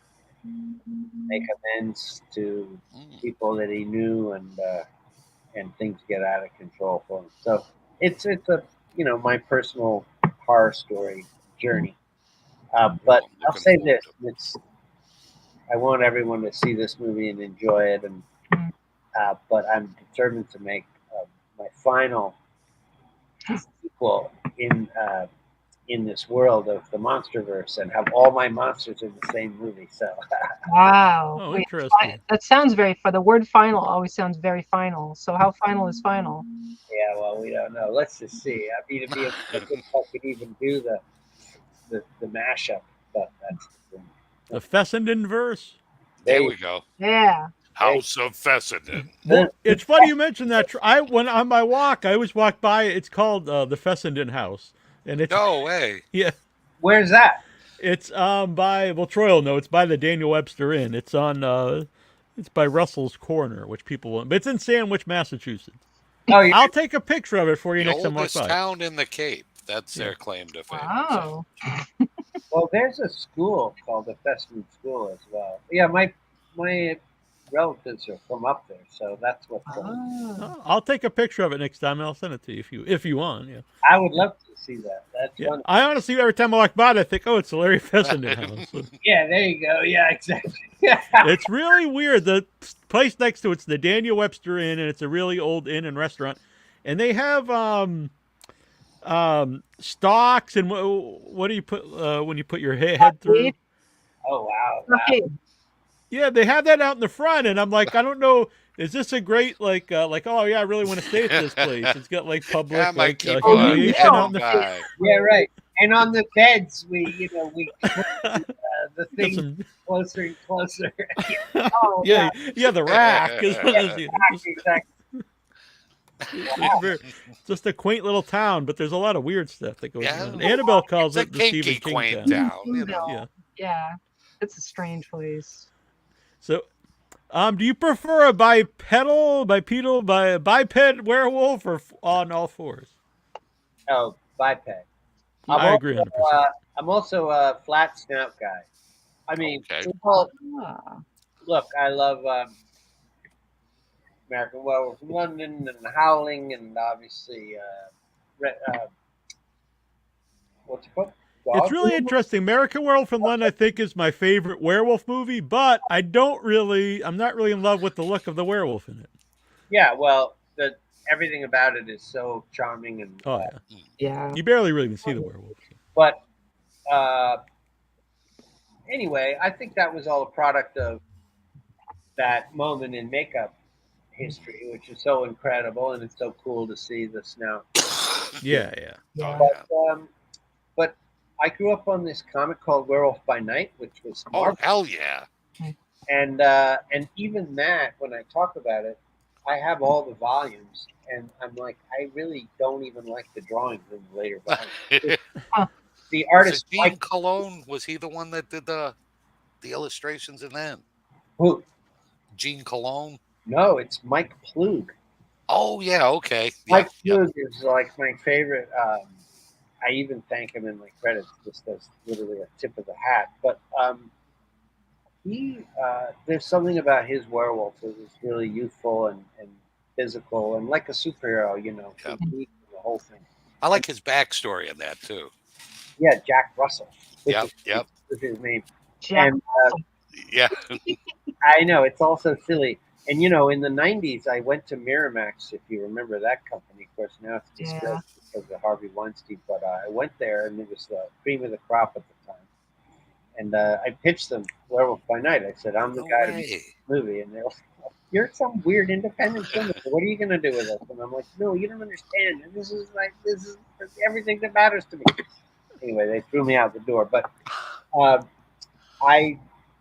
make amends to people that he knew, and things get out of control for him. So it's a my personal horror story journey. But I'll say this: I want everyone to see this movie and enjoy it, and but I'm determined to make my final sequel in this world of the MonsterVerse and have all my monsters in the same movie. So Wow. Oh, Wait, interesting. that sounds very fun. The word final always sounds very final. So how final is final? yeah, well, we don't know. Let's just see. I mean, it'd be if I could even do the mashup, but that's The Fessenden verse. There we go. Yeah. House of Fessenden. Well, it's funny you mentioned that. When on my walk, I always walk by. It's called the Fessenden House, and it's No way. yeah. Where's that? It's by Troy will know. It's by the Daniel Webster Inn. It's on it's by Russell's Corner, which people won't. But it's in Sandwich, Massachusetts. Oh, you I'll take a picture of it for you The next time I walk oldest by. town in the Cape. That's their claim to fame. Wow. well, there's a school called the Fessenden School as well. Yeah, my relatives are from up there, so that's what's going on. Ah. I'll take a picture of it next time and I'll send it to you if you want. Yeah. I would love to see that. That's Yeah. wonderful. I honestly every time I walk by it, I think, oh, it's the Larry Fessenden House. Yeah, there you go. Yeah, exactly. It's really weird. The place next to it's the Daniel Webster Inn, and it's a really old inn and restaurant, and they have stocks and what do you put when you put your head through? Oh wow! Okay. Yeah, they have that out in the front, and I'm like, I don't know, is this a great like oh yeah, I really want to stay at this place? It's got like public Yeah, my like keyboard humiliation out in the guy. Yeah, right. And on the beds, we put the got thing some closer and closer. Oh, yeah, the rack is Exactly. it's just a quaint little town, but there's a lot of weird stuff that goes Yeah. on. Annabelle calls It's a it the Stephen kinky King quaint town. town. You know. Yeah. Yeah, it's a strange place. So, do you prefer a biped werewolf or on all fours? Oh, biped. I agree 100%. I'm also a flat snout guy. I mean, Okay. well, Ah. look, I love American Werewolf in London and Howling, and obviously, what's it called? It's really interesting. American Werewolf in London, I think, is my favorite werewolf movie, but I'm not really in love with the look of the werewolf in it. Yeah, well, everything about it is so charming and. Oh yeah. Yeah. You barely really even see the werewolf. But anyway, I think that was all a product of that moment in makeup history, which is so incredible, and it's so cool to see the snout. Yeah. Yeah. But I grew up on this comic called Werewolf by Night, which was Oh, hell yeah. and even that, when I talk about it, I have all the volumes, and I'm like, I really don't even like the drawings in the later volumes. The artist, Gene Mike, Cologne, was he the one that did the illustrations in that? who? Gene Cologne? No, it's Mike Plug. Oh, yeah, okay. Mike Yeah. Plug is like my favorite. I even thank him in my credits just as literally a tip of the hat. But there's something about his werewolf that is really youthful and physical and like a superhero, Yep. the whole thing. I like his backstory in that, too. Yeah, Jack Russell. Yep. Is his name. Jack. And Yeah. I know, it's also silly. And, in the 90s, I went to Miramax, if you remember that company. Of course, now it's disgraced because of Harvey Weinstein. But I went there, and it was the cream of the crop at the time. And I pitched them Werewolf by Night. I said, I'm the guy to make this movie. And they're like, you're some weird independent filmmaker. What are you going to do with us? And I'm like, no, you don't understand. And this is everything that matters to me. Anyway, they threw me out the door. But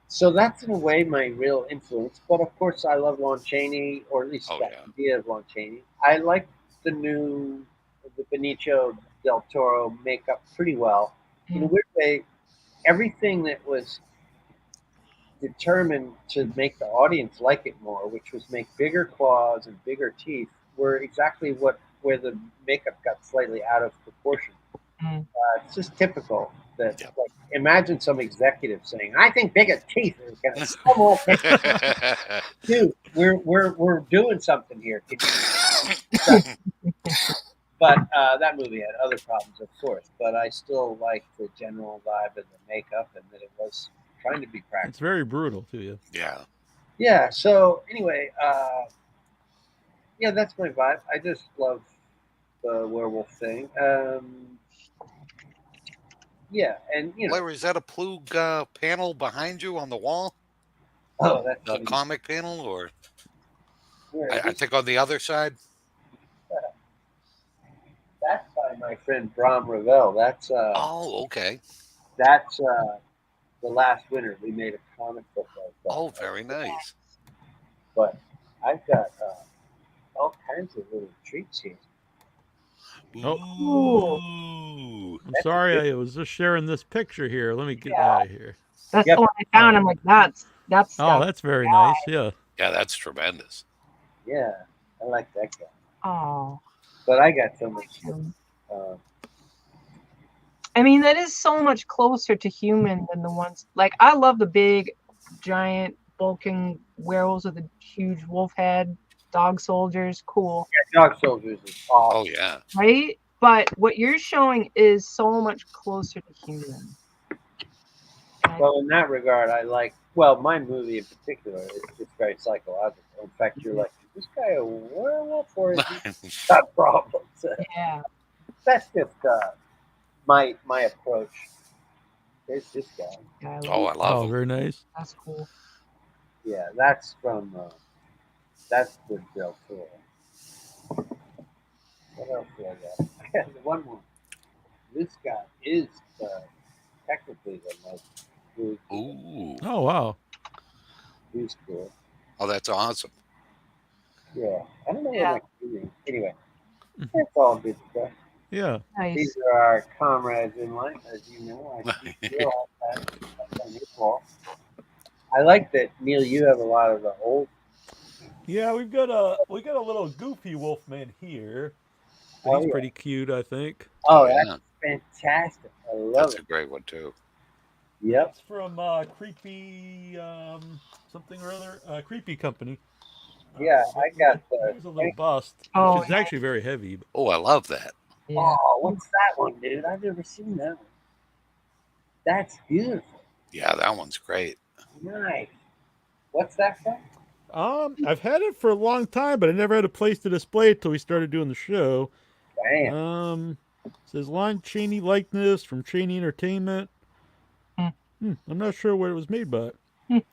so that's in a way my real influence. But of course, I love Lon Chaney, or at least the idea of Lon Chaney. I like the Benicio del Toro makeup pretty well. In a weird way, everything that was determined to make the audience like it more, which was make bigger claws and bigger teeth, were exactly where the makeup got slightly out of proportion. It's just typical that imagine some executive saying, "I think bigger teeth are going to sell more pictures." Dude, we're doing something here. But that movie had other problems, of course. But I still like the general vibe of the makeup and that it was trying to be practical. It's very brutal too. Yeah. Yeah. Yeah. So anyway, that's my vibe. I just love the werewolf thing. Yeah, and Larry, is that a Plug panel behind you on the wall? Oh, that's the funny. comic panel, or Where I think on the other side. That's by my friend Bram Ravel. That's Oh, okay. that's the last winter. We made a comic book of that. Oh, very nice. But I've got all kinds of little treats here. Ooh. I'm sorry, I was just sharing this picture here. Let me get out of here. That's the one I found. I'm like, that's Oh, that's very nice. Yeah. Yeah, that's tremendous. Yeah, I like that guy. Oh. But I got so much. I mean, that is so much closer to human than the ones. Like, I love the big, giant, bulking werewolves with a huge wolf head, dog soldiers. Cool. Yeah, dog soldiers is awesome. Oh, yeah. Right? But what you're showing is so much closer to human. Well, in that regard, I like Well, my movie in particular is just very psychological. In fact, you're like, is this guy a werewolf or is he got problems? Yeah. That's just my approach. There's this guy. Yeah, I love Oh, I it. love Oh, them. very nice. That's cool. Yeah, that's from that's the Del Toro. What else do I got? The one more. This guy is technically the most cool. Ooh. Oh, wow. He's cool. Oh, that's awesome. Yeah, I don't know Yeah. what I'm doing. Anyway, that's all good stuff. Yeah. These Nice. are our comrades in life, as you know. I see you all the time. That's on your fault. I like that, Neil. You have a lot of the old. Yeah, we got a little goofy wolfman here, but Oh he's yeah. pretty cute, I think. Oh, Oh, yeah. that's fantastic. I love That's it. a great one, too. Yep. It's from Creepy something or other, Creepy Company. Yeah, I got the. Here's a little bust, Oh, which is actually very heavy. But Oh, I love that. Yeah. Oh, what's that one, dude? I've never seen that one. That's beautiful. Yeah, that one's great. Nice. What's that from? I've had it for a long time, but I never had a place to display it till we started doing the show. Damn. It says Lon Chaney likeness from Chaney Entertainment. I'm not sure where it was made by.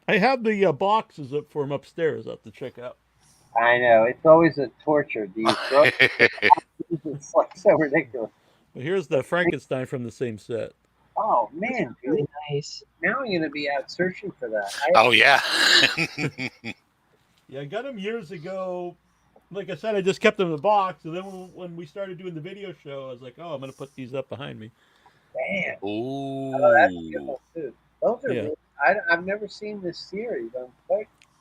I have the boxes up for him upstairs. I'll have to check out. I know. It's always a torture. Do you throw it? It's like so ridiculous. But here's the Frankenstein from the same set. Oh man, dude. Really nice. Now I'm gonna be out searching for that. Oh, yeah. Yeah, I got them years ago. Like I said, I just kept them in the box. And then when we started doing the video show, I was like, oh, I'm going to put these up behind me. Damn. Ooh. Oh, that's a good one too. Those are Yeah. really, I've never seen this series.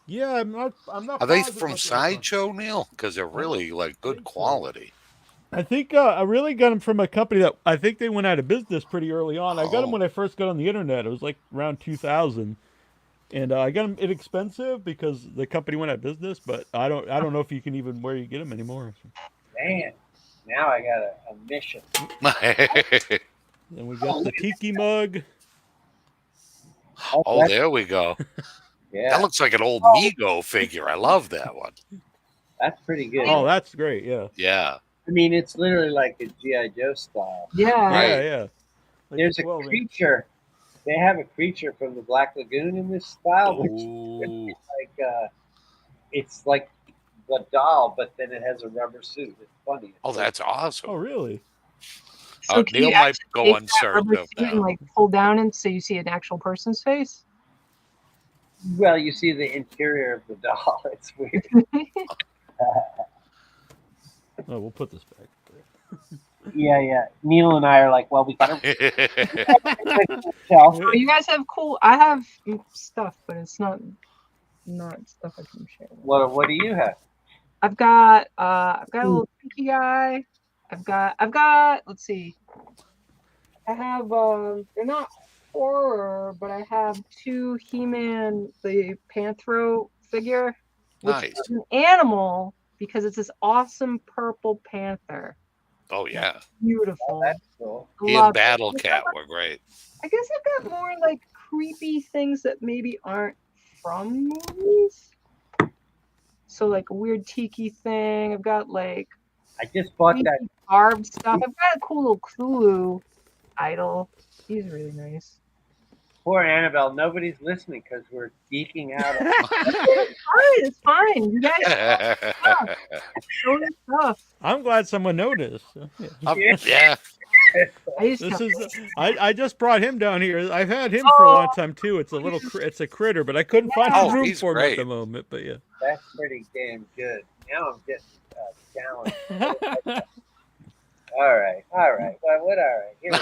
Yeah, I'm not. Are they positive from what they're from. Sideshow, Neil? Because they're really, like, good think so. quality. I think I really got them from a company that I think they went out of business pretty early on. I got them when I first got on the internet. It was like around 2000. And I got them inexpensive because the company went out of business, but I don't know if you can even where you get them anymore. Damn. Now I got a mission. Then we got the tiki mug. Oh, there we go. Yeah. That looks like an old Mego figure. I love that one. That's pretty good. Oh, that's great. Yeah. Yeah. I mean, it's literally like a G.I. Joe style. Yeah. Right. Yeah. Like There's a 12 inch. creature. They have a creature from the Black Lagoon in this style, which Ooh. it's like the doll, but then it has a rubber suit. It's funny. Oh, that's awesome. Oh, really? So can Neil you might actually go take that uncertain rubber of suit and that. like pull down and so you see an actual person's face? Well, you see the interior of the doll. It's weird. Oh, we'll put this back. Yeah. Neil and I are like, well, we gotta Oh, you guys have cool. I have stuff, but it's not stuff I can share. What do you have? I've got a little pinky guy. I've got. Let's see. I have they're not horror, but I have 2 He-Man the Panthro figure, which Nice. is an animal because it's this awesome purple panther. Oh, yeah. Beautiful. That's cool. He Love and it. Battle Cat were great. I guess I've got more like creepy things that maybe aren't from movies. So like a weird tiki thing. I've got like I just bought that. creepy carved stuff. I've got a cool little Cthulhu idol. He's really nice. Poor Annabelle. Nobody's listening because we're geeking out. It's fine. You guys show me stuff. I'm glad someone noticed. Yeah. I just brought him down here. I've had him for a long time too. It's a little it's a critter, but I couldn't find Oh, room he's for him at great. the moment. But yeah. That's pretty damn good. Now I'm getting challenged. All right. Well, what? All right. Here we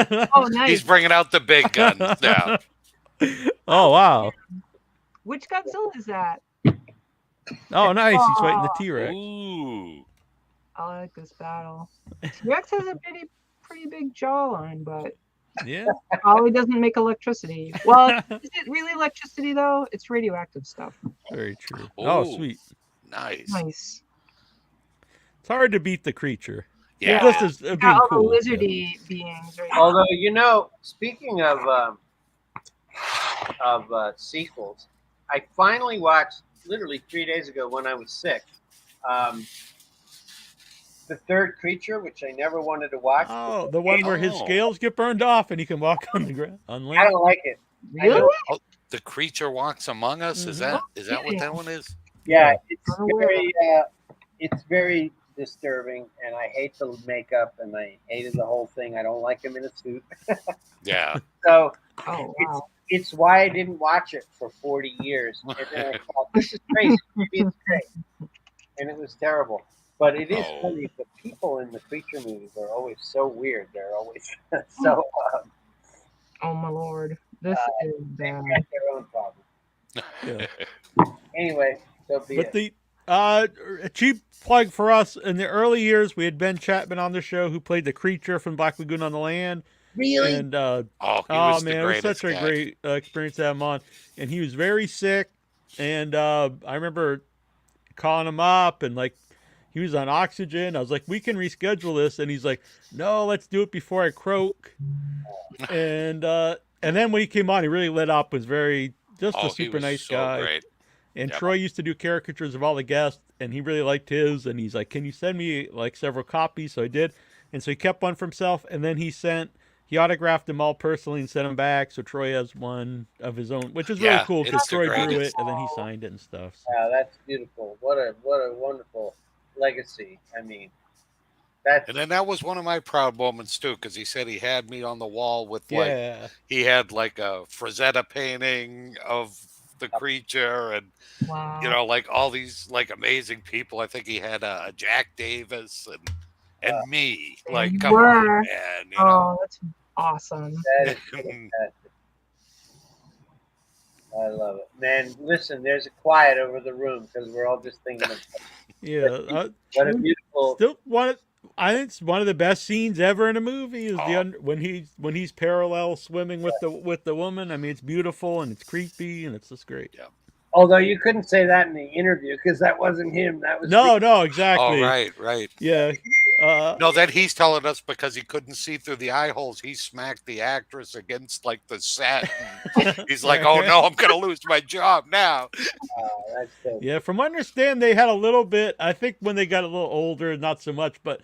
go. Oh, nice. He's bringing out the big guns now. Oh wow. Which Godzilla is that? Oh nice. He's fighting the T-Rex. Ooh. I like this battle. T-Rex has a pretty big jawline, but Yeah. probably doesn't make electricity. Well, is it really electricity though? It's radioactive stuff. Very true. Oh Ooh. sweet. Nice. Nice. It's hard to beat the creature. Yeah. Just as being Got all cool. the lizardy beings right now. Although, speaking of sequels. I finally watched, literally 3 days ago when I was sick, the third creature, which I never wanted to watch. Oh, the one where his scales get burned off and he can walk on the ground on land. I don't like it. I Really? know- Oh, the creature walks among us. Is that what that one is? yeah, Yeah. it's very disturbing, and I hate the makeup, and I hated the whole thing. I don't like him in a suit. Yeah. So Oh wow. it's why I didn't watch it for 40 years. And then I thought, this is crazy. Maybe it's great. And it was terrible. But it is Oh. funny. The people in the creature movies are always so weird. They're always so Oh my lord. This is they bad. got their own problems. Yeah. Anyway, so be But it. the a cheap plug for us in the early years, we had Ben Chapman on the show who played the creature from Black Lagoon on the Land. Really? And He was man, the it was greatest such a guy. great experience to have him on. And he was very sick, and I remember calling him up, and like he was on oxygen. I was like, "We can reschedule this," and he's like, "No, let's do it before I croak." And then when he came on, he really lit up. Was very just a He super was nice so guy. great. And Yep. Troy used to do caricatures of all the guests, and he really liked his. And he's like, "Can you send me like several copies?" So I did, and so he kept one for himself, and then he autographed them all personally and sent them back. So Troy has one of his own, which is really Yeah, cool because it's the Troy drew greatest. it and then he signed it and stuff. So. Wow, that's beautiful. What a wonderful legacy. I mean, that's And then that was one of my proud moments too, because he said he had me on the wall with like Yeah, he had like a Frazetta painting of the creature, and Wow. like all these like amazing people. I think he had Jack Davis and me. Yeah, Like, you come were. on, man. Oh, that's awesome. that is fantastic. I love it, man. Listen, there's a quiet over the room because we're all just thinking of yeah. what a beautiful. Still I think it's one of the best scenes ever in a movie is Oh. when he's parallel swimming with the woman. I mean, it's beautiful and it's creepy and it's just great. Yeah. Although you couldn't say that in the interview because that wasn't him. That was No, Oh, exactly. right. Yeah. No, then he's telling us because he couldn't see through the eye holes, he smacked the actress against like the set. And he's like, "Oh no, I'm gonna lose my job now." That's so Yeah, from what I understand, they had a little bit. I think when they got a little older, not so much, but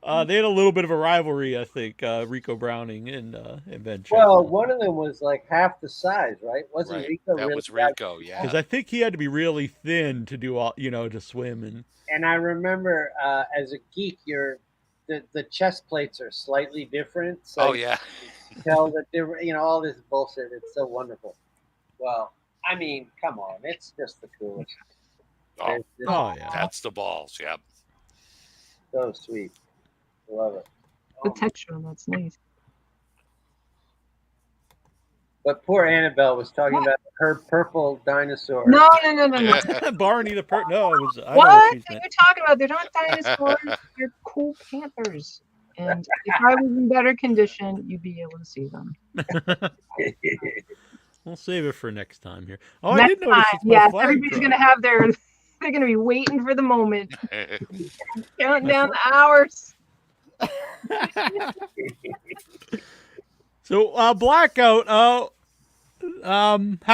they had a little bit of a rivalry. I think Rico Browning and Ben Chapman. well. One of them was like half the size, right? Wasn't Right. Rico That really? was Rico, yeah. Because I think he had to be really thin to do all, to swim and. And I remember as a geek, the chest plates are slightly different. So Oh yeah. you tell that they're all this bullshit. It's so wonderful. Well, I mean, come on, it's just the coolest. Oh, There's just Oh yeah. that's the balls, yeah. so sweet. Love it. The texture on that's nice. But poor Annabelle was talking about her purple dinosaur. No. Barney the No, it was. I know What what are she's you meant. talking about? They're not dinosaurs. They're cool panthers. And if I was in better condition, you'd be able to see them. We'll save it for next time here. Oh, I Next did notice time, it's my yes, flag everybody's truck. gonna have their. They're gonna be waiting for the moment, counting down the hours. So Blackout. How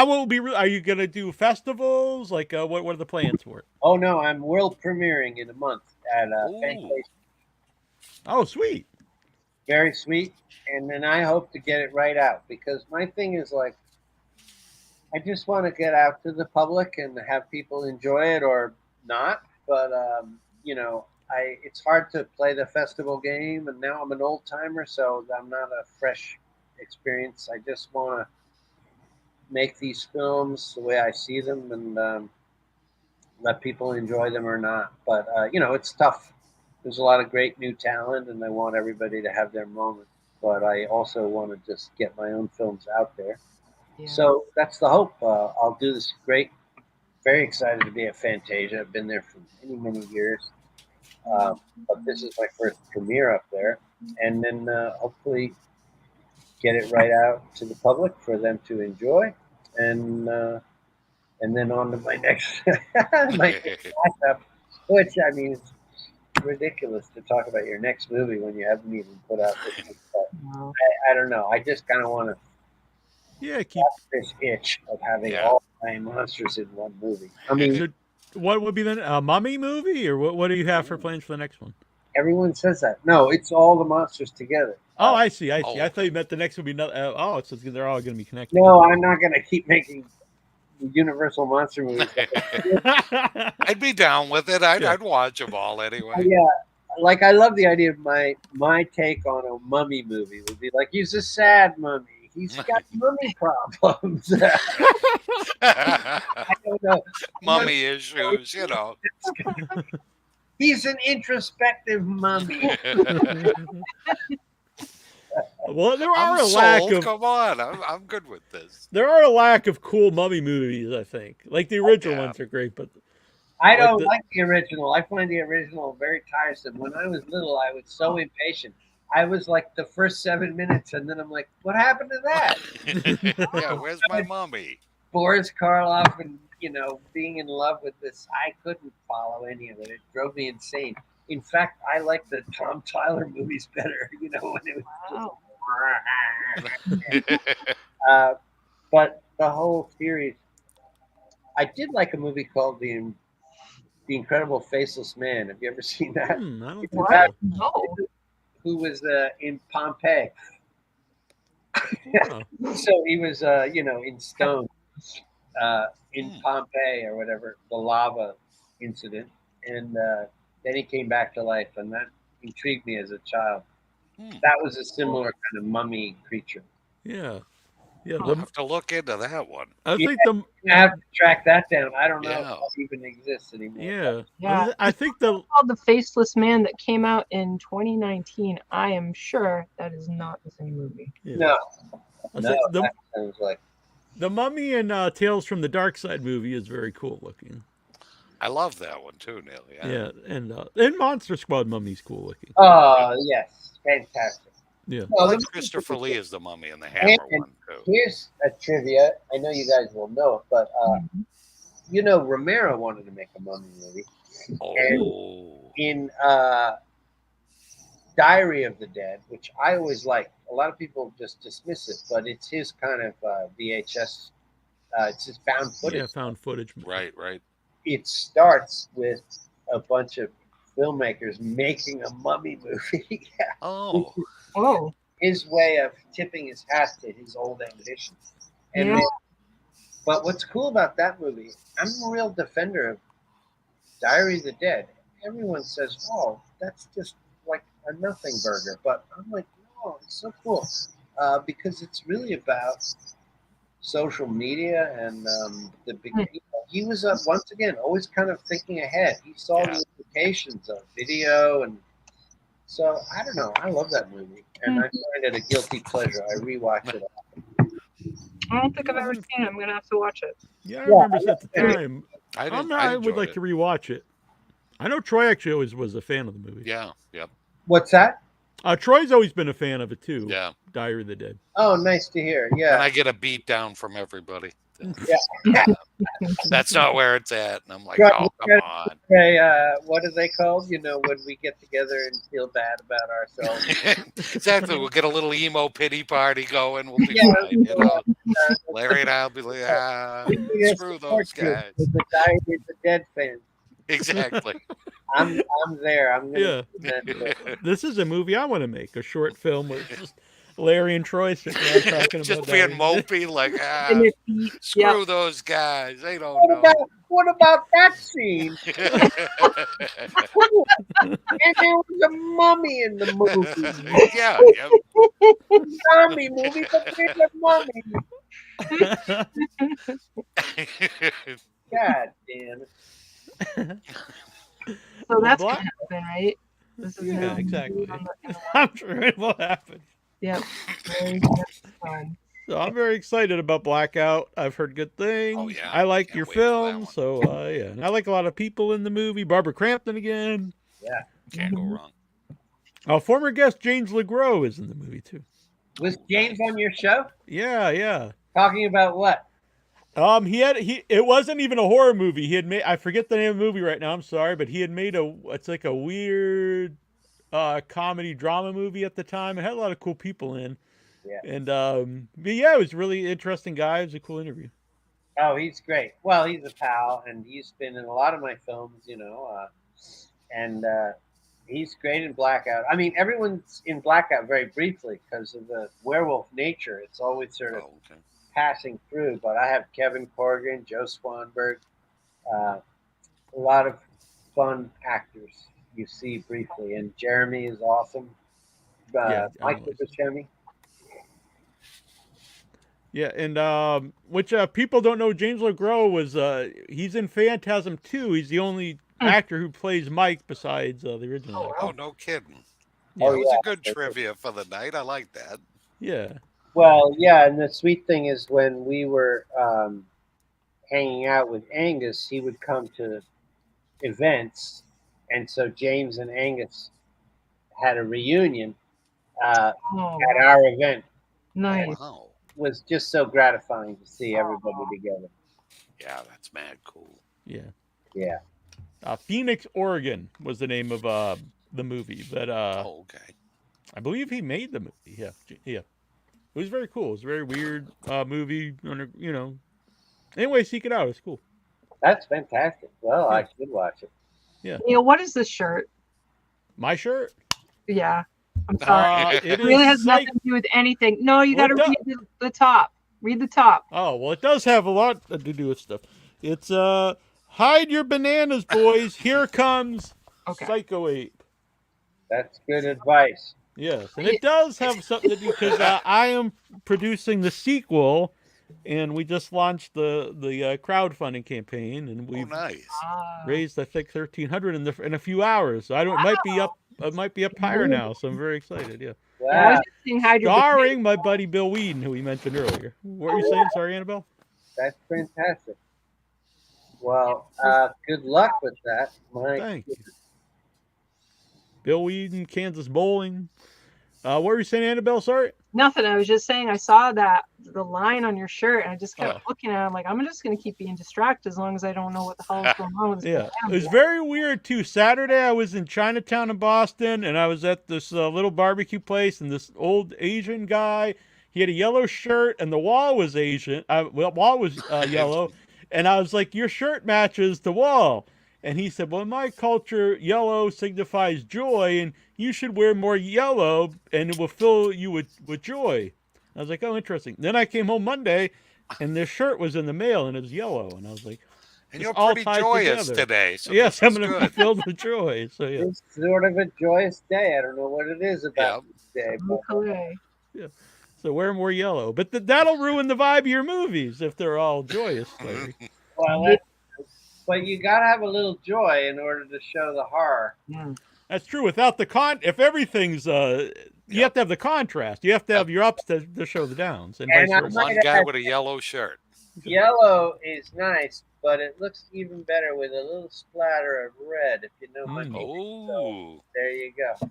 will it be? Are you gonna do festivals? Like, what are the plans for it? Oh no, I'm world premiering in a month at Ooh. Fantasia. Oh, sweet. Very sweet, and then I hope to get it right out because my thing is like, I just want to get out to the public and have people enjoy it or not. But it's hard to play the festival game, and now I'm an old timer, so I'm not a fresh experience. I just want to make these films the way I see them and let people enjoy them or not. But it's tough. There's a lot of great new talent, and I want everybody to have their moment. But I also want to just get my own films out there. Yeah. So that's the hope. I'll do this great. Very excited to be at Fantasia. I've been there for many, many years. But this is my first premiere up there. And then hopefully get it right out to the public for them to enjoy. And then on to my next backup, which, I mean, it's ridiculous to talk about your next movie when you haven't even put out this. But Wow. I don't know. I just kind of want to Yeah, keep. this itch of having Yeah. all my monsters in one movie. I mean, So, what would be the Mummy movie, or what? What do you have for plans for the next one? everyone says that. No, it's all the monsters together. Oh, I see. I see. Oh, I thought you meant the next would be no. Oh, so they're all going to be connected. No, I'm not going to keep making Universal monster movies. I'd be down with it. I'd, Yeah. I'd watch them all anyway. Yeah, like I love the idea of my take on a mummy movie would be like, he's a sad mummy. He's got mummy problems. I don't know. Mummy issues, you know. He's an introspective mummy. Well, there are I'm a lack sold. of Come on, I'm good with this. there are a lack of cool mummy movies. I think like the original Yeah. ones are great, but I don't the- like the original. I find the original very tiresome. When I was little, I was so impatient. I was like the first 7 minutes, and then I'm like, what happened to that? Yeah, where's my mummy? Boris Karloff and, being in love with this. I couldn't follow any of it. It drove me insane. In fact, I like the Tom Tyler movies better, when it was Wow. but the whole series, I did like a movie called The Incredible Faceless Man. Have you ever seen that? I don't think What? so. No. Who was in Pompeii? Oh. So he was, in stone in Hmm. Pompeii or whatever, the lava incident. And then he came back to life, and that intrigued me as a child. Hmm. That was a similar kind of mummy creature. Yeah, yeah. I'll have to look into that one. I think I have to track that down. I don't know Yeah. if it even exists anymore. yeah. Yeah. I think the Called The Faceless Man that came out in 2019. I am sure that is not the same movie. yeah. No, I no, think the that sounds like the Mummy and Tales from the Dark Side movie is very cool looking. I love that one too, Neil. Yeah, and Monster Squad Mummy's cool looking. oh yes, fantastic. Yeah. I Well, like let me- Christopher Lee as the mummy and the hammer And- one too. Here's a trivia. I know you guys will know it, but Romero wanted to make a mummy movie. Oh, In Diary of the Dead, which I always like. A lot of people just dismiss it, but it's his kind of VHS. It's his found footage. Yeah, found footage. right. It starts with a bunch of filmmakers making a mummy movie. Oh, Oh. His way of tipping his hat to his old ambitions. And Yeah. then, but what's cool about that movie, I'm a real defender of Diary of the Dead. Everyone says, oh, that's just like a nothing burger. But I'm like, no, it's so cool. Because it's really about social media and the big. He was once again always kind of thinking ahead. He saw Yeah. the implications of video, and so I don't know. I love that movie, and I find it a guilty pleasure. I rewatch it. I don't think I've ever seen it. I'm gonna have to watch it. Yeah, I remember at the time. I didn't. I would like to rewatch it. I know Troy actually always was a fan of the movie. Yeah. Yep. What's that? Troy's always been a fan of it too. Yeah. Diary of the Dead. Oh, nice to hear. And Yeah, I get a beat down from everybody. Yeah. That's not where it's at. And I'm like, Right. oh, come on. okay. What are they called? When we get together and feel bad about ourselves. Exactly. We'll get a little emo pity party going. We'll be Yeah. fine. Larry and I'll be like, screw those guys. The Diary of the Dead fans. Exactly. I'm there. I'm gonna. Yeah. This is a movie I want to make. A short film where it's just Larry and Troy sitting around talking Just about being Diary of the mopey, like, In their feet. screw Yeah. those guys. They don't What know. about that scene? And there was a mummy in the movie. Yeah. Zombie movie, but there's a mummy. God damn it. So that's Black- gonna happen, right? This is Yeah, now exactly. on the- I'm sure it will happen. Yep. Very good. So I'm very excited about Blackout. I've heard good things. Oh, yeah. I like Can't your wait for that film. one. So yeah, and I like a lot of people in the movie. Barbara Crampton again. Can't go wrong. Former guest James LeGros is in the movie too. Was James on your show? Yeah. Talking about what? It wasn't even a horror movie. He had made, I forget the name of the movie right now, I'm sorry, but he had made it's like a weird comedy drama movie at the time. It had a lot of cool people in. Yeah. And but yeah, it was a really interesting guy. It was a cool interview. Oh, he's great. Well, he's a pal, and he's been in a lot of my films, and he's great in Blackout. I mean, everyone's in Blackout very briefly because of the werewolf nature. It's always sort of Oh, okay. passing through. But I have Kevin Corrigan, Joe Swanberg, a lot of fun actors you see briefly, and Jeremy is awesome. Yeah, Michael Buscemi. Yeah, and which people don't know, James LeGros was he's in Phantasm 2. He's the only actor who plays Mike besides the original actor. Oh, no kidding. Yeah. That was a good trivia for the night. I like that. Yeah. Well, yeah, and the sweet thing is when we were hanging out with Angus, he would come to events, and so James and Angus had a reunion Oh, at our event. nice. Wow. It was just so gratifying to see everybody together. Yeah, that's mad cool. Yeah. Yeah. Phoenix, Oregon was the name of the movie, but Oh, okay. I believe he made the movie. Yeah, yeah. It was very cool. It was a very weird movie. You know. Anyway, seek it out. It's cool. That's fantastic. Well, I should watch it. Yeah. Neil, what is this shirt? My shirt. Yeah. I'm sorry. It It really is has nothing to do with anything. No, you Well, got it to does. read the top. Read the top. Oh well, it does have a lot to do with stuff. It's hide your bananas, boys. Here comes Okay. Psycho Ape. That's good advice. Yes, and it does have something to do because I am producing the sequel, and we just launched the crowdfunding campaign, and Oh, we've nice. raised I think 1,300 in a few hours. So I don't. It might be up higher now. So I'm very excited. Yeah. I was Wow, just saying hide your Starring my buddy Bill Whedon, who we mentioned earlier. What were you saying? Sorry, Annabelle. that's fantastic. Well, good luck with that. Thank you. Bill Whedon, Kansas Bowling. What were you saying, Annabelle? Sorry. Nothing. I was just saying I saw the line on your shirt, and I just kept Oh. looking at it. I'm like, I'm just gonna keep being distracted as long as I don't know what the hell is going on with this. Yeah, it was very weird too. Saturday, I was in Chinatown in Boston, and I was at this little barbecue place, and this old Asian guy. He had a yellow shirt, and the wall was Asian. Wall was yellow, and I was like, "Your shirt matches the wall." And he said, "Well, in my culture, yellow signifies joy, and you should wear more yellow, and it will fill you with joy." I was like, "Oh, interesting." Then I came home Monday, and this shirt was in the mail, and it was yellow, and I was like, And This you're all pretty ties joyous together. today. So "Yes, this I'm is going to be good. filled with joy." So yeah, It's sort of a joyous day. I don't know what it is about this day, but Okay. so wear more yellow, but that'll ruin the vibe of your movies if they're all joyous. Larry. well, but you gotta have a little joy in order to show the horror. That's true. Without the if everything's you have to have the contrast. You have to have your ups to show the downs, and And vice I versa. might One guy add- with a yellow shirt. Yellow is nice, but it looks even better with a little splatter of red. If you know my Mm. meaning. So Oh. there you go.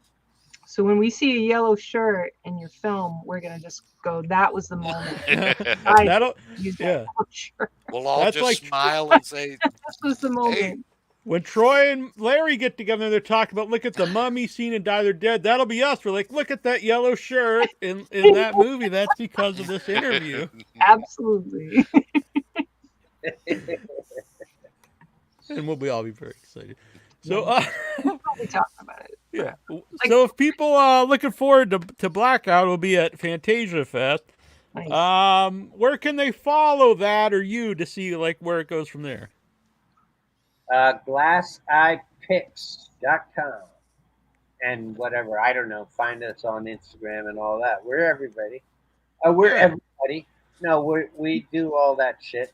So when we see a yellow shirt in your film, we're gonna just go, "That was the moment." I That'll use that yeah. yellow shirt. We'll all That's just like- smile and say, This was the moment. When Troy and Larry get together, they're talking about look at the mummy scene in Die They're Dead. That'll be us. We're like, look at that yellow shirt in that movie. That's because of this interview. Absolutely. And we'll all be very excited. So, We'll be talking about it. yeah. So if people looking forward to Blackout, will be at Fantasia Fest. Nice. Where can they follow that or you to see like where it goes from there? GlassEyePics.com and whatever. I don't know. Find us on Instagram and all that. We're everybody. We're Yeah. everybody. No, we do all that shit.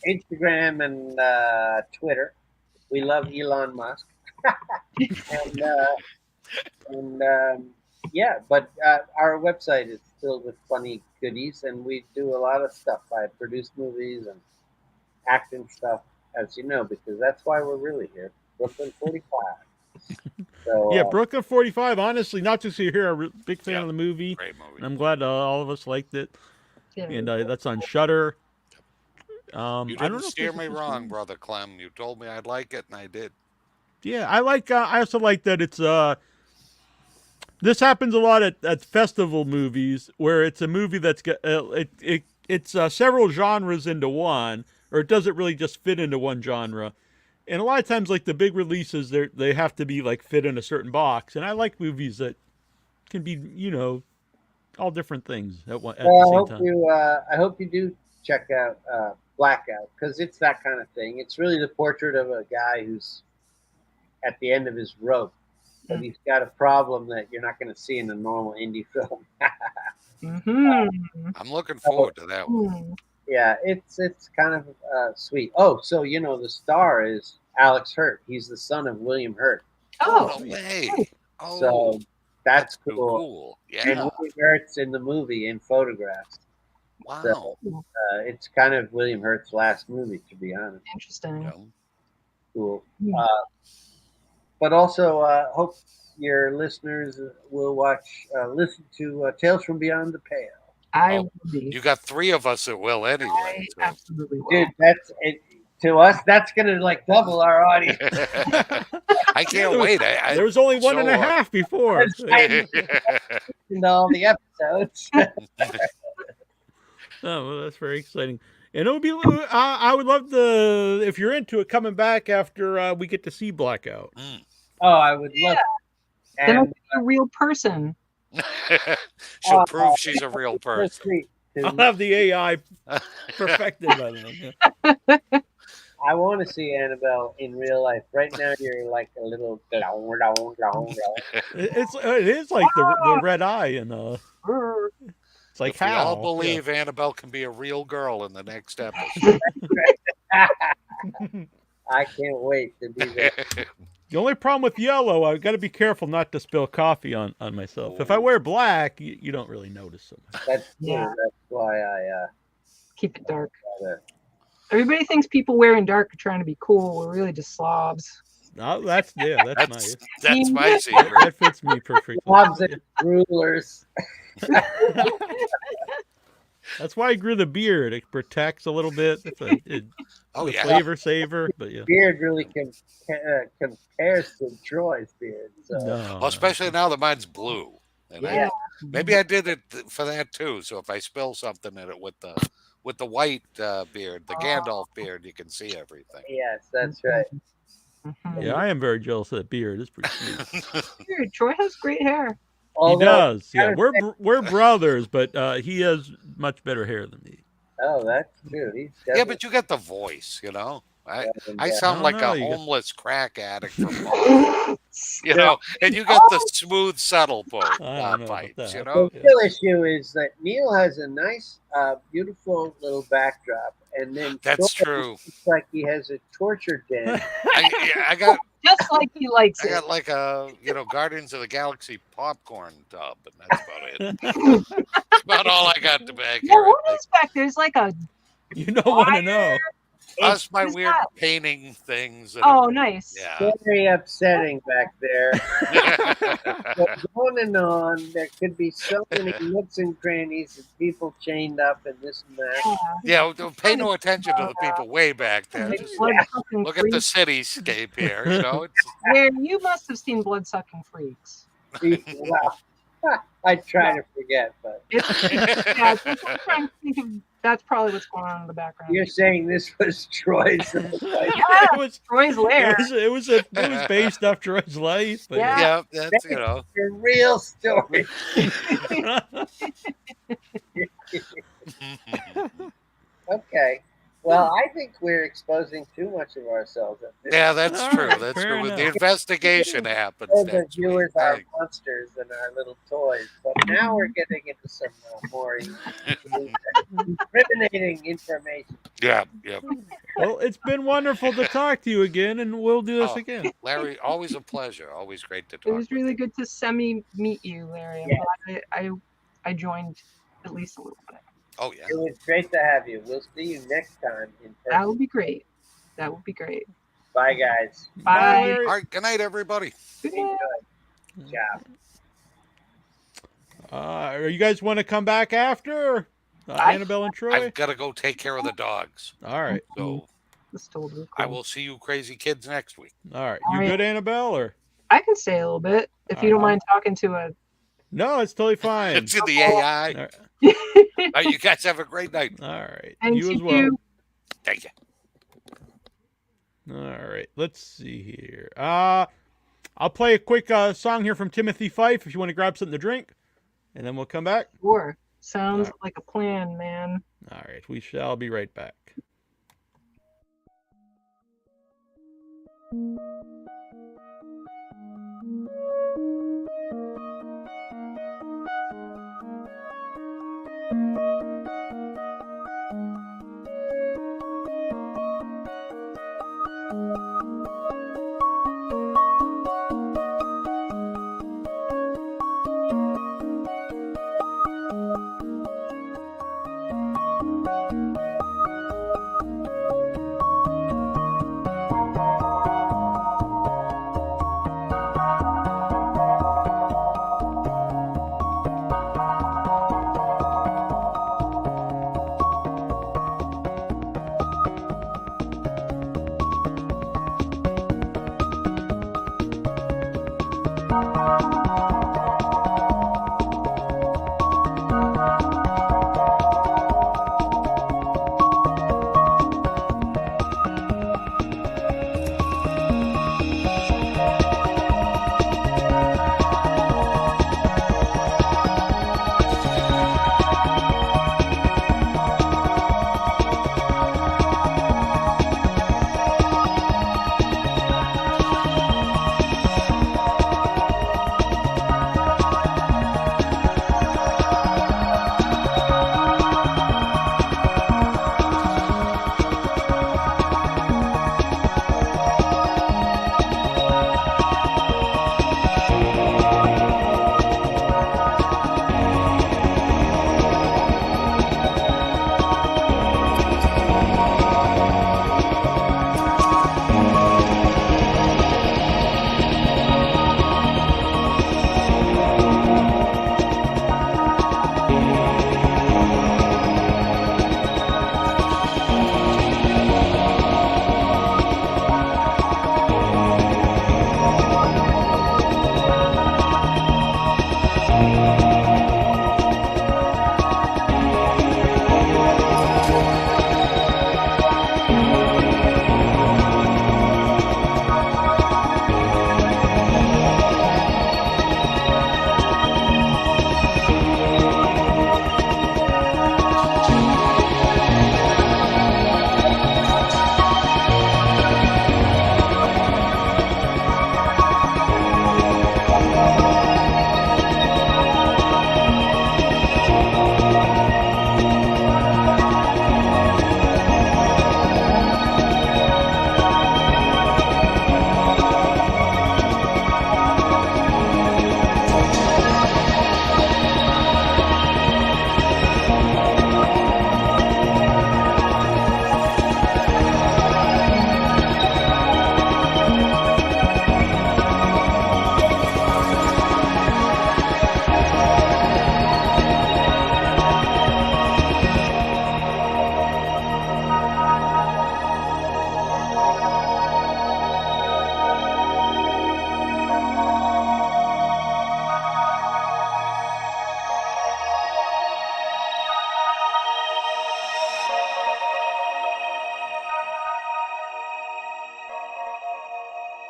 Instagram and Twitter. We love Elon Musk. Yeah, but our website is filled with funny goodies, and we do a lot of stuff. I produce movies and acting stuff, as you know, because that's why we're really here. Brooklyn 45. So Yeah, Brooklyn 45. Honestly, not just you're here, I'm a big fan Yeah. of the movie. great movie. And I'm glad all of us liked it. Yeah. And that's on Shudder. You I don't didn't know if steer this me is- wrong, Brother Clem. You told me I'd like it, and I did. Yeah, I like. I also like that it's This happens a lot at festival movies, where it's a movie that's got it's several genres into one, or it doesn't really just fit into one genre. And a lot of times, like the big releases, they have to be like fit in a certain box. And I like movies that can be, all different things at Well, the same time. I hope you do check out Blackout, because it's that kind of thing. It's really the portrait of a guy who's at the end of his rope, but he's got a problem that you're not going to see in a normal indie film. I'm looking forward to that one. Yeah, it's kind of sweet. Oh, so the star is Alex Hurt. He's the son of William Hurt. Oh, no way. Oh, So that's too cool. cool. And Yeah. William Hurt's in the movie in photographs. Wow. So, it's kind of William Hurt's last movie, to be honest. Interesting. Yeah. Cool. But also, hope your listeners will listen to Tales from Beyond the Pale. I will be. You got 3 of us that will anyway. I So. absolutely will. Dude, that's it. To us, that's gonna like double our audience. I can't wait. There was only one and a half before. In all the episodes. Oh, well, that's very exciting. And it would be, I would love to, if you're into it, coming back after we get to see Blackout. Oh, I would love it. Then I'll And be a real person. She'll prove she's a real person. sweet. I'll have the AI perfected by then. Yeah. I want to see Annabelle in real life. Right now, you're like a little. It is like the red eye, and it's like If we all how. believe Annabelle can be a real girl in the next episode. I can't wait to be there. The only problem with yellow, I've got to be careful not to spill coffee on myself. If I wear black, you don't really notice so much. That's Yeah. That's why I Keep it dark. gotta- Everybody thinks people wearing dark are trying to be cool. We're really just slobs. Oh, that's nice. That's my secret. That fits me perfectly. Bobs and rulers. That's why I grew the beard. It protects a little bit. It's the Yeah. flavor saver, but yeah. Beard really compares to Troy's beard. So. No. Well, especially now that mine's blue. And Yeah. maybe I did it for that too. So if I spill something in it with the white beard, the Gandalf beard, you can see everything. Yes, that's right. Yeah, I am very jealous of that beard. It's pretty sweet. Dude, Troy has great hair. He does. Yeah, gotta we're brothers, but he has much better hair than me. Oh, that's true. He's Yeah, but you got the voice, you know. I sound I like don't a know, you homeless crack addict from Boston, you know, and you got the smooth, subtle I don't know about bites, that. you The know. real issue is that Neil has a nice, beautiful little backdrop, and then That's Troy true. looks like he has a torture den. I got Just like he likes it. like a Guardians of the Galaxy popcorn tub, and that's about it. That's about all I got to back Yeah, here. what is back there's like a You don't want to know. That's my Who's weird that? painting things. And Oh, nice. yeah. Very upsetting back there. But on, there could be so many nooks and crannies and people chained up and this and that. Yeah, don't pay no attention to the people way back there. Just Blood-sucking look at the freaks. cityscape here. You know, it's, Where you must have seen blood-sucking freaks. Well, I try to forget, but Yeah, I'm trying to think of. That's probably what's going on in the background. you're saying this was Troy's. Yeah, It was Troy's lair. it was based off Troy's life. But Yeah. yeah, that's a real story. Okay. Well, I think we're exposing too much of ourselves at this. yeah, that's All true. right, That's fair true. When the enough. investigation happens, All the next week, viewers are I- monsters and our little toys, but now we're getting into some more incriminating information. yeah. Well, it's been wonderful to talk to you again, and we'll do this Oh. again. Larry, always a pleasure. Always great to talk. It was with really you. good to semi-meet you, Larry. I'm Yeah. glad I joined at least a little bit. Oh yeah. It was great to have you. We'll see you next time in That person. would be great. That would be great. Bye, guys. Bye. Larry. All right. Good night, everybody. Good night. Enjoy. Ciao. You guys want to come back after Annabelle and Troy? I've got to go take care of the dogs. All right. So This told me. I will see you crazy kids next week. All right. All You right. good, Annabelle? Or I can stay a little bit if you don't mind talking to a No, it's totally fine. It's in the AI. All right. All right, you guys have a great night. All right. And You to as well. you. Thank you. All right. Let's see here. I'll play a quick song here from Timothy Fife if you want to grab something to drink, and then we'll come back. Sure. Sounds like a plan, man. All right. We shall be right back.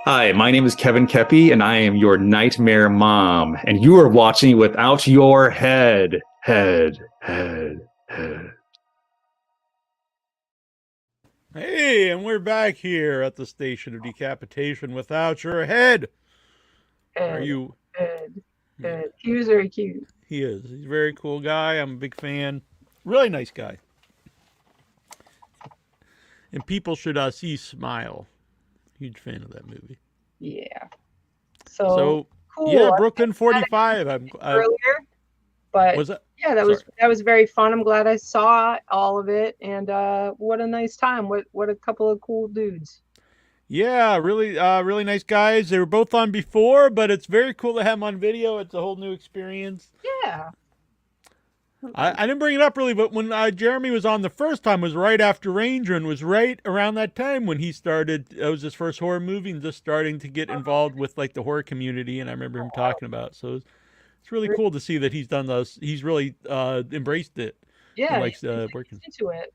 Hi, my name is Kevin Kepi, and I am your nightmare mom. And you are watching Without Your Head. Head. Hey, and we're back here at the Station of Decapitation without your head. Are you? He was very cute. He is. He's a very cool guy. I'm a big fan. Really nice guy. And people should see Smile. Huge fan of that movie. Yeah. So cool. Yeah, Brooklyn 45. Earlier, but was that? Yeah, that was very fun. I'm glad I saw all of it, and what a nice time. What a couple of cool dudes. Yeah, really nice guys. They were both on before, but it's very cool to have them on video. It's a whole new experience. Yeah. I didn't bring it up really, but when Jeremy was on the first time, was right after Ranger, and was right around that time when he started. It was his first horror movie, and just starting to get involved with like the horror community. And I remember him talking about it. So it was it's really cool to see that he's done this. He's really embraced it. Yeah, and likes he's working into it.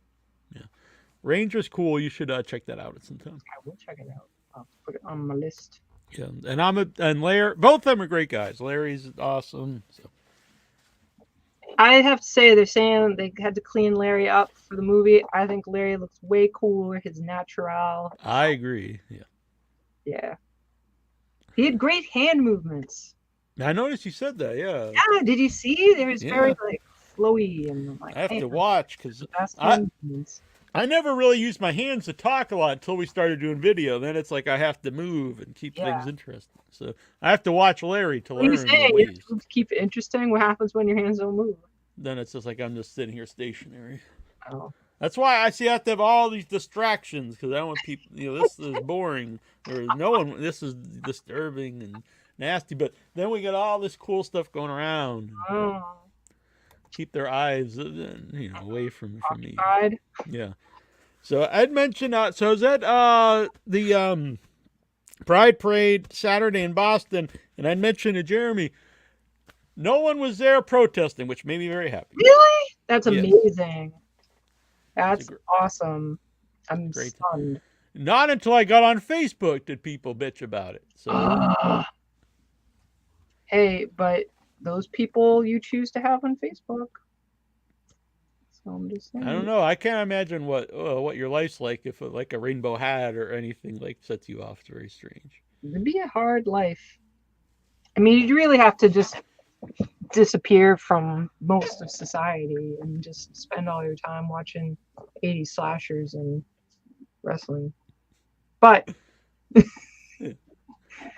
Ranger's cool. You should check that out at some time. I will check it out. I'll put it on my list. Yeah, and Larry, both of them are great guys. Larry's awesome. So. I have to say, they're saying they had to clean Larry up for the movie. I think Larry looks way cooler. His natural. I agree. Yeah. Yeah. He had great hand movements. I noticed you said that. Yeah. Yeah. Did you see? There was very like flowy and like. I have to watch because movements. I never really used my hands to talk a lot until we started doing video. Then it's like I have to move and keep things interesting. So I have to watch Larry to learn. You say you have to keep it interesting. What happens when your hands don't move? Then it's just like I'm just sitting here stationary. Oh. That's why I have to have all these distractions because I don't want people. This is boring. There's no one. This is disturbing and nasty. But then we got all this cool stuff going around. Oh. Keep their eyes, away from me. Yeah. So I'd mentioned. So is that the Pride Parade Saturday in Boston, and I'd mentioned to Jeremy, no one was there protesting, which made me very happy. Really? That's amazing. That's awesome. I'm stunned. Not until I got on Facebook did people bitch about it. So. Hey, but those people you choose to have on Facebook. So I'm just saying. I don't know. I can't imagine what your life's like if like a rainbow hat or anything like sets you off. It's very strange. It'd be a hard life. I mean, you'd really have to just disappear from most of society and just spend all your time watching 80s slashers and wrestling. But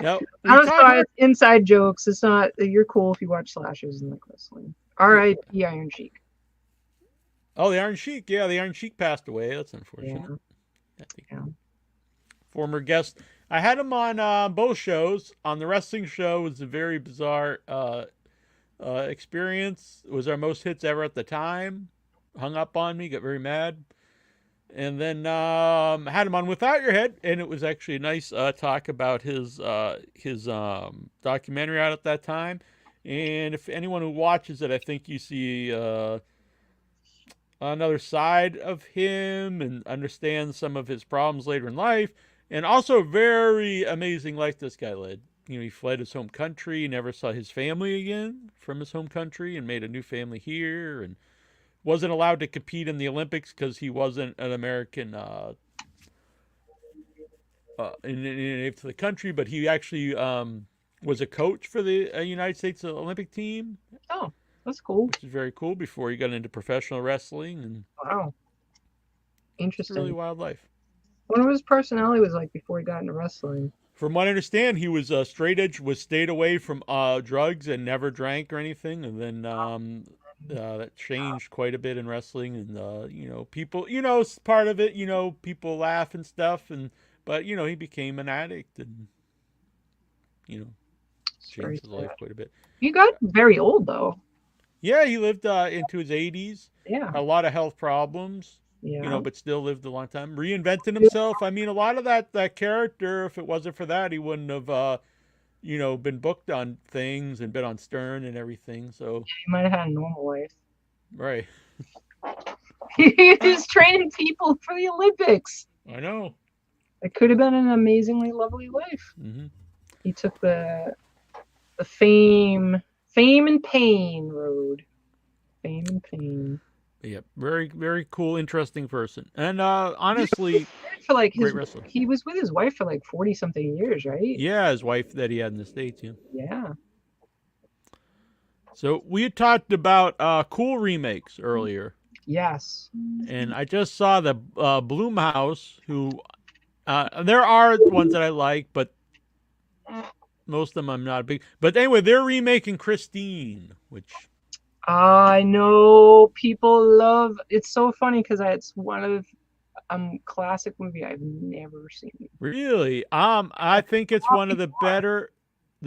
no, I'm sorry, it's inside jokes. It's not. You're cool if you watch slashers and like wrestling. R.I.P. Iron Sheik. Oh, the Iron Sheik. Yeah, the Iron Sheik passed away. That's unfortunate. Yeah. Former guest. I had him on both shows. On the wrestling show, it was a very bizarre experience. It was our most hits ever at the time. Hung up on me, got very mad. And then had him on Without Your Head, and it was actually a nice talk about his documentary out at that time. And if anyone who watches it, I think you see another side of him and understand some of his problems later in life. And also very amazing life this guy led. He fled his home country, never saw his family again from his home country, and made a new family here, and wasn't allowed to compete in the Olympics because he wasn't an American native to the country, but he actually was a coach for the United States Olympic team. Oh, that's cool. Which is very cool before he got into professional wrestling. And wow. Interesting. Really wild life. I wonder what his personality was like before he got into wrestling. From what I understand, he was straight edge, stayed away from drugs and never drank or anything. And then that changed quite a bit in wrestling. And, people, it's part of it, people laugh and stuff. But he became an addict and, changed his life quite a bit. He got very old, though. Yeah, he lived into his 80s. Yeah. A lot of health problems. Yeah. But still lived a long time. Reinventing himself. I mean, a lot of that character, if it wasn't for that, he wouldn't have, been booked on things and been on Stern and everything. So he might have had a normal life. Right. He was training people for the Olympics. I know. It could have been an amazingly lovely life. Mm-hmm. He took the fame and pain road. Fame and pain. Yeah, very, very cool, interesting person, and honestly, for like great wrestler. He was with his wife for like 40-something years, right? Yeah, his wife that he had in the States. Yeah. Yeah. So we had talked about cool remakes earlier. Yes. And I just saw the Blumhouse, who there are ones that I like, but most of them I'm not a big. But anyway, they're remaking Christine, which. I know people love. It's so funny because it's one of classic movie I've never seen. Really? I think it's one of the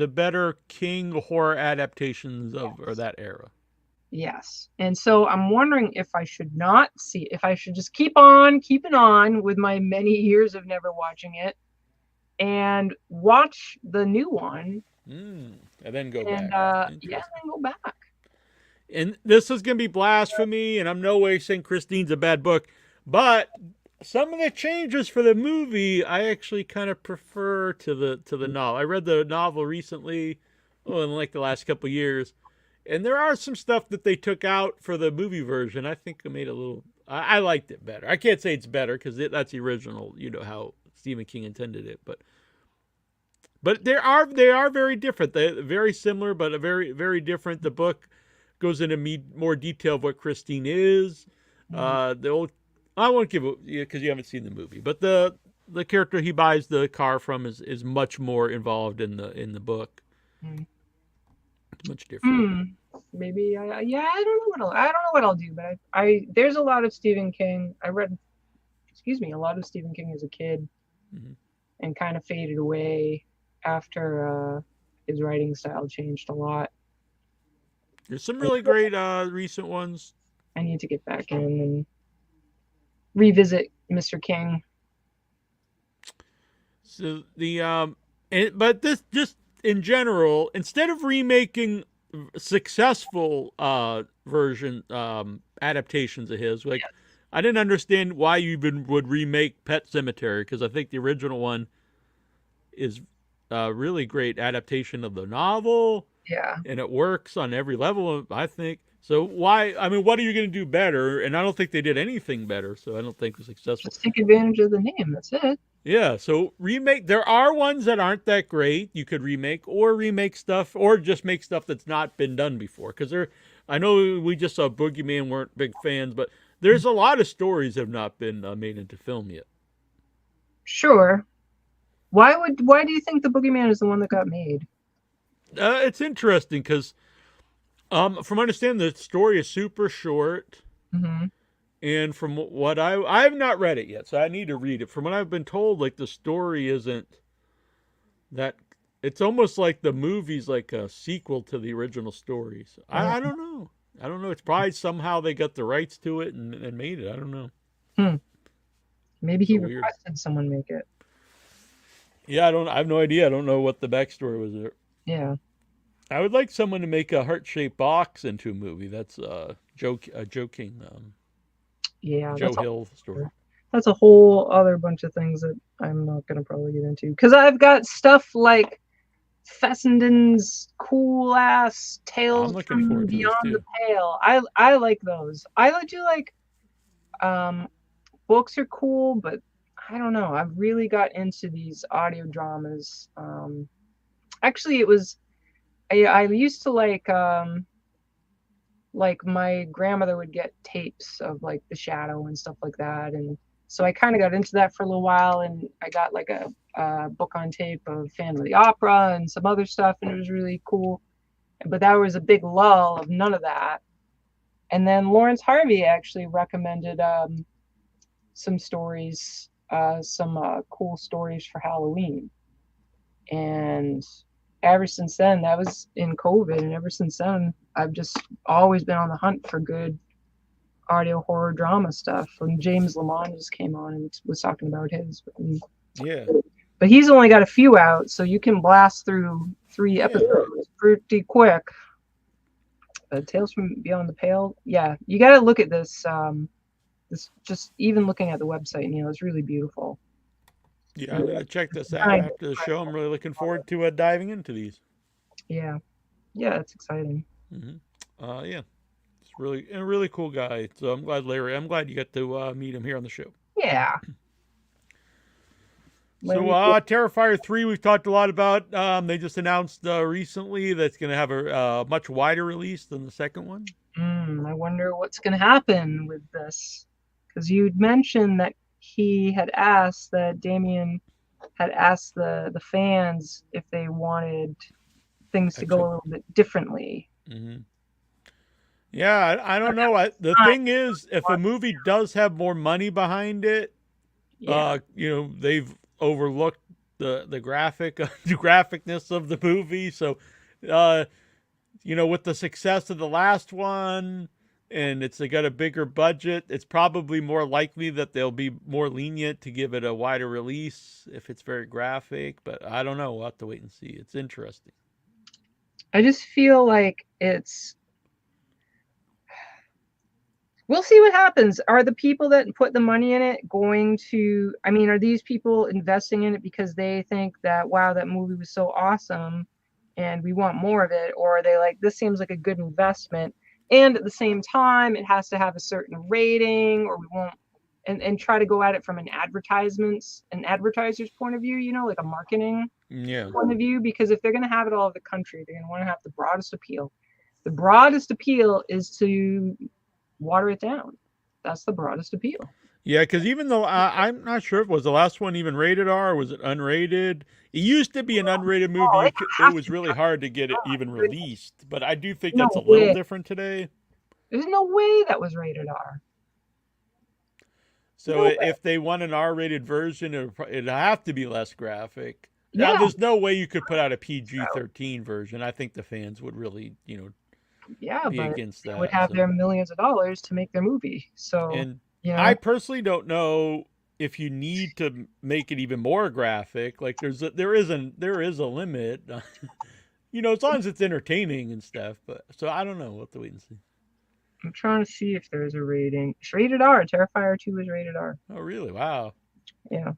better King horror adaptations of that era. Yes, and so I'm wondering if I should not see, if I should just keep on keeping on with my many years of never watching it, and watch the new one, and then go and back. yeah, then go back. And this is going to be blasphemy, and I'm no way saying Christine's a bad book, but some of the changes for the movie I actually kind of prefer to the novel. I read the novel recently, in like the last couple of years, and there are some stuff that they took out for the movie version. I think it made a little. I liked it better. I can't say it's better because that's the original. You know how Stephen King intended it, but they are very different. They're very similar, but very very different. The book goes into more detail of what Christine is. The old, I won't give it because you haven't seen the movie, but the character he buys the car from is much more involved in the book. It's much different. Maybe I don't know what I'll do, but I there's a lot of Stephen King. I read, a lot of Stephen King as a kid, and kind of faded away after his writing style changed a lot. There's some really great recent ones. I need to get back in and revisit Mr. King. So but this just in general, instead of remaking successful version adaptations of his, like I didn't understand why you even would remake Pet Sematary, because I think the original one is a really great adaptation of the novel. Yeah. And it works on every level, I think. So why? I mean, what are you going to do better? And I don't think they did anything better, so I don't think it was successful. Just take advantage of the name. That's it. Yeah. So remake. There are ones that aren't that great. You could remake stuff, or just make stuff that's not been done before. Because I know we just saw Boogeyman, weren't big fans, but there's a lot of stories that have not been made into film yet. Sure. Why do you think the Boogeyman is the one that got made? It's interesting because, from what I understand, the story is super short, and from what I have not read it yet, so I need to read it. From what I've been told, like the story isn't that. It's almost like the movie's like a sequel to the original story. So I don't know. I don't know. It's probably somehow they got the rights to it and made it. I don't know. Maybe he requested someone make it. Yeah, I have no idea. I don't know what the backstory was there. Yeah. I would like someone to make a heart-shaped box into a movie. That's Joe King. Yeah. Joe Hill story. That's a whole other bunch of things that I'm not going to probably get into. Because I've got stuff like Fessenden's cool-ass Tales from Beyond the Pale. I like those. I do like books are cool, but I don't know. I've really got into these audio dramas. Actually, it was I used to like my grandmother would get tapes of like The Shadow and stuff like that, and so I kind of got into that for a little while, and I got like a book on tape of Phantom of the Opera and some other stuff, and it was really cool. But that was a big lull of none of that. And then Lawrence Harvey actually recommended some stories, some cool stories for Halloween. And ever since then, that was in COVID, and ever since then, I've just always been on the hunt for good audio horror drama stuff. And James Lamont just came on and was talking about his. But he's only got a few out, so you can blast through 3 episodes pretty quick. Tales from Beyond the Pale, yeah, you got to look at this. This just even looking at the website, it's really beautiful. Yeah, I'm gonna check this out after the show. I'm really looking forward to diving into these. Yeah, it's exciting. Yeah, it's really a really cool guy. So I'm glad you got to meet him here on the show. Yeah. So Terrifier 3, we've talked a lot about. They just announced recently that's going to have a much wider release than the second one. I wonder what's going to happen with this, because you'd mentioned that he had asked that Damien had asked the fans if they wanted things to go a little bit differently. Yeah, I don't know. The thing is, if a movie does have more money behind it, they've overlooked the graphicness of the movie. So, with the success of the last one, and it's got a bigger budget. It's probably more likely that they'll be more lenient to give it a wider release if it's very graphic. But I don't know. We'll have to wait and see. It's interesting. I just feel like we'll see what happens. Are the people that put the money in it going to, I mean, are these people investing in it because they think that, wow, that movie was so awesome and we want more of it? Or are they like, this seems like a good investment, and at the same time, it has to have a certain rating, or we won't, and try to go at it from an advertiser's point of view, you know, like a marketing point of view, because if they're going to have it all over the country, they're going to want to have the broadest appeal. The broadest appeal is to water it down. That's the broadest appeal. Yeah, because even though I'm not sure if was the last one even rated R, or was it unrated? It used to be an unrated movie. It was really hard to get it even released, but I do think that's a little different today. There's no way that was rated R. So if they want an R-rated version, it'd have to be less graphic. Now, there's no way you could put out a PG-13 version. I think the fans would really, be against that. They would have their millions of dollars to make their movie. So, and I personally don't know if you need to make it even more graphic. Like there is a limit, as long as it's entertaining and stuff. But so I don't know. We'll have to wait and see. I'm trying to see if there's a rating. It's rated R. Terrifier 2 is rated R. Oh, really? Wow. Yeah.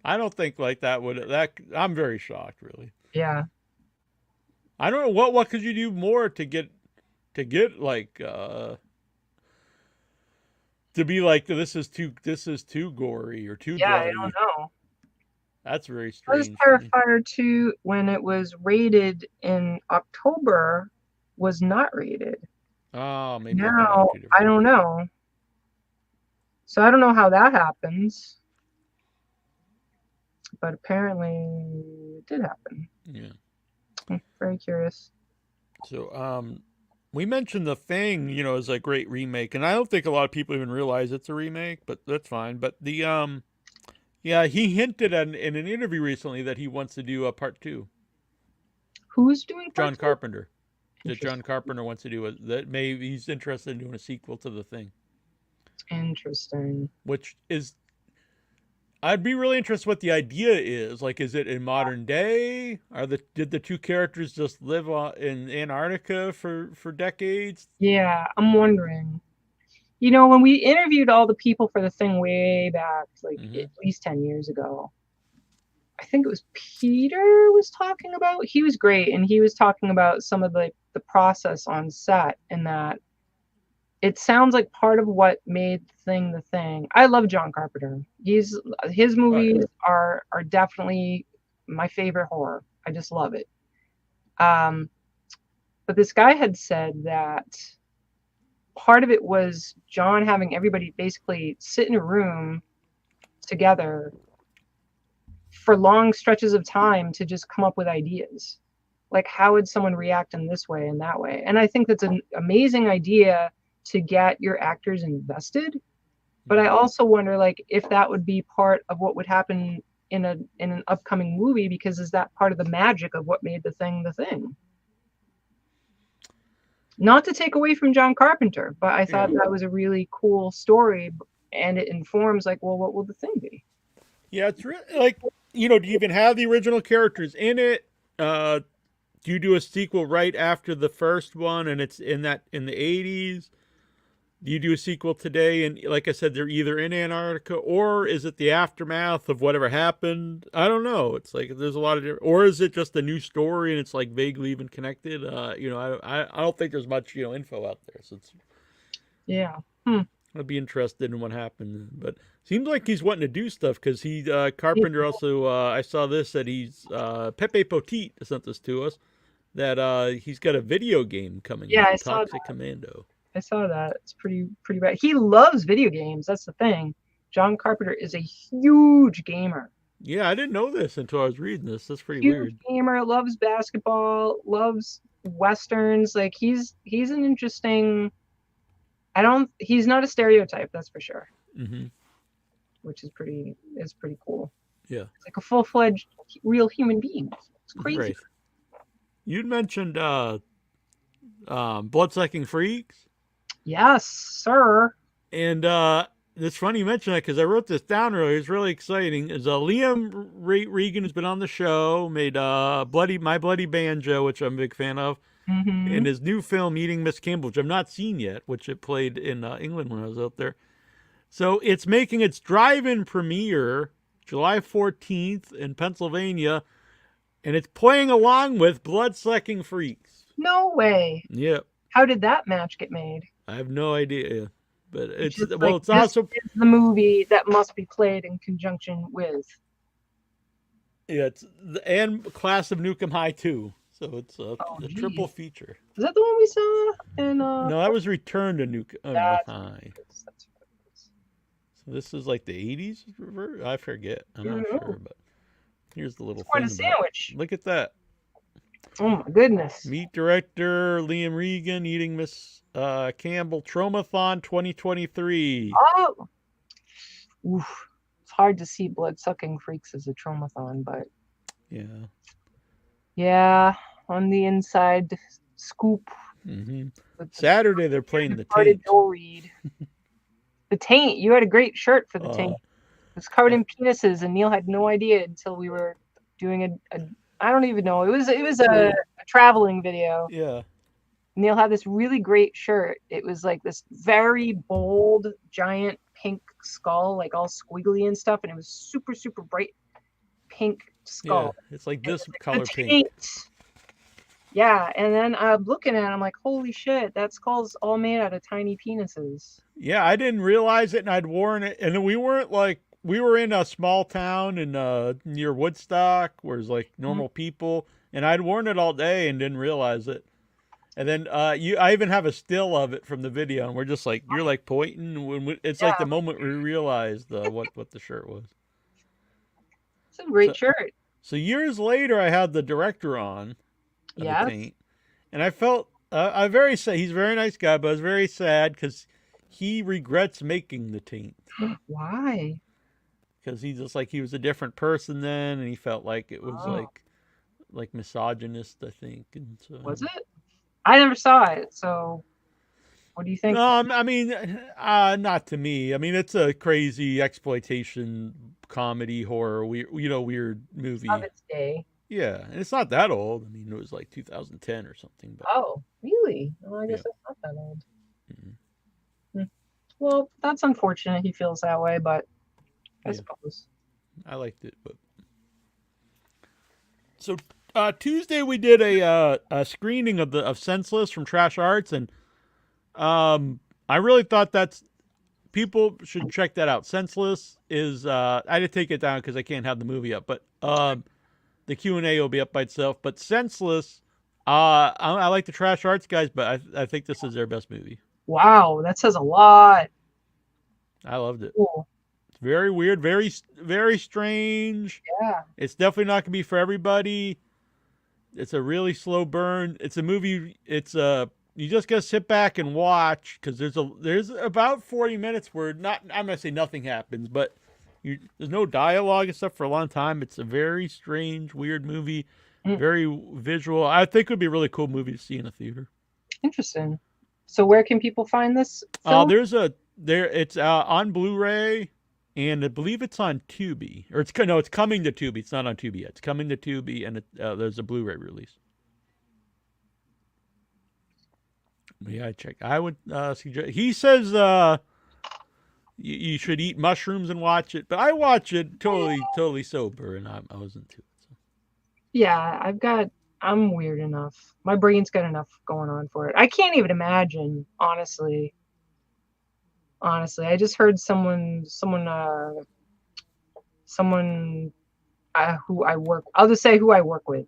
I don't think like that would. I'm very shocked, really. Yeah. I don't know what could you do more to get like to be like this is too gory or too bloody. I don't know. That's very strange. Terrifier 2, when it was rated in October, was not rated. Oh, maybe now I don't know. So I don't know how that happens, but apparently it did happen. Yeah, I'm very curious. So we mentioned The Thing, as a great remake, and I don't think a lot of people even realize it's a remake, but that's fine. But the he hinted in an interview recently that he wants to do a part 2. Who's doing part John 2? Carpenter. That John Carpenter wants to do that. Maybe he's interested in doing a sequel to The Thing. Interesting. Which is, I'd be really interested what the idea is. Like, is it in modern day? Did the two characters just live in Antarctica for decades? Yeah, I'm wondering. When we interviewed all the people for The Thing way back, like at least 10 years ago, I think it was Peter was talking about. He was great, and he was talking about some of the process on set, and that it sounds like part of what made The Thing. I love John Carpenter. His movies are definitely my favorite horror. I just love it. But this guy had said that part of it was John having everybody basically sit in a room together for long stretches of time to just come up with ideas. Like, how would someone react in this way and that way? And I think that's an amazing idea to get your actors invested. But I also wonder, like, if that would be part of what would happen in an upcoming movie, because is that part of the magic of what made The Thing? Not to take away from John Carpenter, but I thought that was a really cool story, and it informs, like, well, what will The Thing be? Yeah, it's really like, do you even have the original characters in it? Do you do a sequel right after the first one, and it's in the 80s? Do you do a sequel today, and like I said, they're either in Antarctica, or is it the aftermath of whatever happened? I don't know. It's like there's a lot of different, or is it just a new story and it's like vaguely even connected? I don't think there's much info out there, so it's I'd be interested in what happened. But seems like he's wanting to do stuff, because Carpenter also I saw this that he's Pepe Potit sent this to us, that he's got a video game coming. Yeah, out, I saw Toxic that. Commando. I saw that. It's pretty bad. He loves video games. That's the thing. John Carpenter is a huge gamer. Yeah, I didn't know this until I was reading this. That's pretty Huge weird. Gamer, loves basketball, loves westerns. Like, he's an interesting. He's not a stereotype, that's for sure. Mm-hmm. Which is pretty cool. Yeah, it's like a full-fledged real human being. It's crazy. Right. You'd mentioned Bloodsucking Freaks. Yes, sir. And it's funny you mention that because I wrote this down earlier. It's really exciting. Is Liam Regan has been on the show, made My Bloody Banjo, which I'm a big fan of, and his new film Eating Miss Campbell, which I've not seen yet, which it played in England when I was out there. So it's making its drive-in premiere July 14th in Pennsylvania, and it's playing along with Bloodsucking Freaks. No way. Yep. How did that match get made? I have no idea. But it's just well, like, it's also is the movie that must be played in conjunction with. it's and Class of Nukem High 2. So it's a triple feature. Is that the one we saw? In No, that was Return to Nukem High. That's So this is like the 80s? I forget. I'm not sure, but here's the little it's quite thing. a sandwich. Look at that. Oh my goodness. Meet director Liam Regan, Eating Miss Campbell, Tromathon 2023. Oh. Oof. It's hard to see Bloodsucking Freaks as a Tromathon, but Yeah. yeah, on the inside scoop. Saturday they're playing the Taint. Taint. The Taint. You had a great shirt for the Taint. It was covered in penises, and Neil had no idea until we were doing a I don't even know. It was a traveling video. Yeah. Neil had this really great shirt. It was like this very bold, giant pink skull, like all squiggly and stuff, and it was super, super bright pink skull. Yeah, it's like this color pink. Taint. Yeah, and then I'm looking at it, I'm like, holy shit, that skull's all made out of tiny penises. Yeah, I didn't realize it, and I'd worn it, and we were in a small town in near Woodstock, where it's like normal people, and I'd worn it all day and didn't realize it. And then I even have a still of it from the video, and we're just like, you're like pointing. It's like the moment we realized what the shirt was. It's a great shirt. So years later, I had the director on. Yes. The Taint, and I felt I very sad. He's a very nice guy, but I was very sad because he regrets making the Taint. Why? Because he was a different person then, and he felt like it was like misogynist, I think. And so, was it? I never saw it, so what do you think? No, I mean, not to me. I mean, it's a crazy exploitation comedy horror, weird movie. Of its day. Yeah, and it's not that old. I mean, it was like 2010 or something. But... Oh, really? Well, I guess it's not that old. Well, that's unfortunate. He feels that way, but I suppose. I liked it, but so Tuesday we did a screening of Senseless from Trash Arts, and I really thought people should check that out. Senseless is I had to take it down because I can't have the movie up, but the Q&A will be up by itself. But Senseless, I like the Trash Arts guys, but I think this is their best movie. Wow, that says a lot. I loved it. Cool. It's very weird, very, very strange. Yeah. It's definitely not going to be for everybody. It's a really slow burn. It's a movie. You just got to sit back and watch, because there's about 40 minutes where I'm not going to say nothing happens, but there's no dialogue and stuff for a long time. It's a very strange, weird movie, very visual. I think it would be a really cool movie to see in a theater. Interesting. So where can people find this film? It's on Blu-ray, and I believe it's on Tubi. Or it's coming to Tubi. It's not on Tubi yet. It's coming to Tubi, and there's a Blu-ray release. Yeah, I would suggest. He says you should eat mushrooms and watch it, but I watch it totally sober, and I wasn't too. So. Yeah, I'm weird enough. My brain's got enough going on for it. I can't even imagine, honestly. I just heard someone who I work. I'll just say who I work with,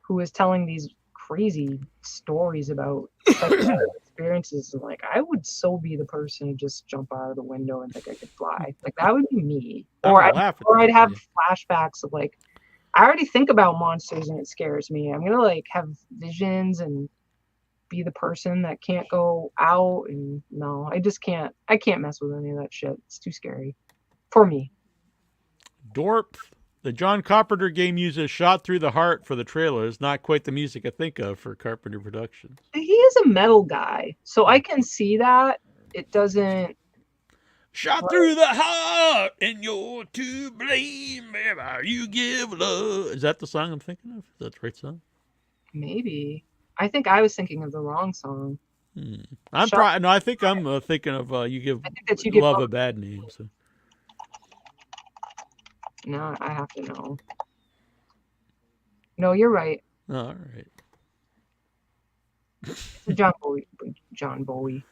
who is telling these crazy stories about experiences. And like, I would so be the person to just jump out of the window and think I could fly. Like, that would be me. Or I'd have flashbacks of like, I already think about monsters and it scares me. I'm gonna like have visions and be the person that can't go out, and no, I can't mess with any of that shit. It's too scary for me. Dorp, The John Carpenter game uses "Shot Through the Heart" for the trailer. It's not quite the music I think of for Carpenter Productions. He is a metal guy, so I can see that. It doesn't. Shot through the heart, and you're to blame. Baby, you give love. Is that the song I'm thinking of? Is that the right song? Maybe. I think I was thinking of the wrong song. I'm probably no. I think I'm thinking of "You Give I think that's You Give Love Love a Bad Name." So. No, I have to know. No, you're right. All right. John Bowie.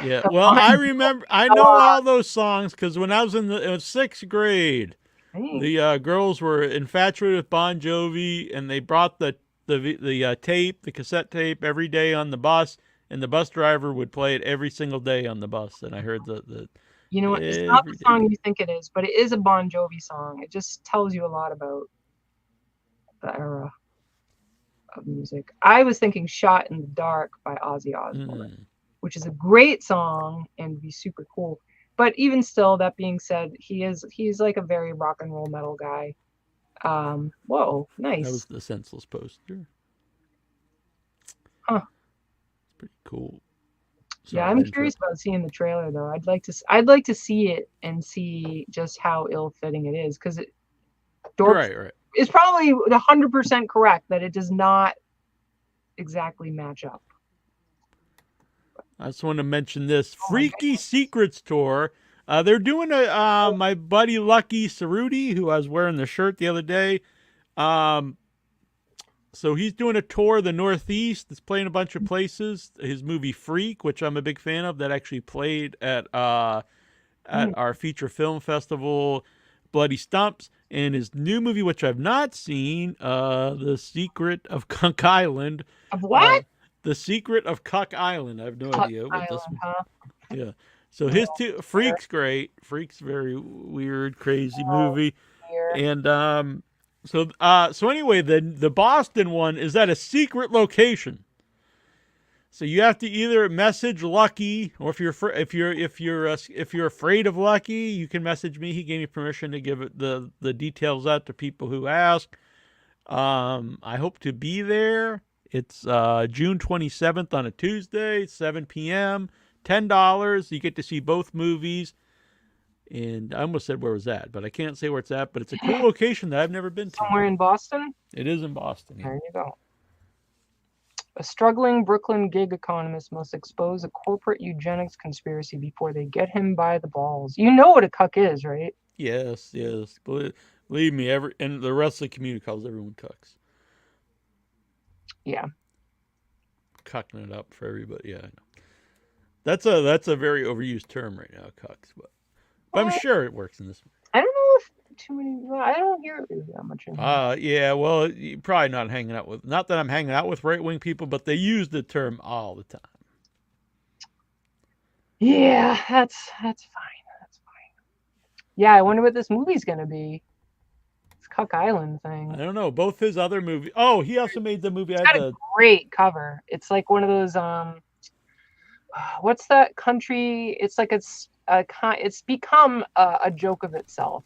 Yeah. Well, I remember. I know all those songs because when I was in the 6th grade, the girls were infatuated with Bon Jovi, and they brought the tape, the cassette tape, every day on the bus, and the bus driver would play it every single day on the bus. And I heard the You know what? It's not the song you think it is, but it is a Bon Jovi song. It just tells you a lot about the era of music. I was thinking "Shot in the Dark" by Ozzy Osbourne, which is a great song and would be super cool. But even still, that being said, he's like a very rock and roll metal guy. Whoa, nice. That was the Senseless poster. Huh. It's pretty cool. Yeah, I'm curious about seeing the trailer though. I'd like to see it and see just how ill-fitting it is, because right. It's probably 100% correct that it does not exactly match up. I just want to mention this Freaky Secrets tour. They're doing my buddy Lucky Cerruti, who I was wearing the shirt the other day. So he's doing a tour of the Northeast. It's playing a bunch of places. His movie Freak, which I'm a big fan of, that actually played at our feature film festival, Bloody Stumps. And his new movie, which I've not seen, The Secret of Cuck Island. Of what? The Secret of Cuck Island. I have no idea what this. Huh? Yeah. So his Freak's great. Freak's very weird, crazy movie. Weird. And so anyway, the Boston one is at a secret location. So you have to either message Lucky, or if you're afraid of Lucky, you can message me. He gave me permission to give it the details out to people who ask. I hope to be there. It's June 27th on a Tuesday, 7 p.m. $10. You get to see both movies. And I almost said where it was at, but I can't say where it's at. But it's a cool location that I've never been to. Somewhere in Boston? It is in Boston. Yeah. There you go. A struggling Brooklyn gig economist must expose a corporate eugenics conspiracy before they get him by the balls. You know what a cuck is, right? Yes. Believe me, and the rest of the community calls everyone cucks. Yeah. Cucking it up for everybody. Yeah, I know. That's a very overused term right now, cucks. But I'm sure it works in this. I don't know if too many. I don't hear it really that much. Yeah. Well, you're probably not hanging out with. Not that I'm hanging out with right-wing people, but they use the term all the time. Yeah, that's fine. That's fine. Yeah, I wonder what this movie's gonna be. This Cuck Island thing. I don't know. Both his other movies. Oh, he also made the movie. It's got a great cover. It's like one of those. What's that country? It's like it's become a joke of itself.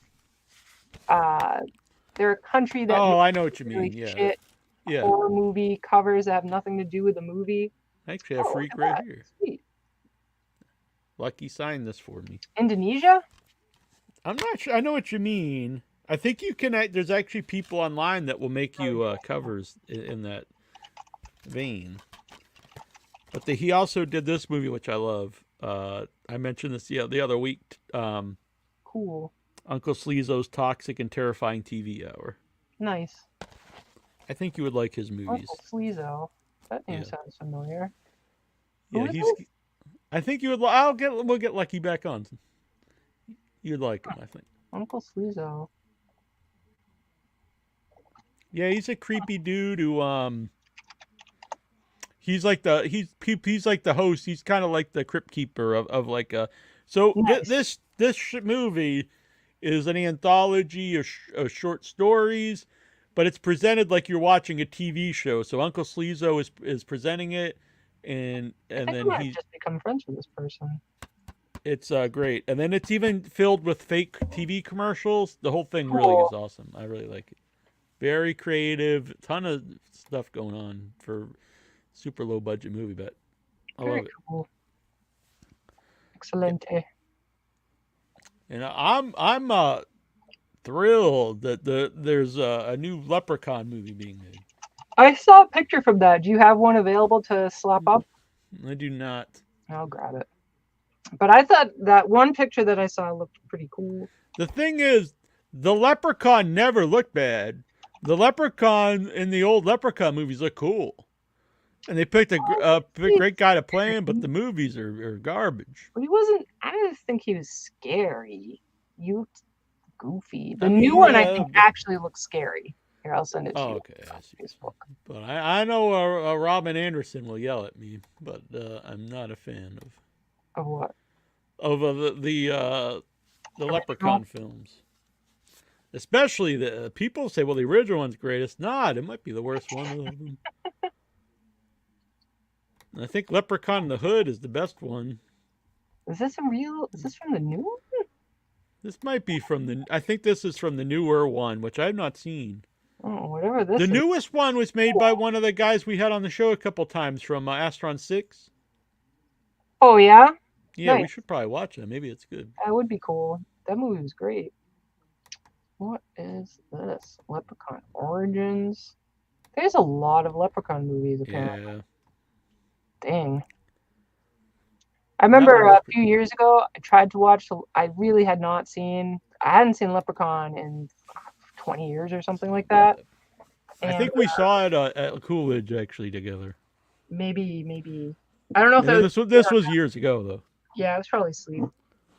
They're a country that. Oh, I know what you mean. Really Yeah. shit horror movie covers that have nothing to do with the movie. I actually have Freak right here. Sweet. Lucky signed this for me. Indonesia? I'm not sure. I know what you mean. I think you can. There's actually people online that will make you covers in that vein. But he also did this movie, which I love. I mentioned this the other week. Cool. Uncle Sleezo's Toxic and Terrifying TV Hour. Nice. I think you would like his movies. Uncle Sleezo. That name sounds familiar. Yeah, I think you would. We'll get Lucky back on. You'd like him, I think. Uncle Sleezo. Yeah, he's a creepy dude who he's like the host. He's kind of like the crypt keeper of like a. So nice. This movie is an anthology of short stories, but it's presented like you're watching a TV show. So Uncle Sleezo is presenting it, and then he's just become friends with this person. It's great, and then it's even filled with fake TV commercials. The whole thing really is awesome. I really like it. Very creative, ton of stuff going on for super low budget movie, but I love it. Cool. Excelente. And I'm thrilled that there's a new Leprechaun movie being made. I saw a picture from that. Do you have one available to slap up? I do not. I'll grab it. But I thought that one picture that I saw looked pretty cool. The thing is, the Leprechaun never looked bad. The Leprechaun in the old Leprechaun movies look cool. And they picked a great guy to play him, but the movies are garbage. But he wasn't, I didn't think he was scary. He looked goofy. The new one, I think, actually looks scary. Here, I'll send it to you. Okay, I see. Facebook. But I know Robin Anderson will yell at me, but I'm not a fan of what? Of the Leprechaun films. Especially the people say, well, the original one's great. It's not. It might be the worst one of them. I think Leprechaun in the Hood is the best one. Is this from the new one? This might be I think this is from the newer one, which I've not seen. Oh, whatever this is. The newest one was made by one of the guys we had on the show a couple times from Astron 6. Oh, yeah? Yeah, nice. We should probably watch it. Maybe it's good. That would be cool. That movie was great. What is this? Leprechaun Origins? There's a lot of Leprechaun movies, apparently. Yeah. Dang. I remember a few years ago, I tried to watch, I hadn't seen Leprechaun in 20 years or something like that. I think we saw it at Coolidge, actually, together. Maybe. I don't know if this was years ago, though. Yeah, I was probably asleep.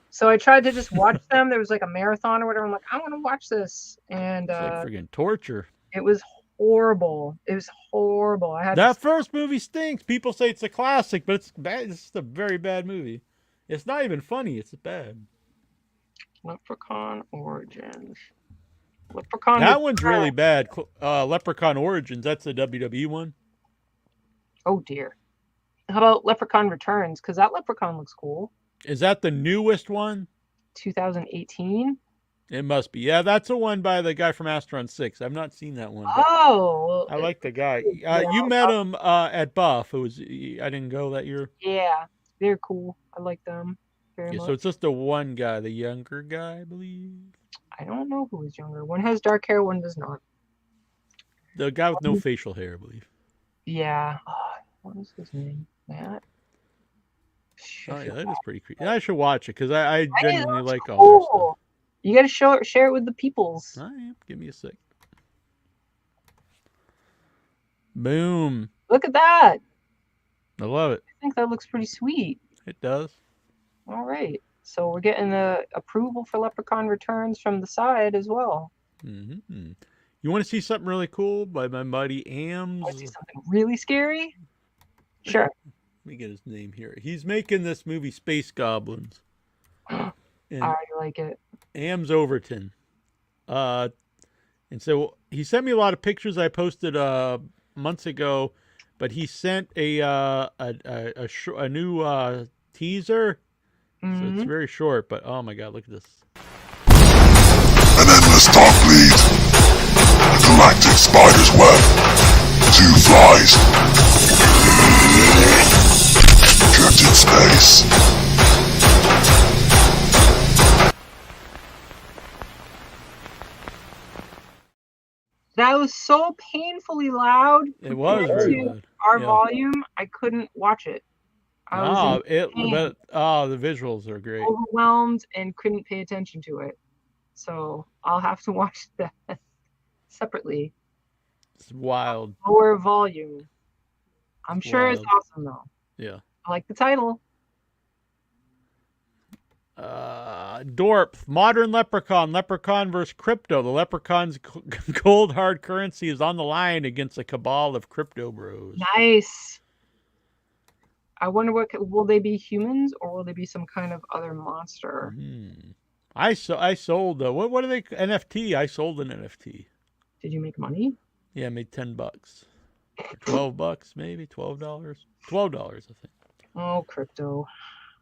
So I tried to just watch them. There was like a marathon or whatever. I'm like, I want to watch this. And it's like friggin' torture. It was horrible. It was horrible. That first movie stinks. People say it's a classic, but it's bad. It's just a very bad movie. It's not even funny. It's bad. Leprechaun Origins. That one's really bad. Leprechaun Origins. That's the WWE one. Oh dear. How about Leprechaun Returns? Because that Leprechaun looks cool. Is that the newest one? 2018. It must be. Yeah, that's the one by the guy from Astron 6. I've not seen that one. Oh. I like the guy. You met him at Buff. I didn't go that year. Yeah, they're cool. I like them very much. So it's just the one guy, the younger guy, I believe. I don't know who is younger. One has dark hair, one does not. The guy with no facial hair, I believe. Yeah. Oh, what is his name? Matt? Oh, yeah, that is pretty creepy. I should watch it because I genuinely like cool. all their stuff. You got to share it with the peoples. I am. Give me a sec. Boom. Look at that. I love it. I think that looks pretty sweet. It does. All right. So we're getting the approval for Leprechaun Returns from the side as well. Mm-hmm. You want to see something really cool by my buddy Ams? Want to see something really scary? Sure. Let me get his name here. He's making this movie Space Goblins. I already like it. Ams Overton. And so he sent me a lot of pictures I posted months ago, but he sent a new teaser. So it's very short, but oh my god, look at this. An endless dark bleed. A galactic spider's web. 2 flies. Kept in space. That was so painfully loud. It was very loud. Our volume, I couldn't watch it. The visuals are great. Overwhelmed and couldn't pay attention to it. So I'll have to watch that separately. It's wild. Lower volume. I'm sure it's awesome though. Yeah. I like the title. Dorp, Modern Leprechaun, Leprechaun versus Crypto. The Leprechaun's cold hard currency is on the line against a cabal of crypto bros. Nice. I wonder will they be humans or will they be some kind of other monster? I sold what are they NFT? I sold an NFT. Did you make money? Yeah, I made $10. Or $12 maybe, $12. $12, I think. Oh, crypto.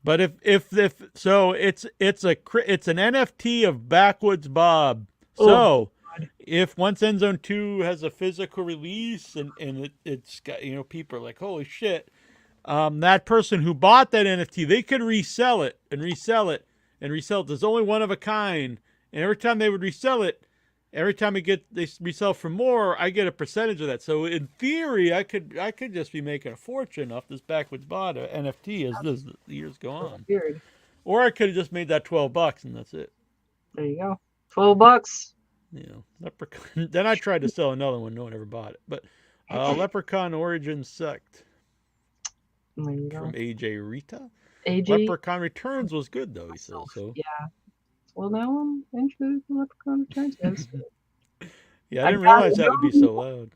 But if so, it's an NFT of Backwoods Bob. So if Once End Zone 2 has a physical release and it's got, people are like, holy shit, that person who bought that NFT, they could resell it and resell it and resell it. There's only one of a kind, and every time they would resell it, every time they resell for more, I get a percentage of that. So in theory, I could just be making a fortune off this Backwoods Bot NFT as the years go on. Weird. Or I could have just made that $12 and that's it. There you go. $12. Leprechaun. Then I tried to sell another one. No one ever bought it. But Leprechaun Origin Sect from AJ Rita. AJ Leprechaun Returns was good though. He says so. Yeah. Well, now I'm interested in Leprechaun Returns. Yeah, I didn't realize that would be so loud.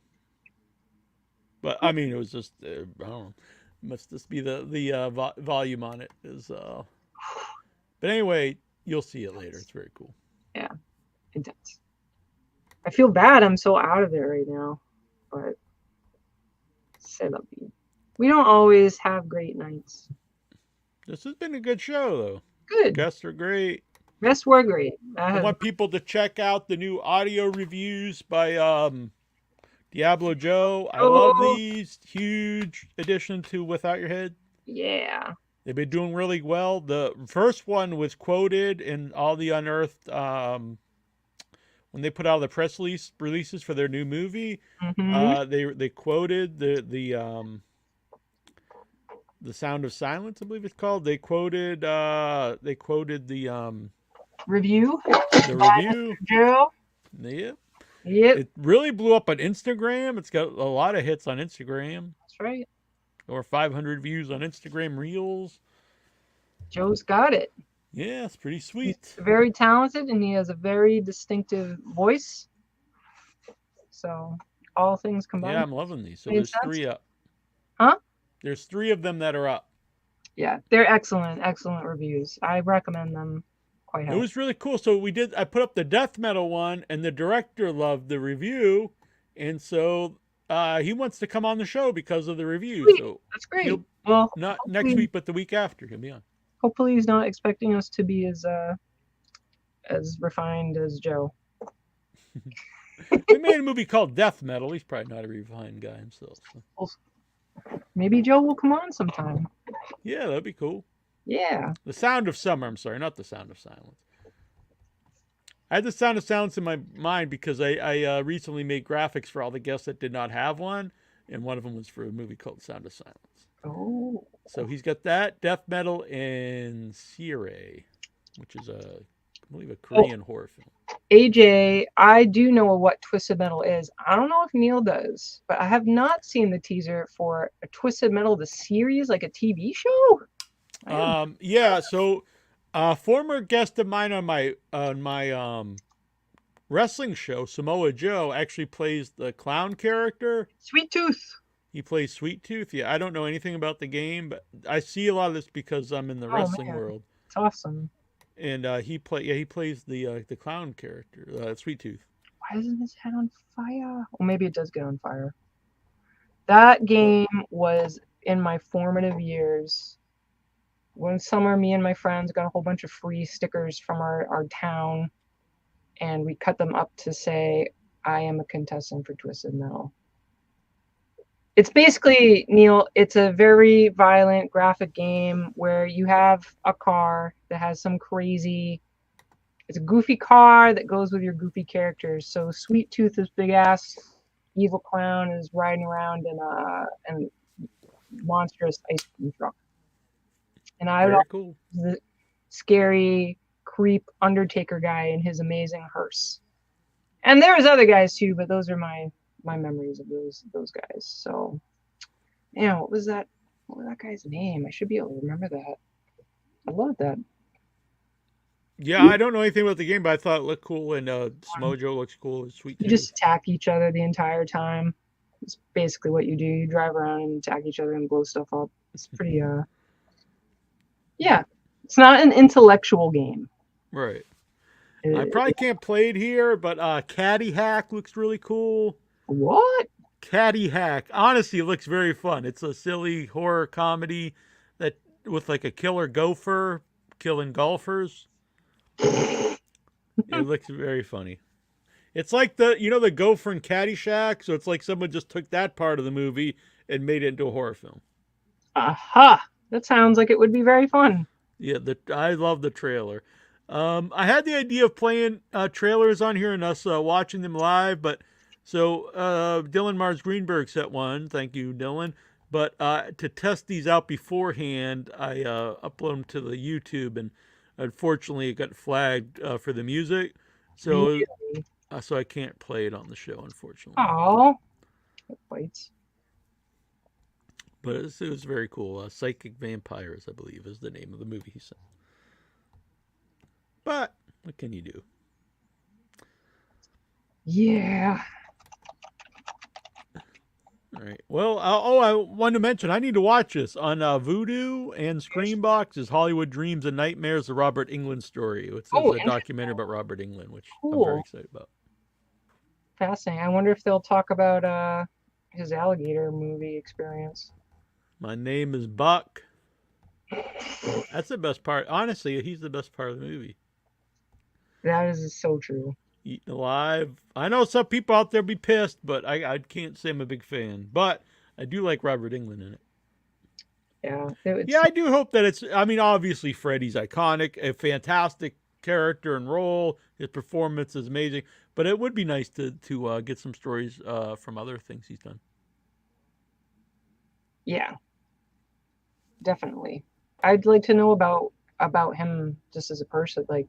But I mean, it was just I don't know. Must just be the volume on it is. But anyway, you'll see it later. It's very cool. Yeah, intense. I feel bad. I'm so out of it right now, but c'est la vie. We don't always have great nights. This has been a good show, though. Good. Guests are great. Guests were great. I want people to check out the new audio reviews by Diablo Joe. I love these. Huge addition to Without Your Head. Yeah. They've been doing really well. The first one was quoted in all the Unearthed when they put out the press releases for their new movie. Mm-hmm. They quoted the Sound of Silence, I believe it's called. They quoted the review. The review. Joe. Yep. Yep. It really blew up on Instagram. It's got a lot of hits on Instagram. That's right. Over 500 views on Instagram Reels. Joe's got it. Yeah, it's pretty sweet. He's very talented, and he has a very distinctive voice. So, all things combined. Yeah, I'm loving these. So there's 3 up. Huh? There's 3 of them that are up. Yeah, they're excellent reviews. I recommend them quite highly. It was really cool. So I put up the death metal one, and the director loved the review, and so he wants to come on the show because of the review. Sweet. So that's great. Well, not next week, but the week after he'll be on. Hopefully, he's not expecting us to be as refined as Joe. We made a movie called Death Metal. He's probably not a refined guy himself. So. Maybe Joe will come on sometime. Yeah, that'd be cool. Yeah. The Sound of Summer. I'm sorry, not the Sound of Silence. I had the Sound of Silence in my mind because I recently made graphics for all the guests that did not have one, and one of them was for a movie called Sound of Silence. Oh. So he's got that, Death Metal, and Sire, which is I believe a Korean horror film. AJ, I do know what Twisted Metal is. I don't know if Neil does, but I have not seen the teaser for a Twisted Metal, the series, like a TV show. Yeah. So, former guest of mine on my wrestling show, Samoa Joe, actually plays the clown character. Sweet Tooth. He plays Sweet Tooth. Yeah, I don't know anything about the game, but I see a lot of this because I'm in the wrestling world. It's awesome. And he plays the clown character, Sweet Tooth. Why isn't his head on fire? Well, maybe it does get on fire. That game was in my formative years. One summer, me and my friends got a whole bunch of free stickers from our town, and we cut them up to say, I am a contestant for Twisted Metal. It's basically, Neil, it's a very violent graphic game where you have a car that has some crazy, it's a goofy car that goes with your goofy characters. So Sweet Tooth, this big ass evil clown, is riding around in a monstrous ice cream truck. And I was cool. The scary creep Undertaker guy in his amazing hearse. And there was other guys too, but those are my memories of those guys. So, yeah, what was that guy's name? I should be able to remember that. I love that. Yeah, I don't know anything about the game, but I thought it looked cool, and Smojo looks cool. Sweet Tooth. You just attack each other the entire time. It's basically what you do. You drive around and attack each other and blow stuff up. It's pretty yeah. It's not an intellectual game. Right. I probably can't play it here, but Caddy Hack looks really cool. What? Caddy Hack. Honestly, it looks very fun. It's a silly horror comedy that with like a killer gopher killing golfers. It looks very funny. It's like the gopher in Caddyshack, so it's like someone just took that part of the movie and made it into a horror film. Aha! That sounds like it would be very fun. Yeah, I love the trailer. I had the idea of playing trailers on here and us watching them live, but so Dylan Mars Greenberg set one. Thank you, Dylan. But to test these out beforehand, I upload them to the YouTube, and unfortunately, it got flagged for the music, so so I can't play it on the show, unfortunately. Oh, bites. But it was very cool. Psychic Vampires, I believe, is the name of the movie he sent. But what can you do? Yeah. All right. Well, I wanted to mention I need to watch this on Vudu and Screambox. Is Hollywood Dreams and Nightmares, the Robert Englund story? It's a documentary about Robert Englund, which I'm very excited about. Fascinating. I wonder if they'll talk about his alligator movie experience. My name is Buck. That's the best part. Honestly, he's the best part of the movie. That is so true. Eaten Alive. I know some people out there be pissed, but I can't say I'm a big fan. But I do like Robert Englund in it. Yeah. Yeah, I do hope that it's... I mean, obviously, Freddy's iconic. A fantastic character and role. His performance is amazing. But it would be nice to get some stories from other things he's done. Yeah. Definitely. I'd like to know about him just as a person. Like,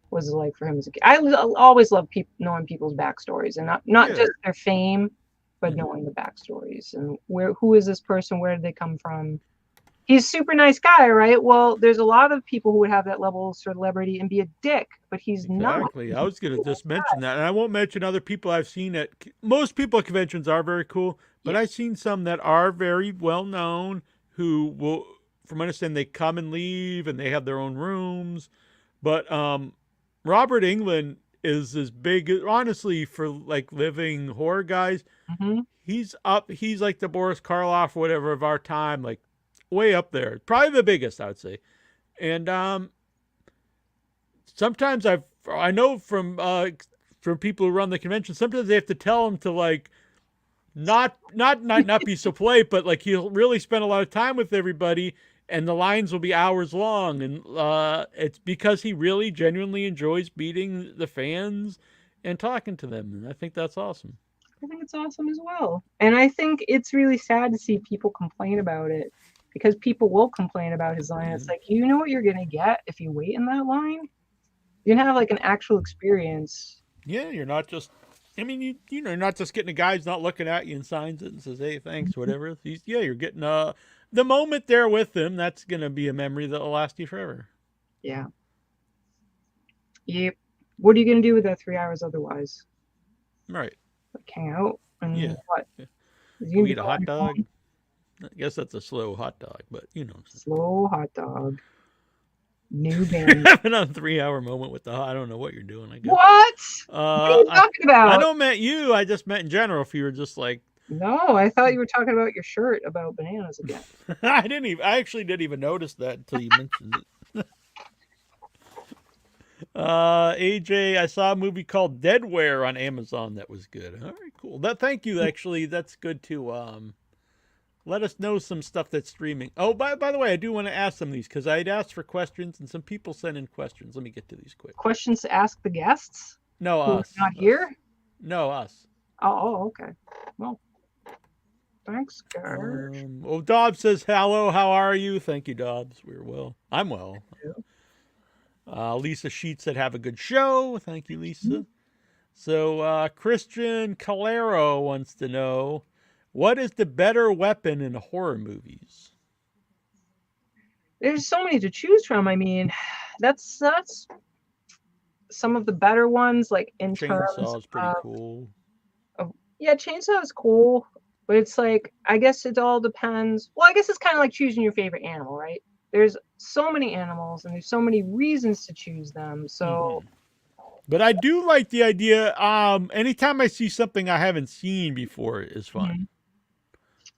what was it like for him as a kid? I always love knowing people's backstories, and not just their fame, but knowing the backstories and who is this person? Where did they come from? He's a super nice guy, right? Well, there's a lot of people who would have that level of celebrity and be a dick, but he's not. Exactly. I was going to just mention that, and I won't mention other people I've seen at... Most people at conventions are very cool, but I've seen some that are very well known who will, from what I understand, they come and leave, and they have their own rooms. But Robert Englund is as big, honestly, for like living horror guys. Mm-hmm. He's like the Boris Karloff or whatever of our time, like way up there. Probably the biggest, I would say. And sometimes I know from people who run the convention, sometimes they have to tell him to like not be so polite, but like he'll really spend a lot of time with everybody. And the lines will be hours long, and it's because he really genuinely enjoys meeting the fans and talking to them, and I think that's awesome. I think it's awesome as well. And I think it's really sad to see people complain about it, because people will complain about his line. It's like, you know what you're going to get if you wait in that line? You're going to have like an actual experience. Yeah, you're not just... I mean, you're not just getting a guy who's not looking at you and signs it and says, hey, thanks, whatever. You're getting the moment there with him. That's going to be a memory that will last you forever. Yeah. Yep. What are you going to do with that 3 hours otherwise? Right. Like hang out and what? You eat a hot dog? Home? I guess that's a slow hot dog, but you know. Slow hot dog. New band. Having a 3 hour moment with I don't know what you're doing, I guess. What? What are you talking about? I don't meant you. I just meant in general. If you were just like... No, I thought you were talking about your shirt about bananas again. I actually didn't even notice that until you mentioned it. AJ, I saw a movie called Deadware on Amazon that was good. All right, cool. Thank you. Actually, that's good to let us know some stuff that's streaming. Oh, by the way, I do want to ask some of these because I'd asked for questions and some people sent in questions. Let me get to these quick. Questions to ask the guests? No, us. Not here? No, us. Oh, okay. Well, thanks, guys. Dobbs says, hello, how are you? Thank you, Dobbs. We're well. I'm well. Lisa Sheets said, have a good show. Thank you, Lisa. Mm-hmm. So Christian Calero wants to know, what is the better weapon in horror movies? There's so many to choose from. I mean, that's some of the better ones, like in Chainsaw is pretty cool. Yeah, Chainsaw is cool, but it's like, I guess it all depends. Well, I guess it's kind of like choosing your favorite animal, right? There's so many animals and there's so many reasons to choose them. So, but I do like the idea. Anytime I see something I haven't seen before is fun. Mm-hmm.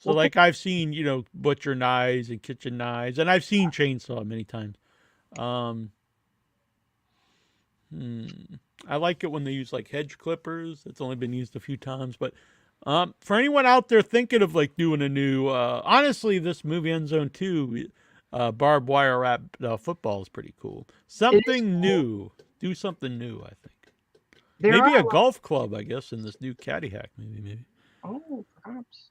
So like I've seen, butcher knives and kitchen knives, and I've seen chainsaw many times. Um, I like it when they use like hedge clippers. It's only been used a few times, but for anyone out there thinking of like doing a new, honestly, this movie End Zone 2, barbed wire wrap football is pretty cool. Something cool. new. Do something new, I think. There Maybe are a golf club, I guess, in this new caddy hack. Maybe. Oh, perhaps.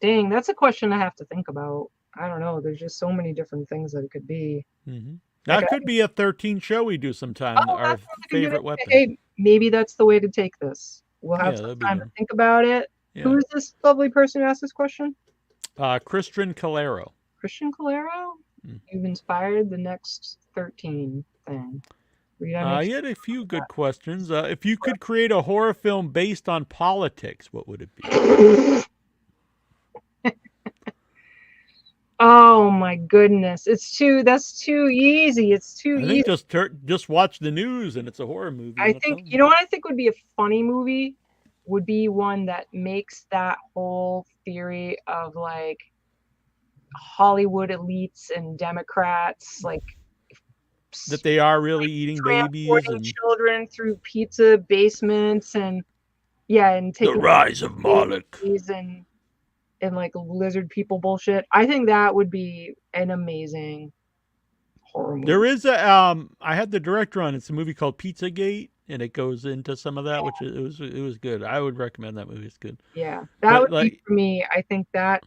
Dang, that's a question I have to think about. I don't know. There's just so many different things that it could be. Mm-hmm. That Like, could be a 13 show we do sometime. Oh, Our that sounds like a good favorite idea. weapon. Hey, maybe that's the way to take this. We'll have Yeah, some that'd be time to good. think about it. Yeah. Who is this lovely person who asked this question? Christian Calero. Christian Calero? You've inspired the next 13 thing. He had a few good questions. If you could create a horror film based on politics, what would it be? Oh my goodness. That's too easy. It's too easy. I think just watch the news and it's a horror movie. I think, you know what I think would be a funny movie? Would be one that makes that whole theory of like Hollywood elites and Democrats, like that they are really eating babies and children through pizza basements and taking the rise of Moloch and like lizard people bullshit. I think that would be an amazing horror movie. There is I had the director on. It's a movie called Pizzagate, and it goes into some of that, which it was good. I would recommend that movie. It's good. Yeah, that would be for me. I think that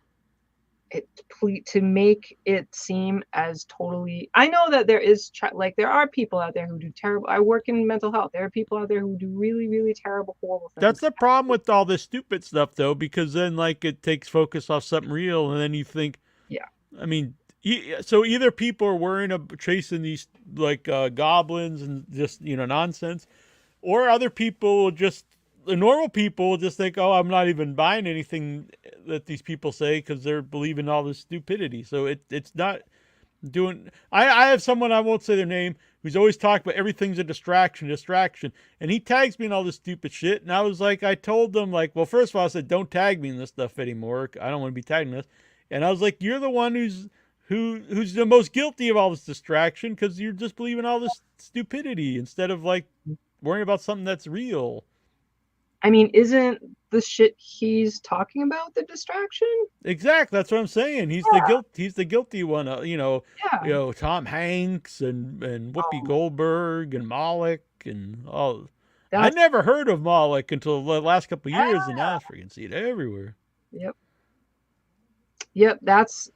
to make it seem as totally. I know that there is there are people out there who do terrible. I work in mental health. There are people out there who do really, really terrible, horrible things. That's the problem with all this stupid stuff, though, because then it takes focus off something real, and then you think, I mean. So either people are worrying about chasing these goblins and just nonsense, or other people the normal people just think, oh, I'm not even buying anything that these people say because they're believing all this stupidity. So it's not doing. I have someone, I won't say their name, who's always talking about everything's a distraction, and he tags me in all this stupid shit. And I was like, I told them well, first of all, I said, don't tag me in this stuff anymore. I don't want to be tagging this. And I was like, you're the one who's the most guilty of all this distraction because you're just believing all this stupidity instead of worrying about something that's real. I mean, isn't the shit he's talking about the distraction? Exactly, that's what I'm saying. He's the guilty one. Tom Hanks and Whoopi Goldberg and Moloch and all. I never heard of Moloch until the last couple of years, and now I freaking see it everywhere. Yep, that's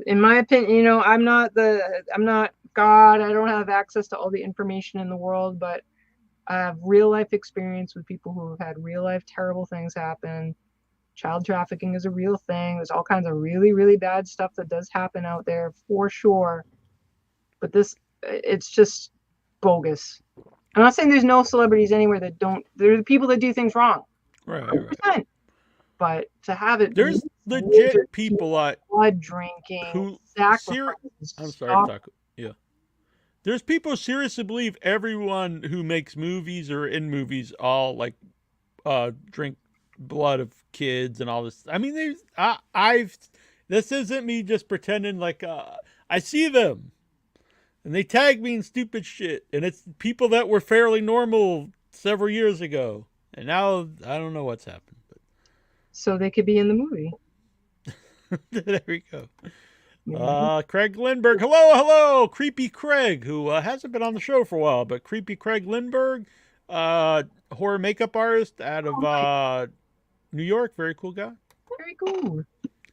in my opinion, I'm not God. I don't have access to all the information in the world, but I have real life experience with people who have had real life terrible things happen. Child trafficking is a real thing. There's all kinds of really, really bad stuff that does happen out there for sure. But it's just bogus. I'm not saying there's no celebrities anywhere that don't. There are people that do things wrong. Right. But to have it, there's legit people blood drinking, who I'm sorry to talk. Yeah. There's people who seriously believe everyone who makes movies or in movies all drink blood of kids and all this. I mean, this isn't me just pretending I see them and they tag me in stupid shit, and it's people that were fairly normal several years ago, and now I don't know what's happened. So they could be in the movie. There we go. Craig Lindbergh. Hello, Creepy Craig, who hasn't been on the show for a while, but Creepy Craig Lindbergh, horror makeup artist out of New York. Very cool guy. Very cool.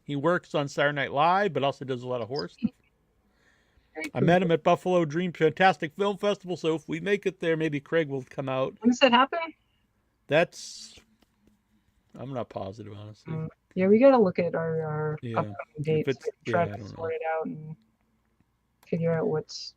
He works on Saturday Night Live, but also does a lot of horror stuff. Cool. I met him at Buffalo Dream Fantastic Film Festival, so if we make it there, maybe Craig will come out. When does that happen? I'm not positive, honestly. Yeah, we got to look at our upcoming dates. Try to sort it out and figure out what's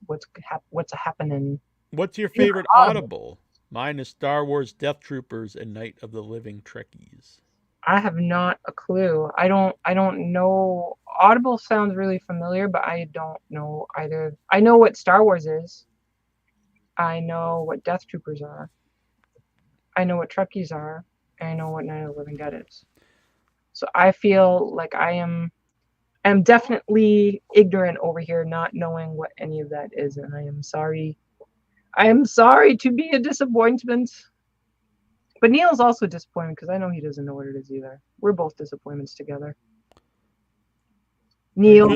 happening. What's your favorite Audible? Mine is Star Wars Death Troopers and Night of the Living Trekkies. I have not a clue. I don't know. Audible sounds really familiar, but I don't know either. I know what Star Wars is. I know what Death Troopers are. I know what Trekkies are. And I know what Night of the Living Dead is. So I feel like I'm definitely ignorant over here, not knowing what any of that is, and I am sorry. I am sorry to be a disappointment. But Neil's also disappointed because I know he doesn't know what it is either. We're both disappointments together. Neil,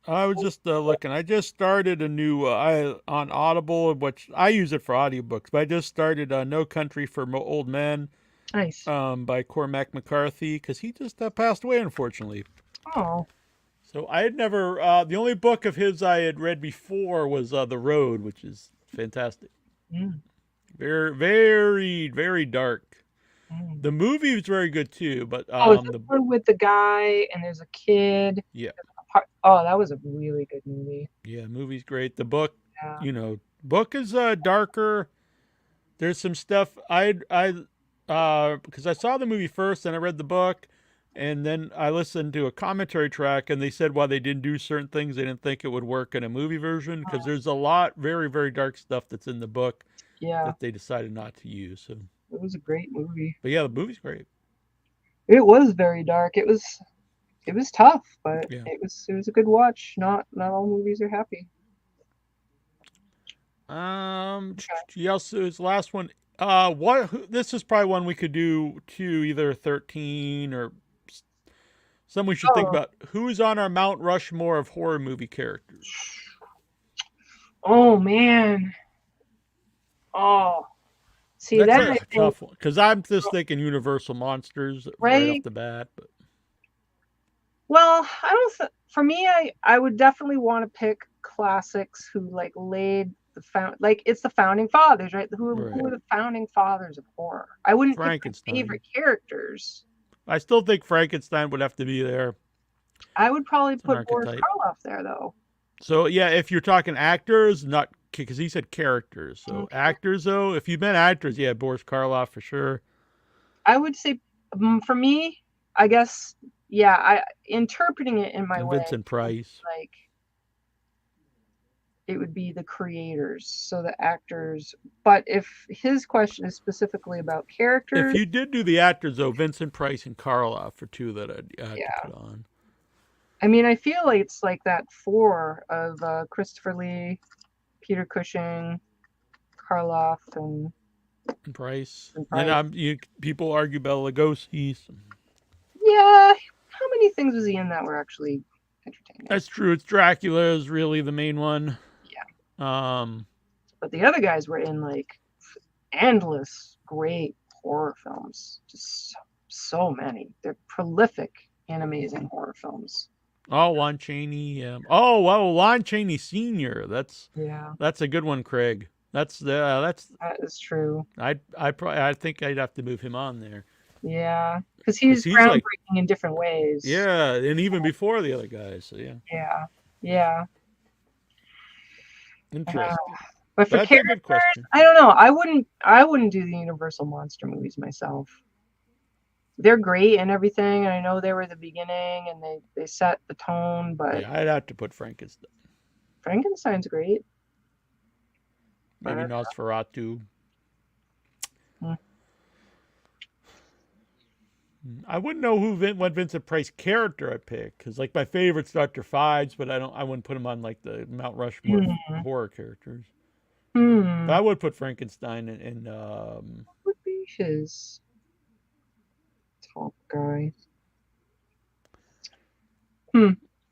I was just looking. I just started a new on Audible, which I use it for audiobooks. But I just started No Country for Old Men nice. by Cormac McCarthy because he just passed away, unfortunately. Oh, So I had never. The only book of his I had read before was The Road, which is fantastic. mm, Very, very, very dark. mm. The movie was very good too, but Oh, is that one with the guy and there's a kid? Yeah. Oh, that was a really good movie. Yeah, movie's great. The book, Yeah. book is darker. There's some stuff because I saw the movie first and I read the book, and then I listened to a commentary track and they said why they didn't do certain things, they didn't think it would work in a movie version because there's a lot very, very dark stuff that's in the book that they decided not to use. So it was a great movie. But yeah, the movie's great. It was very dark. It was tough, but it was a good watch. Not all movies are happy. Yes, his last one. This is probably one we could do too, either 13 or some we should think about. Who's on our Mount Rushmore of horror movie characters? Oh man. Oh. See, that's a tough one because I'm just thinking Universal Monsters right off the bat. But well, I don't. For me, I would definitely want to pick classics who like laid the it's the founding fathers, right? Who are the founding fathers of horror? I wouldn't pick my favorite characters. I still think Frankenstein would have to be there. I would probably put Boris Karloff there, though. So yeah, if you're talking actors, not because he said characters. So actors, though, if you meant actors, yeah, Boris Karloff for sure. I would say, for me, I guess, yeah, I interpreting it in my way. Vincent Price, like it would be the creators, so the actors. But if his question is specifically about characters, if you did do the actors, though, Vincent Price and Karloff are two that I'd to put on. I mean, I feel like it's like that four of Christopher Lee, Peter Cushing, Karloff, and Price. And people argue Bela Lugosi. Yeah, how many things was he in that were actually entertaining? That's true. It's Dracula is really the main one. Yeah. But the other guys were in like endless great horror films. Just so many. They're prolific and amazing horror films. Oh, Lon Chaney. Oh, well, Lon Chaney Sr. That's a good one, Craig. That is true. I think I'd have to move him on there. Yeah, because he's groundbreaking in different ways. Yeah, and even before the other guys. So yeah. Interesting. But for characters, I don't know. I wouldn't do the Universal monster movies myself. They're great and everything, and I know they were the beginning and they set the tone, but yeah, I'd have to put Frankenstein. Frankenstein's great. Maybe Nosferatu. I wouldn't know what Vincent Price character I pick because like my favorite's Dr. Fives, but I wouldn't put him on like the Mount Rushmore horror characters. But I would put Frankenstein in what would be his top guy?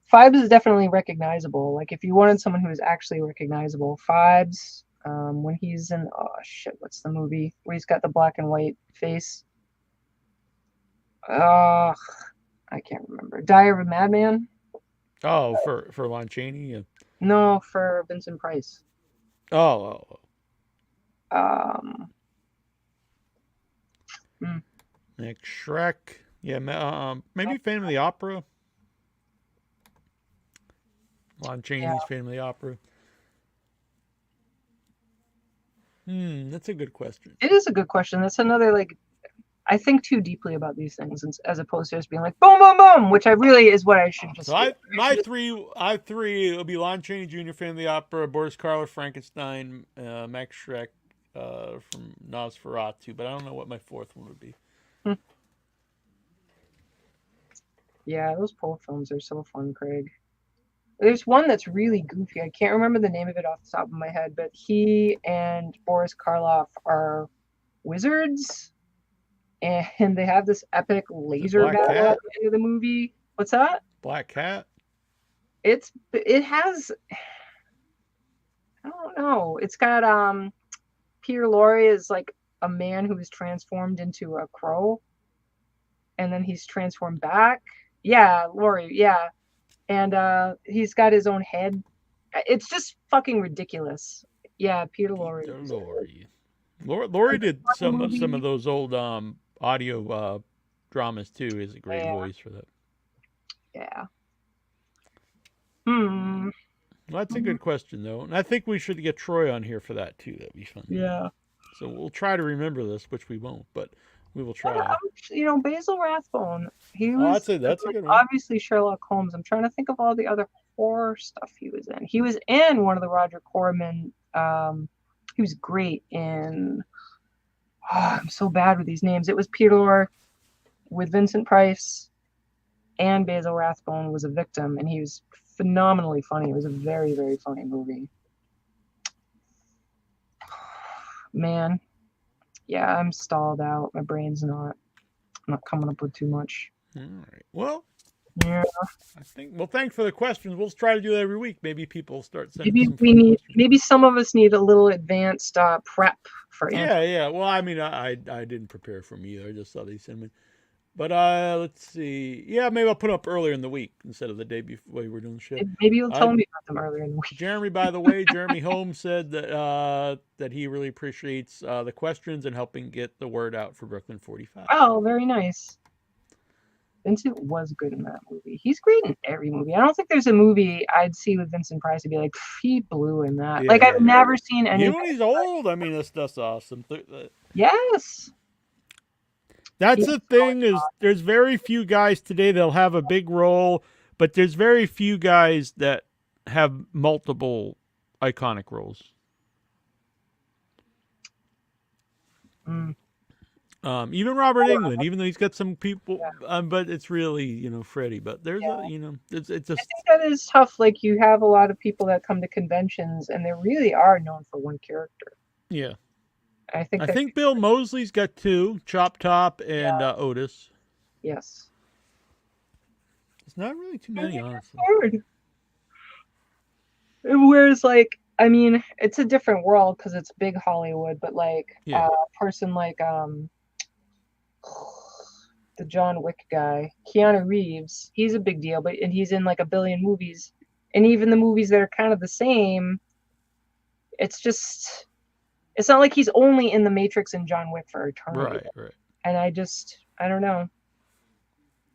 Fives is definitely recognizable. Like if you wanted someone who is actually recognizable, Fives, when he's in what's the movie where he's got the black and white face? I can't remember. Diary of a Madman. Oh, for Lon Chaney. Yeah. No, for Vincent Price. Oh. Next, Shrek. Yeah, maybe Phantom of the Opera. Lon Chaney's Phantom of the Opera. That's a good question. It is a good question. That's another I think too deeply about these things as opposed to just being like boom, boom, boom, which I really is what I should just do. I have three. It'll be Lon Chaney Jr., Phantom of the Opera, Boris Karloff, Frankenstein, Max Schreck from Nosferatu, but I don't know what my fourth one would be. Yeah, those Poe films are so fun, Craig. There's one that's really goofy. I can't remember the name of it off the top of my head, but he and Boris Karloff are wizards, and they have this epic laser Black battle Cat? at the end of the movie. What's that? Black Cat. It has, I don't know. It's got Peter Lorre is like a man who is transformed into a crow, and then he's transformed back. Yeah, Lorre. Yeah, and he's got his own head. It's just fucking ridiculous. Yeah, Peter Lorre. Lori did some movie. of those old audio dramas too. Is a great voice for that. Yeah. Well, that's a good question though, and I think we should get Troy on here for that too. That'd be fun. Yeah. So we'll try to remember this, which we won't, but we will try. You know, Basil Rathbone. He was that's a good one. obviously Sherlock Holmes. I'm trying to think of all the other horror stuff he was in. He was in one of the Roger Corman. He was great in. Oh, I'm so bad with these names. It was Peter Lorre with Vincent Price, and Basil Rathbone was a victim, and he was phenomenally funny. It was a very, very funny movie. Man, yeah, I'm stalled out. My brain's not. I'm not coming up with too much. All right. Well, yeah. I think. Well, thanks for the questions. We'll try to do that every week. Maybe people start sending. Maybe we need. Maybe some of us need a little advanced prep for. Yeah. Well, I mean, I didn't prepare for them either. I just saw these send me. But let's see. Yeah, maybe I'll put them up earlier in the week instead of the day before we were doing the show. Maybe you'll tell me about them earlier in the week. Jeremy, by the way, Jeremy Holm said that that he really appreciates the questions and helping get the word out for Brooklyn 45. Oh, very nice. Vincent was good in that movie. He's great in every movie. I don't think there's a movie I'd see with Vincent Price and be like, he blew in that. Yeah, I've never seen any. Even when he's old, I mean, this stuff's awesome. Yes. That's the thing is there's very few guys today that'll have a big role, but there's very few guys that have multiple iconic roles. Even Robert Englund, even though he's got some people, but it's really, Freddie. But there's it's just. I think that is tough. Like you have a lot of people that come to conventions and they really are known for one character. Yeah. I think Bill Moseley's got two, Chop Top and Otis. Yes. It's not really too many, honestly. Hard. Whereas, I mean, it's a different world because it's big Hollywood, but a person like the John Wick guy, Keanu Reeves, he's a big deal, and he's in a billion movies, and even the movies that are kind of the same, it's not like he's only in The Matrix and John Wick for eternity. Right. And I don't know.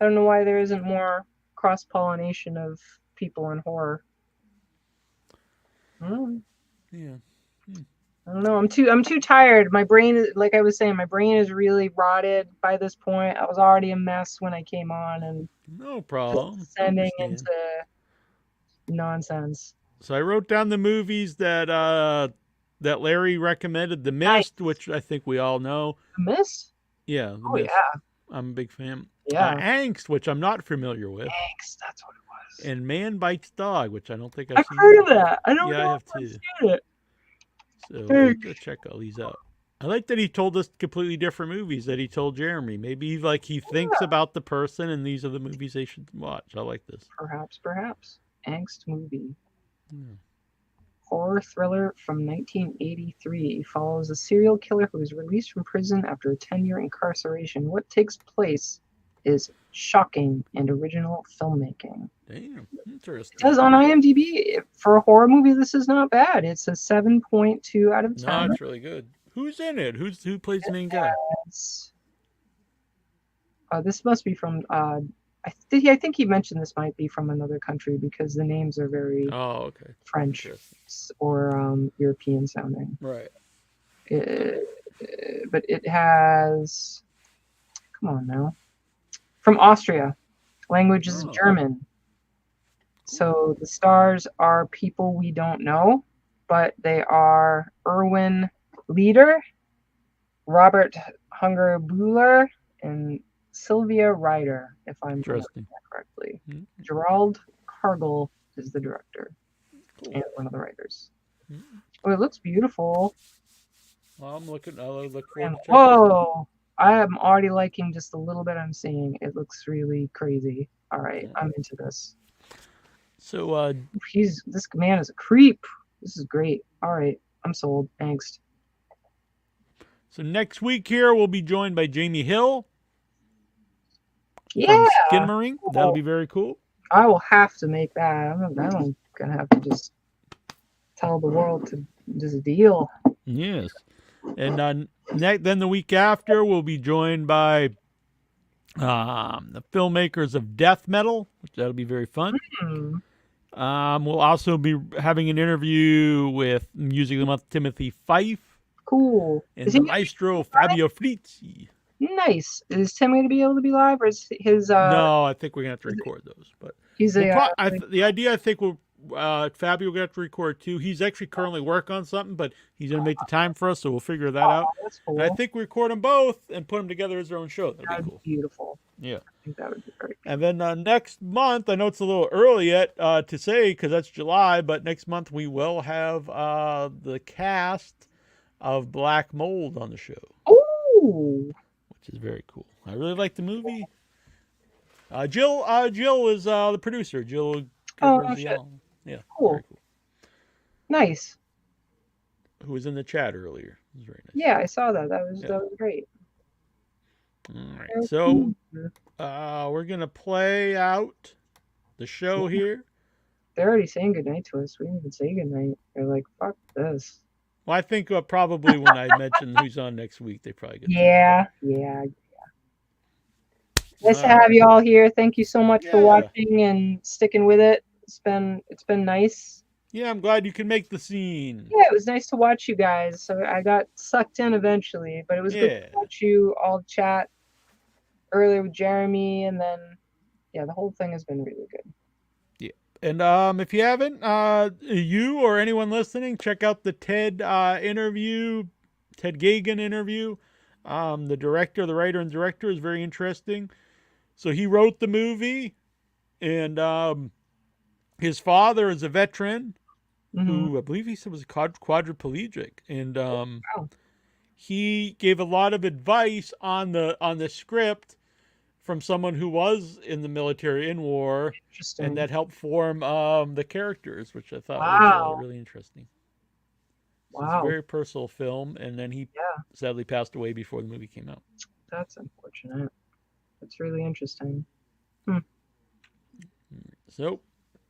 I don't know why there isn't more cross-pollination of people in horror. Yeah. I don't know. I'm too tired. My brain is, like I was saying, my brain is really rotted by this point. I was already a mess when I came on, and no problem. Descending into nonsense. So I wrote down the movies that Larry recommended. The Mist, which I think we all know. The Mist? Yeah. The Mist. Yeah. I'm a big fan. Yeah. Angst, which I'm not familiar with. Angst, that's what it was. And Man Bites Dog, which I don't think I've seen. heard of that. I don't know. I have if I've too. seen it. So let's check all these out. I like that he told us completely different movies that he told Jeremy. Maybe he thinks about the person, and these are the movies they should watch. I like this. Perhaps. Angst movie. Yeah. Horror thriller from 1983 follows a serial killer who is released from prison after a 10-year incarceration. What takes place is shocking and original filmmaking. Damn, interesting. It says on IMDb, for a horror movie, this is not bad. It's a 7.2 out of 10. No, it's really good. Who's in it? Who plays the main guy? This must be from. I think he mentioned this might be from another country because the names are very French or European sounding. Right. But it has. Come on now. From Austria. Language is German. So the stars are people we don't know, but they are Erwin Leder, Robert Hungerbuehler, and Sylvia Ryder, if I'm pronouncing Interesting. that correctly. Mhm. Gerald Cargill is the director and one of the writers. Oh, it looks beautiful. Well, I look forward to checking this out. Whoa! I am already liking just a little bit I'm seeing. It looks really crazy. All right, I'm into this. So, This man is a creep. This is great. All right, I'm sold. Thanks. so next week here we'll be joined by Jamie Hill Yeah, from Skinamarink. That'll be very cool. I will have to make that. I'm gonna have to just tell the world to just deal. Yes. And then the week after, we'll be joined by the filmmakers of Death Metal, which that'll be very fun. We'll also be having an interview with Music of the Month Timothy Fife. Cool. And the maestro Fabio Frizzi. Nice. Is Tim going to be able to be live, or is his? No, I think we're gonna have to record those. But he's the idea, I think, will Fabio will have to record too. He's actually currently working on something, but he's gonna make the time for us, so we'll figure that out. That's cool. And I think we record them both and put them together as their own show. That'd be cool. Beautiful. Yeah. I think that would be very good. And then next month, I know it's a little early yet to say because that's July, but next month we will have the cast of Black Mold on the show. Ooh. Which is very cool. I really like the movie. Jill is the producer. Jill. Oh, shit. Yeah. Cool. Very cool. Nice. Who was in the chat earlier. It was very nice. Yeah, I saw that. That was great. All right. So we're gonna play out the show here. They're already saying goodnight to us. We didn't even say goodnight. They're like, fuck this. Well, I think probably when I mention who's on next week, they probably get. Yeah. Nice to have you all here. Thank you so much for watching and sticking with it. It's been nice. Yeah, I'm glad you can make the scene. Yeah, it was nice to watch you guys. So I got sucked in eventually, but it was good to watch you all chat earlier with Jeremy, and then the whole thing has been really good. Yeah, and if you haven't, you or anyone listening, check out the Ted interview, Ted Geoghegan interview. The writer and director is very interesting. So he wrote the movie, and his father is a veteran who I believe he said was quadriplegic, and he gave a lot of advice on the script from someone who was in the military in war, and that helped form the characters, which I thought was really interesting. So it's a very personal film, and then he sadly passed away before the movie came out. That's unfortunate. That's really interesting. So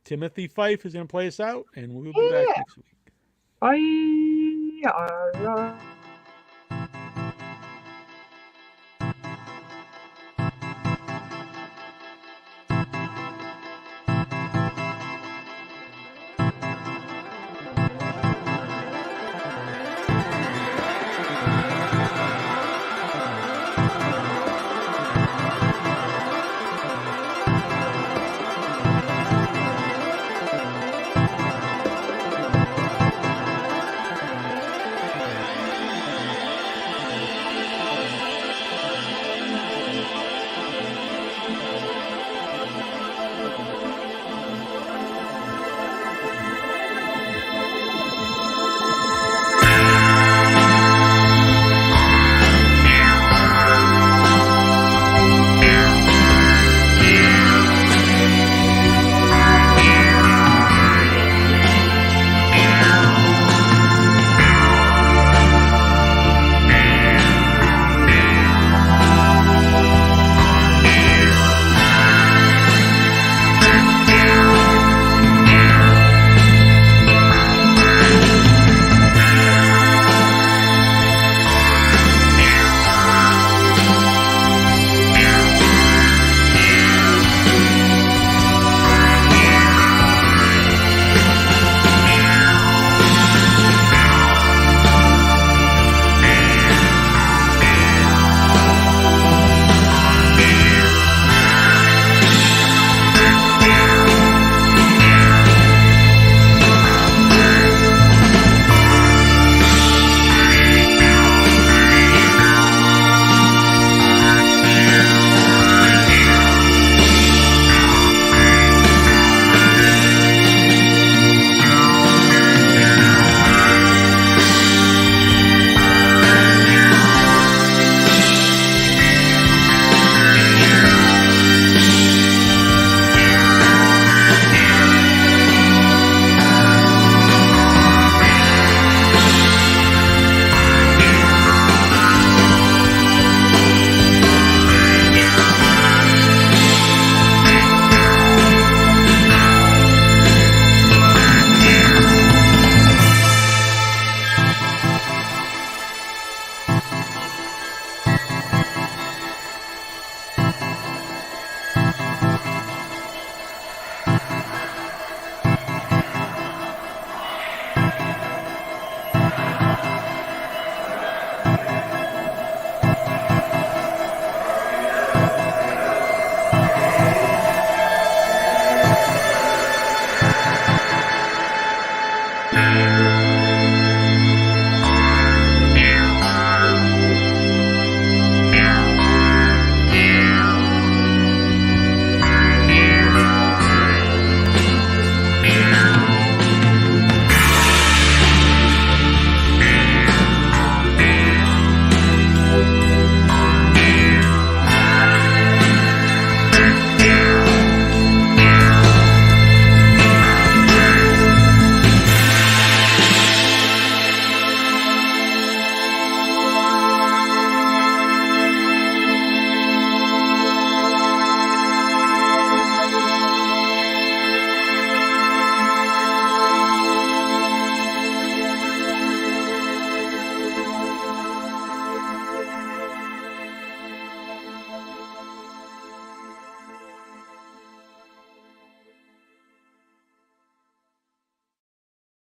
Timothy Fife is going to play us out, and we'll be back next week. Bye. Bye.